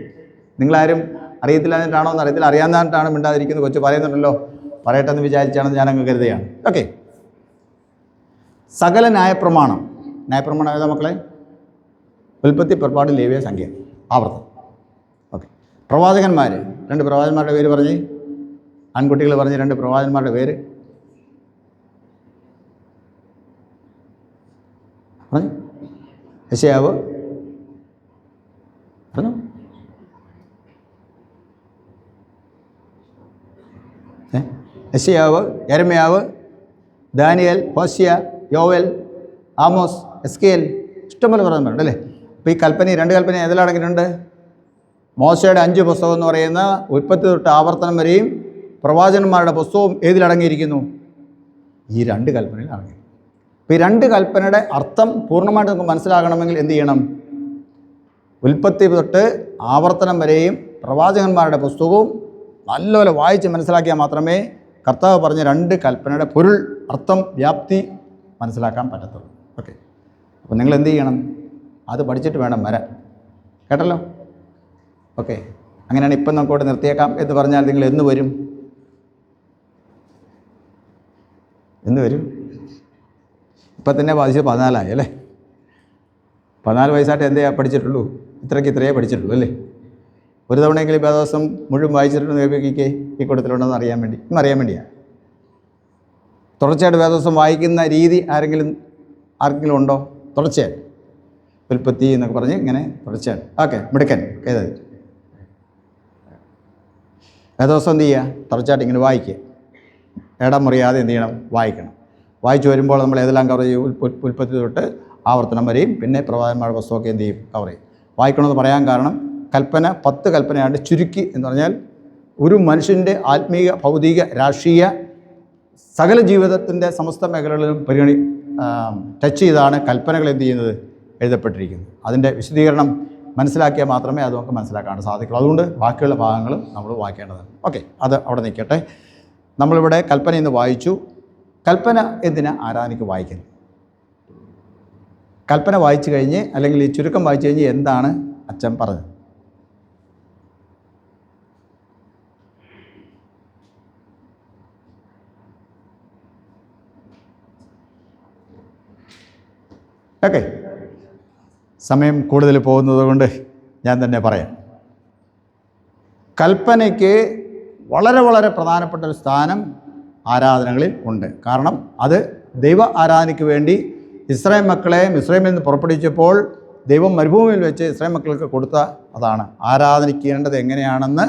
[SPEAKER 1] നിങ്ങളാരും അറിയത്തില്ലാഞ്ഞിട്ടാണോ എന്ന് അറിയത്തില്ല, അറിയാവുന്നതായിട്ടാണ് മിണ്ടാതിരിക്കുന്നത്. കൊച്ചു പറയുന്നുണ്ടല്ലോ, പറയട്ടെ എന്ന് വിചാരിച്ചാണെന്ന് ഞാനങ്ങ് കരുതുകയാണ്. ഓക്കെ, സകല ന്യായപ്രമാണം. ന്യായപ്രമാണം ഏതാ മക്കളെ? ഉൽപ്പത്തി, പുറപ്പാട്, ലേവ്യ, സംഖ്യ, ആവർത്തനം. ഓക്കെ, പ്രവാചകന്മാർ, രണ്ട് പ്രവാചകന്മാരുടെ പേര് പറഞ്ഞ്, ആൺകുട്ടികൾ പറഞ്ഞ് രണ്ട് പ്രവാചകന്മാരുടെ പേര് പറഞ്ഞു. യെശയ്യാവ് പറഞ്ഞു, യെശയ്യാവ്, യെരമ്യാവ്, ദാനിയേൽ, ഹോശിയ, യോവേൽ, ആമോസ്, എസ്കേൽ, ഇഷ്ടംപോലെ പ്രവാചകന്മാരുണ്ട് അല്ലേ. അപ്പോൾ ഈ കൽപ്പന, രണ്ട് കൽപ്പന ഏതിലടങ്ങിയിട്ടുണ്ട്? മോശയുടെ 5 പുസ്തകം എന്ന് പറയുന്ന ഉൽപ്പത്തി തൊട്ട് ആവർത്തനം വരെയും പ്രവാചകന്മാരുടെ പുസ്തകവും ഏതിലടങ്ങിയിരിക്കുന്നു? ഈ രണ്ട് കൽപ്പനയിൽ അടങ്ങി. അപ്പോൾ ഈ രണ്ട് കൽപ്പനയുടെ അർത്ഥം പൂർണ്ണമായിട്ട് നമുക്ക് മനസ്സിലാകണമെങ്കിൽ എന്ത് ചെയ്യണം? ഉൽപ്പത്തി തൊട്ട് ആവർത്തനം വരെയും പ്രവാചകന്മാരുടെ പുസ്തകവും നല്ലപോലെ വായിച്ച് മനസ്സിലാക്കിയാൽ മാത്രമേ കർത്താവ് പറഞ്ഞ രണ്ട് കൽപ്പനയുടെ പൊരുൾ, അർത്ഥം, വ്യാപ്തി മനസ്സിലാക്കാൻ പറ്റത്തുള്ളൂ. ഓക്കെ, അപ്പോൾ നിങ്ങൾ എന്ത് ചെയ്യണം? അത് പഠിച്ചിട്ട് വേണം വരാൻ. കേട്ടല്ലോ? ഓക്കെ, അങ്ങനെയാണ്. ഇപ്പം നമുക്കോട്ട് നിർത്തിയേക്കാം എന്ന് പറഞ്ഞാൽ നിങ്ങൾ എന്ന് വരും? എന്ന് വരും? ഇപ്പം തന്നെ വായിച്ച് 14 അല്ലേ. 14 വയസ്സായിട്ട് എന്തേ പഠിച്ചിട്ടുള്ളൂ? ഇത്രയേ പഠിച്ചിട്ടുള്ളൂ അല്ലേ. ഒരു തവണയെങ്കിലും ദിവസം മുഴുവൻ വായിച്ചിട്ടുണ്ടെന്ന് കേൾപ്പിക്കേ ഈ കൂട്ടത്തിലുണ്ടെന്ന് അറിയാൻ വേണ്ടിയാണ്. തുടർച്ചയായിട്ട് വേദവസം വായിക്കുന്ന രീതി ആർക്കെങ്കിലും ഉണ്ടോ? തുടർച്ചയായിട്ട് ഉൽപ്പത്തി എന്നൊക്കെ പറഞ്ഞ് ഇങ്ങനെ തുടർച്ചയായിട്ട്. ഓക്കെ, മിടുക്കൻ. ഏത് വേദവസം എന്ത് ചെയ്യുക? തുടർച്ചയായിട്ട് ഇങ്ങനെ വായിക്കുക. ഇടം മുറിയാതെ എന്ത് ചെയ്യണം? വായിക്കണം. വായിച്ചു വരുമ്പോൾ നമ്മൾ ഏതെല്ലാം കവർ ചെയ്യും? ഉൽപ്പത്തി തൊട്ട് ആവർത്തനം വരെയും പിന്നെ പ്രവാചകന്മാരുടെ പുസ്തകമൊക്കെ എന്ത് ചെയ്യും? കവർ ചെയ്യും. വായിക്കണമെന്ന് പറയാൻ കാരണം കൽപ്പന 10 കൽപ്പനയായിട്ട് ചുരുക്കി എന്ന് പറഞ്ഞാൽ ഒരു മനുഷ്യൻ്റെ ആത്മീയ, ഭൗതിക, രാഷ്ട്രീയ സകല ജീവിതത്തിൻ്റെ സമസ്ത മേഖലകളിലും ടച്ച് ചെയ്താണ് കൽപ്പനകൾ എന്ത് ചെയ്യുന്നത്? എഴുതപ്പെട്ടിരിക്കുന്നത്. അതിൻ്റെ വിശദീകരണം മനസ്സിലാക്കിയാൽ മാത്രമേ അത് നമുക്ക് മനസ്സിലാക്കാൻ സാധിക്കുള്ളൂ. അതുകൊണ്ട് ബാക്കിയുള്ള ഭാഗങ്ങളും നമ്മൾ വായിക്കേണ്ടതാണ്. ഓക്കെ, അത് അവിടെ നിൽക്കട്ടെ. നമ്മളിവിടെ കൽപ്പന എന്ന് വായിച്ചു. കൽപ്പന എന്തിനാ ആരാധനയ്ക്ക് വായിക്കുന്നത്? കൽപ്പന വായിച്ചു കഴിഞ്ഞ് അല്ലെങ്കിൽ ഈ ചുരുക്കം വായിച്ചു കഴിഞ്ഞ് എന്താണ് അച്ഛൻ പറഞ്ഞത്? ഓക്കെ, സമയം കൂടുതൽ പോകുന്നത് കൊണ്ട് ഞാൻ തന്നെ പറയാം. കൽപ്പനയ്ക്ക് വളരെ വളരെ പ്രധാനപ്പെട്ട ഒരു സ്ഥാനം ആരാധനകളിൽ ഉണ്ട്. കാരണം അത് ദൈവ ആരാധനയ്ക്ക് വേണ്ടി ഇസ്രായേൽ മക്കളെ മിസ്രൈമിൽ നിന്ന് പുറപ്പെടുവിച്ചപ്പോൾ ദൈവം മരുഭൂമിയിൽ വെച്ച് ഇസ്രായേൽ മക്കൾക്ക് കൊടുത്ത അതാണ്. ആരാധനിക്കേണ്ടത് എങ്ങനെയാണെന്ന്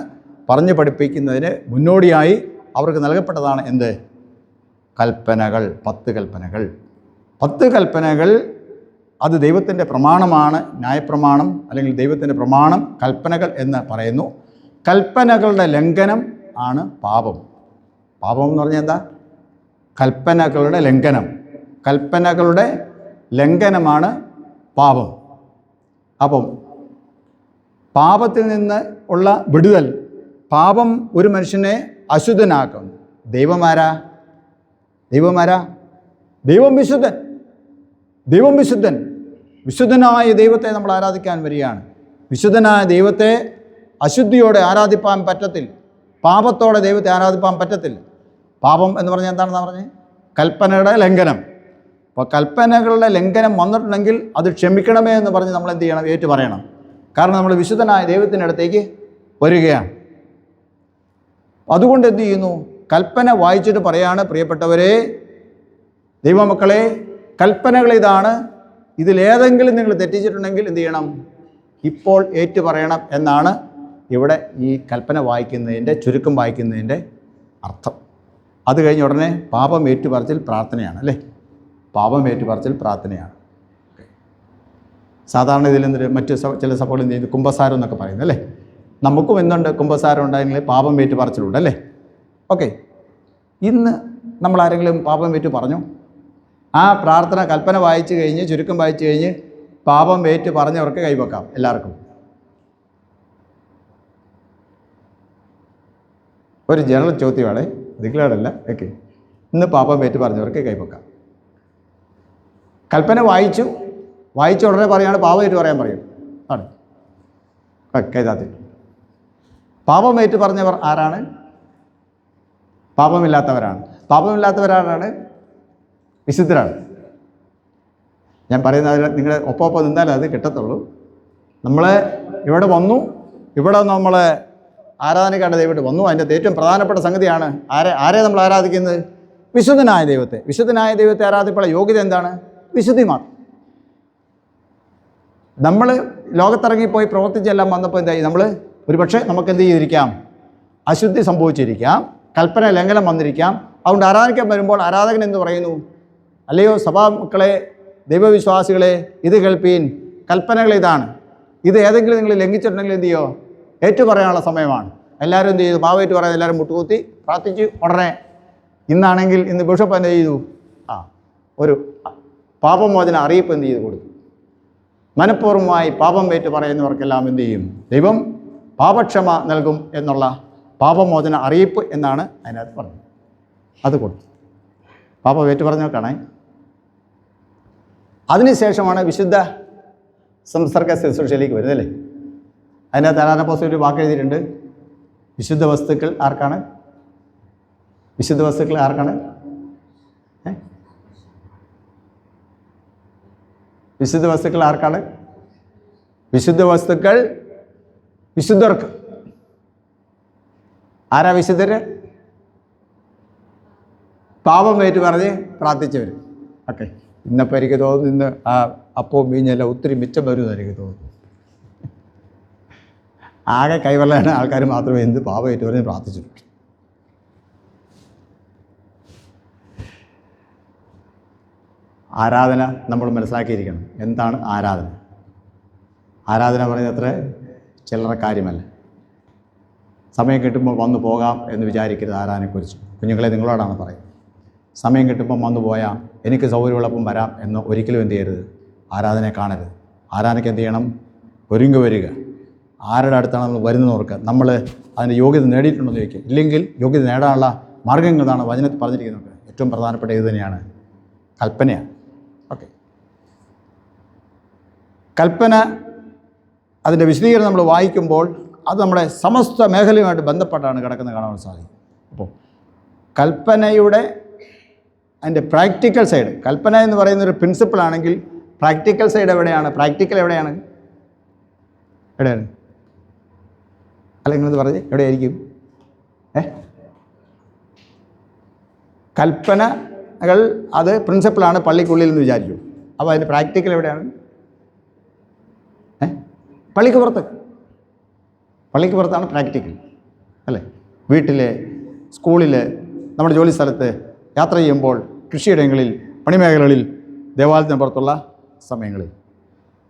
[SPEAKER 1] പറഞ്ഞു പഠിപ്പിക്കുന്നതിന് മുന്നോടിയായി അവർക്ക് നൽകപ്പെട്ടതാണ് എന്ത്? കൽപ്പനകൾ. 10 കൽപ്പനകൾ. 10 കൽപ്പനകൾ അത് ദൈവത്തിൻ്റെ പ്രമാണമാണ്, ന്യായപ്രമാണം അല്ലെങ്കിൽ ദൈവത്തിൻ്റെ പ്രമാണം, കൽപ്പനകൾ എന്ന് പറയുന്നു. കൽപ്പനകളുടെ ലംഘനം ആണ് പാപം. പാപം എന്ന് പറഞ്ഞാൽ എന്താ? കൽപ്പനകളുടെ ലംഘനം. കൽപ്പനകളുടെ ലംഘനമാണ് പാപം. അപ്പം പാപത്തിൽ നിന്ന് ഉള്ള വിടുതൽ, പാപം ഒരു മനുഷ്യനെ അശുദ്ധനാക്കും. ദൈവമാരാ? ദൈവം വിശുദ്ധൻ. ദൈവം വിശുദ്ധൻ. വിശുദ്ധനായ ദൈവത്തെ നമ്മൾ ആരാധിക്കാൻ വരികയാണ്. വിശുദ്ധനായ ദൈവത്തെ അശുദ്ധിയോടെ ആരാധിപ്പാൻ പറ്റത്തില്ല. പാപത്തോടെ ദൈവത്തെ ആരാധിപ്പാൻ പറ്റത്തില്ല. പാപം എന്ന് പറഞ്ഞാൽ എന്താണെന്ന് പറഞ്ഞത്? കൽപ്പനയുടെ ലംഘനം. അപ്പോൾ കൽപ്പനകളുടെ ലംഘനം വന്നിട്ടുണ്ടെങ്കിൽ അത് ക്ഷമിക്കണമേ എന്ന് പറഞ്ഞ് നമ്മൾ എന്ത് ചെയ്യണം? ഏറ്റു പറയണം. കാരണം നമ്മൾ വിശുദ്ധനായ ദൈവത്തിൻ്റെ അടുത്തേക്ക് വരികയാണ്. അതുകൊണ്ട് എന്ത് ചെയ്യുന്നു? കൽപ്പന വായിച്ചിട്ട് പറയാണ്, പ്രിയപ്പെട്ടവരെ, ദൈവമക്കളെ, കൽപ്പനകൾ ഇതാണ്. ഇതിലേതെങ്കിലും നിങ്ങൾ തെറ്റിച്ചിട്ടുണ്ടെങ്കിൽ എന്ത് ചെയ്യണം? ഇപ്പോൾ ഏറ്റു പറയണം എന്നാണ് ഇവിടെ ഈ കൽപ്പന വായിക്കുന്നതിൻ്റെ, ചുരുക്കം വായിക്കുന്നതിൻ്റെ അർത്ഥം. അത് കഴിഞ്ഞ ഉടനെ പാപം ഏറ്റുപറച്ചിൽ പ്രാർത്ഥനയാണ്, അല്ലേ? പാപം ഏറ്റുപറച്ചിൽ പ്രാർത്ഥനയാണ്. സാധാരണ ഇതിലെന്തൊരു മറ്റ് ചില സഭകളിൽ എന്ത് ചെയ്യുന്നു? കുമ്പസാരം എന്നൊക്കെ പറയുന്നത്, അല്ലേ? നമുക്കും എന്തുണ്ട്? കുമ്പസാരം ഉണ്ടായെങ്കിൽ പാപം ഏറ്റുപറച്ചിലുണ്ട്, അല്ലേ? ഓക്കെ. ഇന്ന് നമ്മളാരെങ്കിലും പാപം ഏറ്റു പറഞ്ഞു? ആ പ്രാർത്ഥന കൽപ്പന വായിച്ചു കഴിഞ്ഞ്, ചുരുക്കം വായിച്ചു കഴിഞ്ഞ് പാപം ഏറ്റു പറഞ്ഞവർക്ക് കൈവെക്കാം. എല്ലാവർക്കും ഒരു ജനറൽ ചോദ്യമാണ്, ഡിക്ലെയർഡല്ല. ഓക്കെ. ഇന്ന് പാപം ഏറ്റു പറഞ്ഞവർക്ക് കൈവെക്കാം. കൽപ്പന വായിച്ച ഉടനെ പറയുകയാണ് പാപം ഏറ്റു പറയാൻ പറയും. ആണ് കൈതാത്തി. പാപം ഏറ്റു പറഞ്ഞവർ ആരാണ്? പാപമില്ലാത്തവരാണ്. പാപമില്ലാത്തവരാരാണ്? വിശുദ്ധരാണ്. ഞാൻ പറയുന്നത് നിങ്ങളുടെ ഒപ്പം നിന്നാലേ അത് കിട്ടത്തുള്ളൂ. നമ്മൾ ഇവിടെ വന്നു, ഇവിടെ നമ്മൾ ആരാധനയ്ക്കാണ്ട് ദൈവത്തെ വന്നു. അതിൻ്റെ ഏറ്റവും പ്രധാനപ്പെട്ട സംഗതിയാണ് ആരെ നമ്മൾ ആരാധിക്കുന്നത്? വിശുദ്ധനായ ദൈവത്തെ. വിശുദ്ധനായ ദൈവത്തെ ആരാധിക്കാനുള്ള യോഗ്യത എന്താണ്? വിശുദ്ധി മാത്രം. നമ്മൾ ലോകത്തിറങ്ങിപ്പോയി പ്രവർത്തിച്ചെല്ലാം വന്നപ്പോൾ എന്തായി? നമ്മൾ ഒരുപക്ഷെ നമുക്ക് എന്ത് ചെയ്തിരിക്കാം? അശുദ്ധി സംഭവിച്ചിരിക്കാം, കൽപ്പന ലംഘനം വന്നിരിക്കാം. അതുകൊണ്ട് ആരാധിക്കാൻ വരുമ്പോൾ ആരാധകൻ എന്ന് പറയുന്നു, അല്ലയോ സഭാമക്കളെ, ദൈവവിശ്വാസികളെ, ഇത് കേൾപ്പീൻ, കൽപ്പനകൾ ഇതാണ്. ഇത് ഏതെങ്കിലും നിങ്ങൾ ലംഘിച്ചിട്ടുണ്ടെങ്കിൽ എന്ത് ചെയ്യോ? ഏറ്റു പറയാനുള്ള സമയമാണ്. എല്ലാവരും എന്ത് ചെയ്തു? പാവേറ്റു പറയാൻ എല്ലാവരും മുട്ടുകുത്തി പ്രാർത്ഥിച്ചു. ഉടനെ ഇന്നാണെങ്കിൽ ഇന്ന് ബിഷപ്പ് എന്ത് ചെയ്തു? ഒരു പാപമോചന അറിയിപ്പ് എന്ത് ചെയ്ത് കൊടുത്തു? മനഃപൂർവ്വമായി പാപം ഏറ്റു പറയുന്നവർക്കെല്ലാം എന്ത് ചെയ്യും? ദൈവം പാപക്ഷമ നൽകും എന്നുള്ള പാപമോചന അറിയിപ്പ് എന്നാണ് അതിനകത്ത് പറഞ്ഞത്. അത് കൊടുത്തു. പാപം ഏറ്റു പറഞ്ഞവർക്കാണ്. അതിനുശേഷമാണ് വിശുദ്ധ സംസർഗ ശുശ്രൂഷയിലേക്ക് വരുന്നത്, അല്ലേ? അതിനകത്ത് ആരാധനാപുസ്തകത്തിൽ ഒരു വാക്ക് എഴുതിയിട്ടുണ്ട്. വിശുദ്ധ വസ്തുക്കൾ ആർക്കാണ്? വിശുദ്ധ വസ്തുക്കൾ ആർക്കാണ്? വിശുദ്ധ വസ്തുക്കൾ ആർക്കാണ്? വിശുദ്ധ വസ്തുക്കൾ വിശുദ്ധർക്ക്. ആരാ വിശുദ്ധര്? പാപം ഏറ്റു പറഞ്ഞ് പ്രാർത്ഥിച്ചവർ. ഓക്കെ. ഇന്നപ്പോൾ എനിക്ക് തോന്നുന്നു ഇന്ന് ആ അപ്പവും മീഞ്ഞെല്ലാം ഒത്തിരി മിച്ചം വരുമെന്ന് എനിക്ക് തോന്നുന്നു. ആകെ കൈവെള്ളയാണ് ആൾക്കാർ മാത്രമേ എന്ത് പാപം ഏറ്റു പറഞ്ഞ് പ്രാർത്ഥിച്ചിട്ടുണ്ട്. ആരാധന നമ്മൾ മനസ്സിലാക്കിയിരിക്കണം. എന്താണ് ആരാധന? ആരാധന പറയുന്നത് അത്ര ചില്ലറ കാര്യമല്ല. സമയം കിട്ടുമ്പോൾ വന്നു പോകാം എന്ന് വിചാരിക്കരുത്. ആരാധനയെക്കുറിച്ച് കുഞ്ഞുങ്ങളെ നിങ്ങളോടാണ് പറയുന്നത്. സമയം കിട്ടുമ്പം വന്നു പോയാൽ എനിക്ക് സൗകര്യമുള്ളപ്പം വരാം എന്ന് ഒരിക്കലും എന്ത് ചെയ്യരുത്? ആരാധനയെ കാണരുത്. ആരാധനയ്ക്ക് എന്ത് ചെയ്യണം? ഒരുങ്ങി വരിക. ആരുടെ അടുത്താണ് നമ്മൾ വരുന്നവർക്ക് നമ്മൾ അതിൻ്റെ യോഗ്യത നേടിയിട്ടുണ്ടോ എന്ന് ചോദിക്കുക. ഇല്ലെങ്കിൽ യോഗ്യത നേടാനുള്ള മാർഗ്ഗങ്ങളാണ് വചനത്തിൽ പറഞ്ഞിരിക്കുന്നത്. ഏറ്റവും പ്രധാനപ്പെട്ട ഇത് തന്നെയാണ് കൽപ്പനയാണ്. ഓക്കെ. കൽപ്പന അതിൻ്റെ വിശദീകരണം നമ്മൾ വായിക്കുമ്പോൾ അത് നമ്മുടെ സമസ്ത മേഖലയുമായിട്ട് ബന്ധപ്പെട്ടാണ് കിടക്കുന്നത് കാണാൻ സാധിക്കും. അപ്പോൾ കൽപ്പനയുടെ അതിൻ്റെ പ്രാക്ടിക്കൽ സൈഡ്, കൽപ്പന എന്ന് പറയുന്നൊരു പ്രിൻസിപ്പിളാണെങ്കിൽ പ്രാക്ടിക്കൽ സൈഡ് എവിടെയാണ്? പ്രാക്ടിക്കൽ എവിടെയാണ്? അല്ല, നിങ്ങളത് പറഞ്ഞ് എവിടെയായിരിക്കും? കൽപ്പനകൾ അത് പ്രിൻസിപ്പിളാണ് പള്ളിക്കുള്ളിൽ എന്ന് വിചാരിച്ചു. അപ്പോൾ അതിൻ്റെ പ്രാക്ടിക്കൽ എവിടെയാണ്? പള്ളിക്ക് പുറത്ത്. പള്ളിക്ക് പുറത്താണ് പ്രാക്ടിക്കൽ, അല്ലേ? വീട്ടിൽ, സ്കൂളിൽ, നമ്മുടെ ജോലി സ്ഥലത്ത്, യാത്ര ചെയ്യുമ്പോൾ, കൃഷിയിടങ്ങളിൽ, പണിമേഖലകളിൽ, ദേവാലയത്തിന് പുറത്തുള്ള സമയങ്ങളിൽ.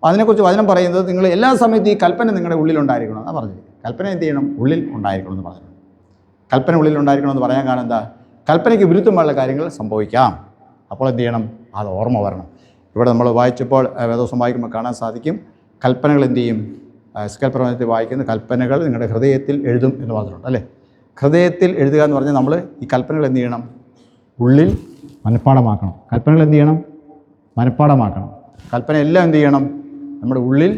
[SPEAKER 1] അതിനെക്കുറിച്ച് വചനം പറയുന്നത് നിങ്ങൾ എല്ലാ സമയത്തും ഈ കൽപ്പന നിങ്ങളുടെ ഉള്ളിലുണ്ടായിരിക്കണം എന്നാണ് പറഞ്ഞത്. കൽപ്പന എന്ത് ചെയ്യണം? ഉള്ളിൽ ഉണ്ടായിരിക്കണം എന്ന് പറഞ്ഞു. കൽപ്പന ഉള്ളിൽ ഉണ്ടായിരിക്കണമെന്ന് പറയാൻ കാരണം എന്താ? കൽപ്പനയ്ക്ക് വിരുദ്ധമുള്ള കാര്യങ്ങൾ സംഭവിക്കാം. അപ്പോൾ എന്ത് ചെയ്യണം? അത് ഓർമ്മ വരണം. ഇവിടെ നമ്മൾ വായിച്ചപ്പോൾ വേദോസം വായിക്കുമ്പോൾ കാണാൻ സാധിക്കും, കൽപ്പനകൾ എന്ത് ചെയ്യും? എസ്കേൽ പ്രവചനത്തിൽ വായിക്കുന്ന കൽപ്പനകൾ നിങ്ങളുടെ ഹൃദയത്തിൽ എഴുതും എന്ന് പറഞ്ഞിട്ടുണ്ട് അല്ലേ? ഹൃദയത്തിൽ എഴുതുക എന്ന് പറഞ്ഞാൽ നമ്മൾ ഈ കൽപ്പനകൾ എന്ത് ചെയ്യണം? ഉള്ളിൽ മനഃപ്പാടമാക്കണം. കൽപ്പനകൾ എന്ത് ചെയ്യണം? മനഃപ്പാടമാക്കണം. കൽപ്പന എല്ലാം എന്ത് ചെയ്യണം? നമ്മുടെ ഉള്ളിൽ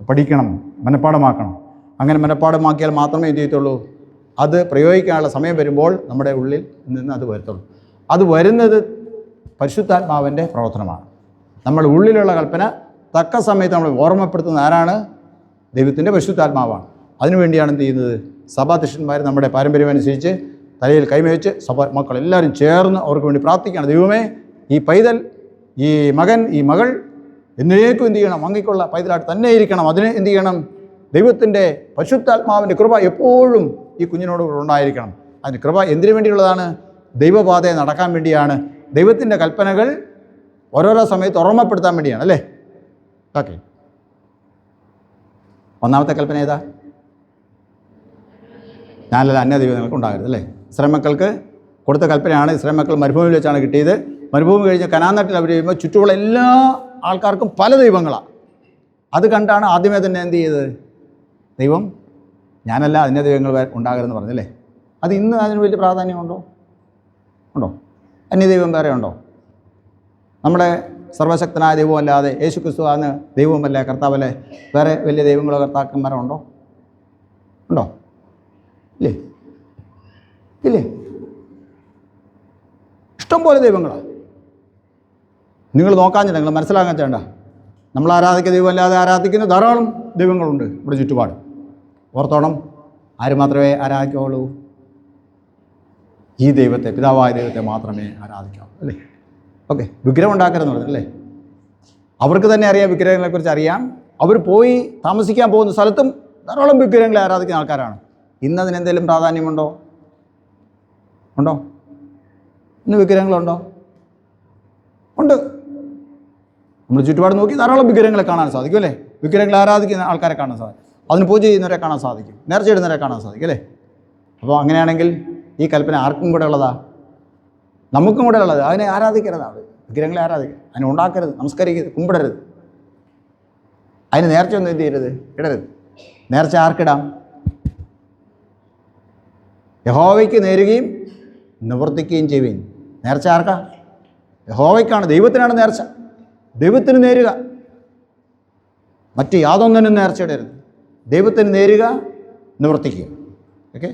[SPEAKER 1] പഠിക്കണം, മനഃപ്പാടമാക്കണം. അങ്ങനെ മനഃപ്പാടമാക്കിയാൽ മാത്രമേ എന്ത് ചെയ്യത്തുള്ളൂ? അത് പ്രയോഗിക്കാനുള്ള സമയം വരുമ്പോൾ നമ്മുടെ ഉള്ളിൽ നിന്ന് അത് വരത്തുള്ളൂ. അത് വരുന്നത് പരിശുദ്ധാത്മാവിൻ്റെ പ്രവർത്തനമാണ്. നമ്മുടെ ഉള്ളിലുള്ള കൽപ്പന തക്ക സമയത്ത് നമ്മൾ ഓർമ്മപ്പെടുത്തുന്ന ആരാണ്? ദൈവത്തിൻ്റെ പരിശുദ്ധാത്മാവാണ്. അതിനുവേണ്ടിയാണ് എന്ത് ചെയ്യുന്നത്? സഭാധ്യക്ഷന്മാർ നമ്മുടെ പാരമ്പര്യമനുസരിച്ച് തലയിൽ കൈമവെച്ച് സഭ മക്കളെല്ലാവരും ചേർന്ന് അവർക്ക് വേണ്ടി പ്രാർത്ഥിക്കുകയാണ്. ദൈവമേ, ഈ പൈതൽ, ഈ മകൻ, ഈ മകൾ എന്നേക്കും എന്ത് ചെയ്യണം? അങ്ങേക്കുള്ള പൈതലായിട്ട് തന്നെ ഇരിക്കണം. അതിന് എന്ത് ചെയ്യണം? ദൈവത്തിൻ്റെ പരിശുദ്ധാത്മാവിൻ്റെ കൃപ എപ്പോഴും ഈ കുഞ്ഞിനോട് ഉണ്ടായിരിക്കണം. അതിന് കൃപ എന്തിനു വേണ്ടിയുള്ളതാണ്? ദൈവപാതയെ നടക്കാൻ വേണ്ടിയാണ്. ദൈവത്തിൻ്റെ കൽപ്പനകൾ ഓരോരോ സമയത്ത് ഓർമ്മപ്പെടുത്താൻ വേണ്ടിയാണ് അല്ലേ? ഓക്കെ. ഒന്നാമത്തെ കൽപ്പന ഏതാ? ഞാനല്ല അന്യ ദൈവങ്ങൾക്ക് ഉണ്ടാകരുത് അല്ലേ? ഇസ്രായേൽ മക്കൾക്ക് കൊടുത്ത കൽപ്പനയാണ്. ഇസ്രായേൽ മക്കൾ മരുഭൂമിയിൽ വെച്ചാണ് കിട്ടിയത്. മരുഭൂമി കഴിഞ്ഞ് കനാൻ നാട്ടിൽ അവർ ചെയ്യുമ്പോൾ ചുറ്റുമുള്ള എല്ലാ ആൾക്കാർക്കും പല ദൈവങ്ങളാണ്. അത് കണ്ടാണ് ആദ്യമേ തന്നെ എന്ത് ചെയ്തത്? ദൈവം ഞാനല്ല അന്യ ദൈവങ്ങൾ ഉണ്ടാകരുതെന്ന് പറഞ്ഞല്ലേ? അത് ഇന്ന് അതിന് വലിയ പ്രാധാന്യമുണ്ടോ? ഉണ്ടോ? അന്യദൈവം വേറെ ഉണ്ടോ? നമ്മുടെ സർവശക്തനായ ദൈവം അല്ലാതെ യേശു ക്രിസ്തു ആണ് ദൈവമല്ലേ, കർത്താവല്ലേ, വേറെ വലിയ ദൈവങ്ങളോ കർത്താക്കന്മാരോ ഉണ്ടോ? ഉണ്ടോ? ഇല്ലേ? ഇല്ലേ? ഇഷ്ടംപോലെ ദൈവങ്ങളാണ്. നിങ്ങൾ നോക്കാഞ്ഞില്ല, നിങ്ങൾ മനസ്സിലാക്കാൻ ചെയ്യണ്ട. നമ്മൾ ആരാധിക്കുന്ന ദൈവം അല്ലാതെ ആരാധിക്കുന്ന ധാരാളം ദൈവങ്ങളുണ്ട് ഇവിടെ ചുറ്റുപാട്. ഓർത്തോണം, ആര് മാത്രമേ ആരാധിക്കുകയുള്ളൂ? ഈ ദൈവത്തെ, പിതാവായ ദൈവത്തെ മാത്രമേ ആരാധിക്കാവൂ അല്ലേ? ഓക്കെ. വിഗ്രഹം ഉണ്ടാക്കരുതെന്ന് പറഞ്ഞല്ലേ? അവർക്ക് തന്നെ അറിയാം, വിഗ്രഹങ്ങളെക്കുറിച്ച് അറിയാം. അവർ പോയി താമസിക്കാൻ പോകുന്ന സ്ഥലത്തും ധാരാളം വിഗ്രഹങ്ങളെ ആരാധിക്കുന്ന ആൾക്കാരാണ്. ഇന്നതിനെന്തെങ്കിലും പ്രാധാന്യമുണ്ടോ? ഉണ്ടോ? ഇന്ന് വിഗ്രഹങ്ങളുണ്ടോ? ഉണ്ട്. നമ്മൾ ചുറ്റുപാട് നോക്കി ധാരാളം വിഗ്രഹങ്ങളെ കാണാൻ സാധിക്കും അല്ലേ? വിഗ്രഹങ്ങളെ ആരാധിക്കുന്ന ആൾക്കാരെ കാണാൻ സാധിക്കും. അതിന് പൂജ ചെയ്യുന്നവരെ കാണാൻ സാധിക്കും. നേർച്ചയിടുന്നവരെ കാണാൻ സാധിക്കും അല്ലേ? അപ്പോൾ അങ്ങനെയാണെങ്കിൽ ഈ കൽപ്പന ആർക്കും കൂടെ ഉള്ളതാ? നമുക്കും കൂടെ ഉള്ളത്. അതിനെ ആരാധിക്കരുതാണ്. വിഗ്രഹങ്ങളെ ആരാധിക്കുക, അതിനെ ഉണ്ടാക്കരുത്, നമസ്കരിക്കരുത്, കുമ്പിടരുത്. അതിന് നേർച്ച ഒന്നും എന്ത് ചെയ്യരുത്? ഇടരുത്. നേർച്ച ആർക്കിടാം? യഹോവയ്ക്ക് നേരുകയും നിവർത്തിക്കുകയും ചെയ്യുകയും. നേർച്ച ആർക്കാ? യഹോവയ്ക്കാണ്, ദൈവത്തിനാണ് നേർച്ച. ദൈവത്തിന് നേരുക, മറ്റ് യാതൊന്നിനും നേർച്ചയിടരുത്. ദൈവത്തിന് നേരുക, നിവർത്തിക്കുക. ഓക്കെ.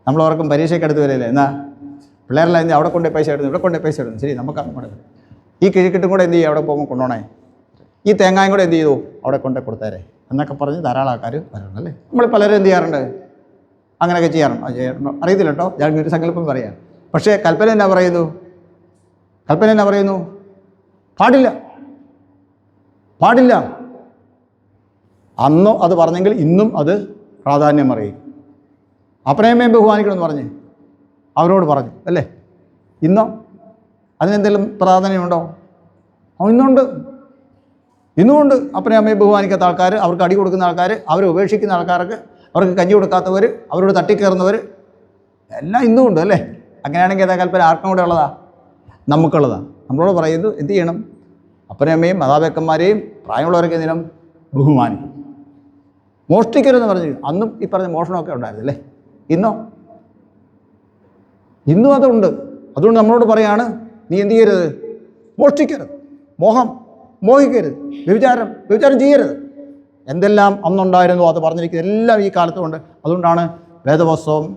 [SPEAKER 1] നമ്മൾ ഓർക്കും പരീക്ഷയ്ക്ക് അടുത്ത് വരില്ലേ, എന്നാ പിള്ളേരെല്ലാം എന്ത് അവിടെ കൊണ്ടേ പൈസ ഇടുന്നു, ഇവിടെ കൊണ്ടേ പൈസ ഇടുന്നു. ശരി, നമുക്ക് അങ്ങോട്ട് ഈ കിഴിക്കിട്ടും കൂടെ എന്ത് ചെയ്യും? അവിടെ പോകുമ്പോൾ കൊണ്ടുപോകണേ. ഈ തേങ്ങായും കൂടെ എന്ത് ചെയ്തു? അവിടെ കൊണ്ടേ കൊടുത്തേരെ എന്നൊക്കെ പറഞ്ഞ് ധാരാളം ആൾക്കാർ വരുന്നുണ്ട് അല്ലേ? നമ്മൾ പലരും എന്ത് ചെയ്യാറുണ്ട്? അങ്ങനെയൊക്കെ ചെയ്യാറുണ്ട്. അറിയത്തില്ല കേട്ടോ, ഞാൻ ഒരു സങ്കല്പം പറയാം. പക്ഷേ കൽപ്പന എന്നാ പറയുന്നു? കൽപ്പന എന്നാ പറയുന്നു? പാടില്ല, പാടില്ല. അന്നും അത് പറഞ്ഞെങ്കിൽ ഇന്നും അത് പ്രാധാന്യം അറിയും. അപ്പനെയമ്മയും ബഹുമാനിക്കണമെന്ന് പറഞ്ഞ് അവരോട് പറഞ്ഞു അല്ലേ? ഇന്നോ അതിനെന്തെങ്കിലും പ്രാധാന്യമുണ്ടോ? ഇന്നുണ്ട്, ഇന്നുമുണ്ട്. അപ്പനെയും അമ്മയും ബഹുമാനിക്കാത്ത ആൾക്കാർ, അവർക്ക് അടി കൊടുക്കുന്ന ആൾക്കാർ, അവരെ ഉപേക്ഷിക്കുന്ന ആൾക്കാർക്ക്, അവർക്ക് കഞ്ഞി കൊടുക്കാത്തവർ, അവരോട് തട്ടിക്കയറുന്നവർ എല്ലാം ഇന്നും ഉണ്ട് അല്ലേ? അങ്ങനെയാണെങ്കിൽ ഏതാ കൽപ്പന ആർക്കും കൂടെ ഉള്ളതാ? നമുക്കുള്ളതാണ്. നമ്മളോട് പറയുന്നത് എന്ത് ചെയ്യണം? അപ്പനെയമ്മയും മാതാപിതാക്കന്മാരെയും പ്രായമുള്ളവരൊക്കെ എന്തിനും ബഹുമാനിക്കും. മോഷ്ടിക്കരുതെന്ന് പറഞ്ഞു. അന്നും ഈ പറഞ്ഞ മോഷണമൊക്കെ ഉണ്ടായിരുന്നല്ലേ? ഇന്നും അതുണ്ട്. അതുകൊണ്ട് നമ്മളോട് പറയാണ്, നീ എന്ത് ചെയ്യരുത്? മോഷ്ടിക്കരുത്, മോഹിക്കരുത്, വ്യഭിചാരം ചെയ്യരുത്. എന്തെല്ലാം അന്നുണ്ടായിരുന്നോ അത് പറഞ്ഞിരിക്കുന്നത് എല്ലാം ഈ കാലത്തുമുണ്ട്. അതുകൊണ്ടാണ് വേദപുസ്തകം,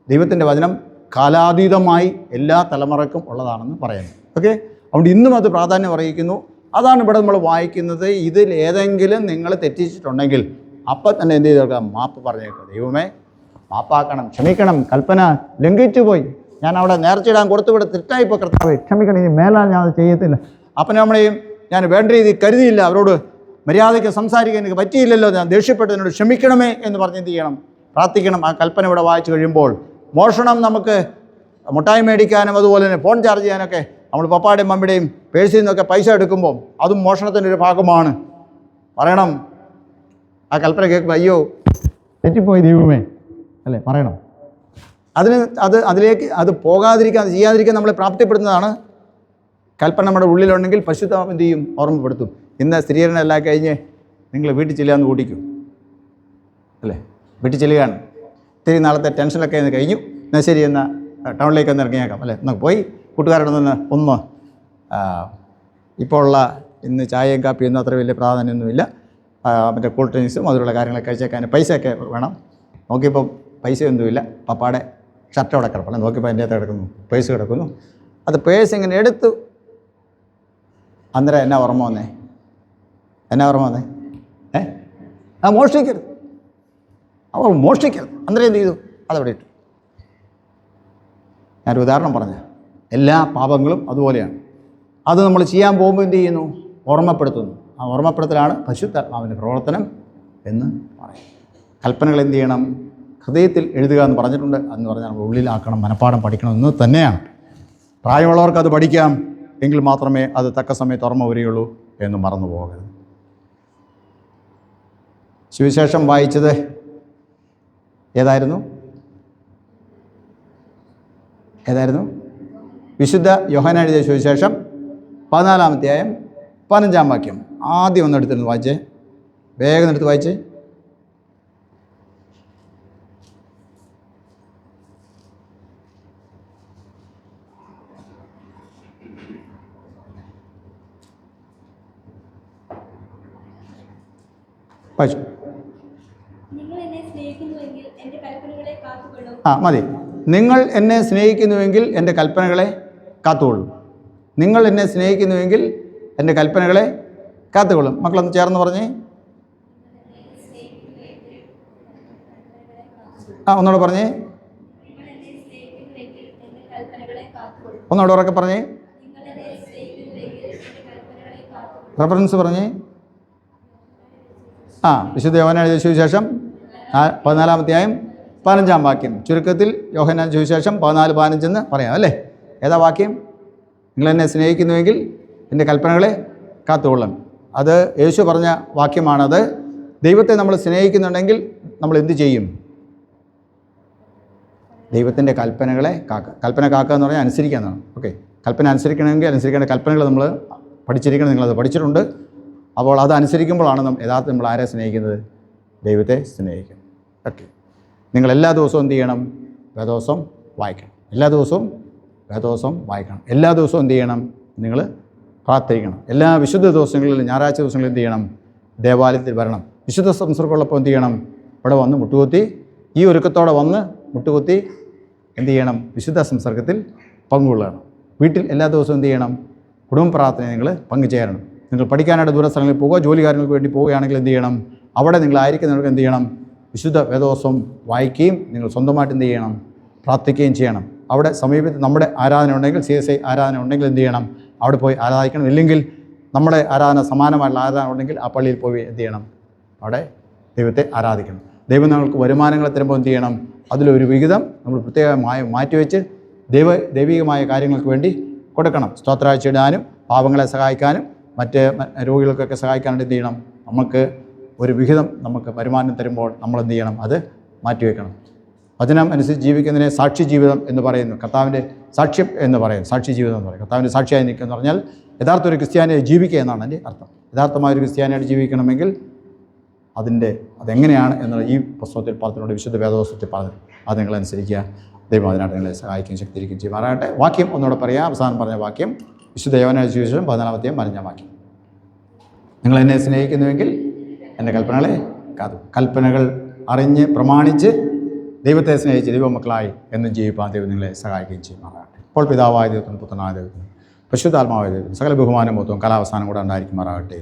[SPEAKER 1] ദൈവത്തിൻ്റെ വചനം കാലാതീതമായി എല്ലാ തലമുറക്കും ഉള്ളതാണെന്ന് പറയുന്നത്. ഓക്കെ. അതുകൊണ്ട് ഇന്നും അത് പ്രാധാന്യം അറിയിക്കുന്നു. അതാണ് ഇവിടെ നമ്മൾ വായിക്കുന്നത്. ഇതിൽ ഏതെങ്കിലും നിങ്ങൾ തെറ്റിച്ചിട്ടുണ്ടെങ്കിൽ അപ്പം തന്നെ എന്ത് ചെയ്തേക്കാം? മാപ്പ് പറഞ്ഞേക്കുക. ദൈവമേ, മാപ്പാക്കണം, ക്ഷമിക്കണം, കൽപ്പന ലംഘിച്ചു പോയി, ഞാൻ അവിടെ നേർച്ചയിടാൻ കൊടുത്തുവിടെ തെറ്റായിപ്പോൾ കർത്താവേ ക്ഷമിക്കണം, ഇനി മേലാൽ ഞാൻ അത് ചെയ്യത്തില്ല. അപ്പനമ്മളെയും ഞാൻ വേണ്ട രീതിയിൽ കരുതിയില്ല, അവരോട് മര്യാദയ്ക്ക് സംസാരിക്കാൻ എനിക്ക് പറ്റിയില്ലല്ലോ, ഞാൻ ദേഷ്യപ്പെട്ടതിനോട് ക്ഷമിക്കണമേ എന്ന് പറഞ്ഞ് എന്ത് ചെയ്യണം? പ്രാർത്ഥിക്കണം. ആ കൽപ്പന ഇവിടെ വായിച്ചു കഴിയുമ്പോൾ മോഷണം നമുക്ക് മുട്ടായി മേടിക്കാനും അതുപോലെ തന്നെ ഫോൺ ചാർജ് ചെയ്യാനൊക്കെ നമ്മൾ പപ്പായുടെയും മമ്മിയുടെയും പേഴ്സിൽ നിന്നൊക്കെ പൈസ എടുക്കുമ്പോൾ അതും മോഷണത്തിൻ്റെ ഒരു ഭാഗമാണ്. പറയണം. ആ കൽപ്പന കേൾക്കുമ്പോൾ അയ്യോ തെറ്റിപ്പോയി ദൈവമേ അല്ലേ പറയണം. അതിലേക്ക് അത് പോകാതിരിക്കാൻ, അത് ചെയ്യാതിരിക്കാൻ നമ്മളെ പ്രാപ്തിപ്പെടുന്നതാണ് കൽപ്പന. നമ്മുടെ ഉള്ളിലുണ്ടെങ്കിൽ പരിശുദ്ധാത്മാവ് എന്ത് ചെയ്യും? ഓർമ്മപ്പെടുത്തും. ഇന്ന് സ്ഥിരീകരണമെല്ലാം കഴിഞ്ഞ് നിങ്ങൾ വീട്ടിൽ ചെല്ലാന്ന് കൂട്ടിക്കും അല്ലേ? വീട്ടിൽ ചെല്ലുകയാണ്, ഇത്തിരി നാളത്തെ ടെൻഷനൊക്കെ ഇന്ന് കഴിഞ്ഞു, എന്നാൽ ശരി എന്നാൽ ടൗണിലേക്ക് ഒന്ന് ഇറങ്ങിയേക്കാം അല്ലേ, എന്നാൽ പോയി കൂട്ടുകാരോട് ഒന്ന് ഇപ്പോൾ ഉള്ള ഇന്ന് ചായയും കാപ്പിയൊന്നും അത്ര വലിയ പ്രാധാന്യമൊന്നുമില്ല, മറ്റേ കൂൾ ഡ്രിങ്ക്സും അതുള്ള കാര്യങ്ങളൊക്കെ കഴിച്ചേക്കാൻ പൈസയൊക്കെ വേണം. നോക്കിയപ്പോൾ പൈസയൊന്നുമില്ല, പപ്പാടെ ഷർട്ട് അവിടെ കിടപ്പണം, നോക്കിയപ്പോൾ അതിൻ്റെ അകത്ത് കിടക്കുന്നു, പേഴ്സ് കിടക്കുന്നു. അത് പേഴ്സ് ഇങ്ങനെ എടുത്തു. അന്നേരം എന്നാ ഓർമ്മ വന്നേ? മോഷ്ടിക്കരുത്, അവർ മോഷ്ടിക്കരുത്. അന്നേരം എന്ത് ചെയ്തു? അതവിടെ ഇട്ടു. ഞാനൊരു ഉദാഹരണം പറഞ്ഞ എല്ലാ പാപങ്ങളും അതുപോലെയാണ്. അത് നമ്മൾ ചെയ്യാൻ പോകുമ്പോൾ എന്ത് ചെയ്യുന്നു? ഓർമ്മപ്പെടുത്തുന്നു. ആ ഓർമ്മപ്പെടുത്തലാണ് പരിശുദ്ധാത്മാവിൻ്റെ പ്രവർത്തനം എന്ന് പറയും. കൽപ്പനകൾ എന്ത് ചെയ്യണം? ഹൃദയത്തിൽ എഴുതുക എന്ന് പറഞ്ഞിട്ടുണ്ട്. അതെന്ന് പറഞ്ഞാൽ നമ്മൾ ഉള്ളിലാക്കണം, മനഃപ്പാഠം പഠിക്കണം എന്ന് തന്നെയാണ്. പ്രായമുള്ളവർക്ക് അത് പഠിക്കാം, എങ്കിൽ മാത്രമേ അത് തക്ക സമയത്ത് ഓർമ്മ വരികയുള്ളൂ എന്ന് മറന്നു പോകരുത്. സുവിശേഷം വായിച്ചത് ഏതായിരുന്നു? വിശുദ്ധ യോഹന്നാൻ എഴുതിയ സുവിശേഷം 14-ാം അധ്യായം 15-ാം വാക്യം. ആദ്യം ഒന്ന് എടുത്തിരുന്നു വായിച്ചേ, വേഗം എടുത്ത് വായിച്ചേ. വായിച്ചു. മതി. നിങ്ങൾ എന്നെ സ്നേഹിക്കുന്നുവെങ്കിൽ എൻ്റെ കൽപ്പനകളെ കാത്തുകൊള്ളും. നിങ്ങൾ എന്നെ സ്നേഹിക്കുന്നുവെങ്കിൽ എൻ്റെ കൽപ്പനകളെ കാത്തുകൊള്ളും. മക്കളൊന്ന് ചേർന്ന് പറഞ്ഞേ. ഒന്നുകൂടെ പറഞ്ഞേ, ഒന്നുകൂടെ ഉറക്കെ പറഞ്ഞേ, റെഫറൻസ് പറഞ്ഞേ. വിശുദ്ധ യോഹന്നാൻ എഴുതിയ സുവിശേഷം 14-ാം അധ്യായം 15-ാം വാക്യം. ചുരുക്കത്തിൽ യോഹന്നാൻ സുവിശേഷം 14-15 എന്ന് പറയാം അല്ലേ? ഏതാ വാക്യം? നിങ്ങൾ എന്നെ സ്നേഹിക്കുന്നുവെങ്കിൽ എൻ്റെ കൽപ്പനകളെ കാത്തുകൊള്ളും. അത് യേശു പറഞ്ഞ വാക്യമാണത്. ദൈവത്തെ നമ്മൾ സ്നേഹിക്കുന്നുണ്ടെങ്കിൽ നമ്മൾ എന്ത് ചെയ്യും? ദൈവത്തിൻ്റെ കൽപ്പനകളെ കാക്കുക. കൽപ്പന കാക്കുക എന്ന് പറഞ്ഞാൽ അനുസരിക്കുക എന്നാണ്. ഓക്കെ, കൽപ്പന അനുസരിക്കണമെങ്കിൽ അനുസരിക്കേണ്ട കൽപ്പനകൾ നമ്മൾ പഠിച്ചിരിക്കണം. നിങ്ങളത് പഠിച്ചിട്ടുണ്ട്. അപ്പോൾ അത് അനുസരിക്കുമ്പോഴാണ് യഥാർത്ഥം നമ്മൾ ആരെ സ്നേഹിക്കുന്നത്? ദൈവത്തെ സ്നേഹിക്കണം. ഓക്കെ, നിങ്ങൾ എല്ലാ ദിവസവും എന്ത് ചെയ്യണം? വേദോസം വായിക്കണം. എല്ലാ ദിവസവും വേദോസം വായിക്കണം. എല്ലാ ദിവസവും എന്ത് ചെയ്യണം? നിങ്ങൾ പ്രാർത്ഥിക്കണം. എല്ലാ വിശുദ്ധ ദിവസങ്ങളിലും ഞായറാഴ്ച ദിവസങ്ങളിൽ എന്ത് ചെയ്യണം? ദേവാലയത്തിൽ വരണം. വിശുദ്ധ സംസർഗമുള്ളപ്പോൾ എന്ത് ചെയ്യണം? ഇവിടെ വന്ന് മുട്ടുകുത്തി, ഈ ഒരുക്കത്തോടെ വന്ന് മുട്ടുകുത്തി എന്ത് ചെയ്യണം? വിശുദ്ധ സംസർഗത്തിൽ പങ്കുകൊള്ളണം. വീട്ടിൽ എല്ലാ ദിവസവും എന്ത് ചെയ്യണം? കുടുംബ പ്രാർത്ഥന നിങ്ങൾ പങ്കുചേരണം. നിങ്ങൾ പഠിക്കാനായിട്ട് ദൂരസ്ഥലങ്ങളിൽ പോകുക, ജോലി കാര്യങ്ങൾക്ക് വേണ്ടി പോവുകയാണെങ്കിൽ എന്ത് ചെയ്യണം? അവിടെ നിങ്ങളായിരിക്കുന്നവർക്ക് എന്ത് ചെയ്യണം? വിശുദ്ധ വേദോസം വായിക്കുകയും നിങ്ങൾ സ്വന്തമായിട്ട് എന്ത് ചെയ്യണം? പ്രാർത്ഥിക്കുകയും ചെയ്യണം. അവിടെ സമീപത്ത് നമ്മുടെ ആരാധന ഉണ്ടെങ്കിൽ, CSI ആരാധന ഉണ്ടെങ്കിൽ എന്ത് ചെയ്യണം? അവിടെ പോയി ആരാധിക്കണം. ഇല്ലെങ്കിൽ നമ്മുടെ ആരാധന സമാനമായിട്ടുള്ള ആരാധന ഉണ്ടെങ്കിൽ ആ പള്ളിയിൽ പോയി എന്ത് ചെയ്യണം? അവിടെ ദൈവത്തെ ആരാധിക്കണം. ദൈവം നമ്മൾക്ക് വരുമാനങ്ങൾ തരുമ്പോൾ എന്ത് ചെയ്യണം? അതിലൊരു വിഹിതം നമ്മൾ പ്രത്യേകമായി മാറ്റിവെച്ച് ദൈവികമായ കാര്യങ്ങൾക്ക് വേണ്ടി കൊടുക്കണം. സ്തോത്രാഴ്ച ഇടാനും പാവങ്ങളെ സഹായിക്കാനും മറ്റ് രോഗികൾക്കൊക്കെ സഹായിക്കാനായിട്ട് എന്ത് ചെയ്യണം? നമുക്ക് ഒരു വിഹിതം നമുക്ക് വരുമാനം തരുമ്പോൾ നമ്മൾ എന്ത് ചെയ്യണം? അത് മാറ്റിവെക്കണം. വചനം അനുസരിച്ച് ജീവിക്കുന്നതിനെ സാക്ഷി ജീവിതം എന്ന് പറയുന്നു. കർത്താവിൻ്റെ സാക്ഷ്യം എന്ന് പറയും, സാക്ഷി ജീവിതം എന്ന് പറയും. കർത്താവിൻ്റെ സാക്ഷിയായി നിൽക്കുക എന്ന് പറഞ്ഞാൽ യഥാർത്ഥ ഒരു ക്രിസ്ത്യാനിയെ ജീവിക്കുക എന്നാണ് അതിൻ്റെ അർത്ഥം. യഥാർത്ഥമായ ഒരു ക്രിസ്ത്യാനിയായിട്ട് ജീവിക്കണമെങ്കിൽ അതെങ്ങനെയാണ് എന്നുള്ള ഈ പുസ്തകത്തിൽ പറഞ്ഞിട്ടുണ്ട്, വിശുദ്ധ വേദപുസ്തകത്തിൽ പറഞ്ഞു. അത് നിങ്ങളനുസരിക്കുക. ദൈവം അതിനായിട്ട് നിങ്ങളെ സഹായിക്കുകയും ശക്തിയിരിക്കുകയും ചെയ്യുമാറാകട്ടെ. വാക്യം ഒന്നുകൂടെ പറയാം. അവസാനം പറഞ്ഞ വാക്യം വിശുദ്ധ യോഹന്നാൻ സുവിശേഷം 14-ാം 15-ാം വാക്യം. നിങ്ങൾ എന്നെ സ്നേഹിക്കുന്നുവെങ്കിൽ എൻ്റെ കൽപ്പനകളെ കാത്തു. കൽപ്പനകൾ അറിഞ്ഞ് പ്രമാണിച്ച് ദൈവത്തെ സ്നേഹിച്ച് ദൈവമക്കളായി എന്നും ജീവിപ്പാൻ ദൈവം നിങ്ങളെ സഹായിക്കുകയും ചെയ്യുമാറാകട്ടെ. ഇപ്പോൾ പിതാവായ ദൈവത്തിനും പുത്രനായ ദൈവത്തിനും പരിശുദ്ധാത്മാവായ ദൈവത്തിനും സകല ബഹുമാനം മൊത്തവും കാലാവസാനം കൂടെ ഉണ്ടായിരിക്കുമാറാകട്ടെ.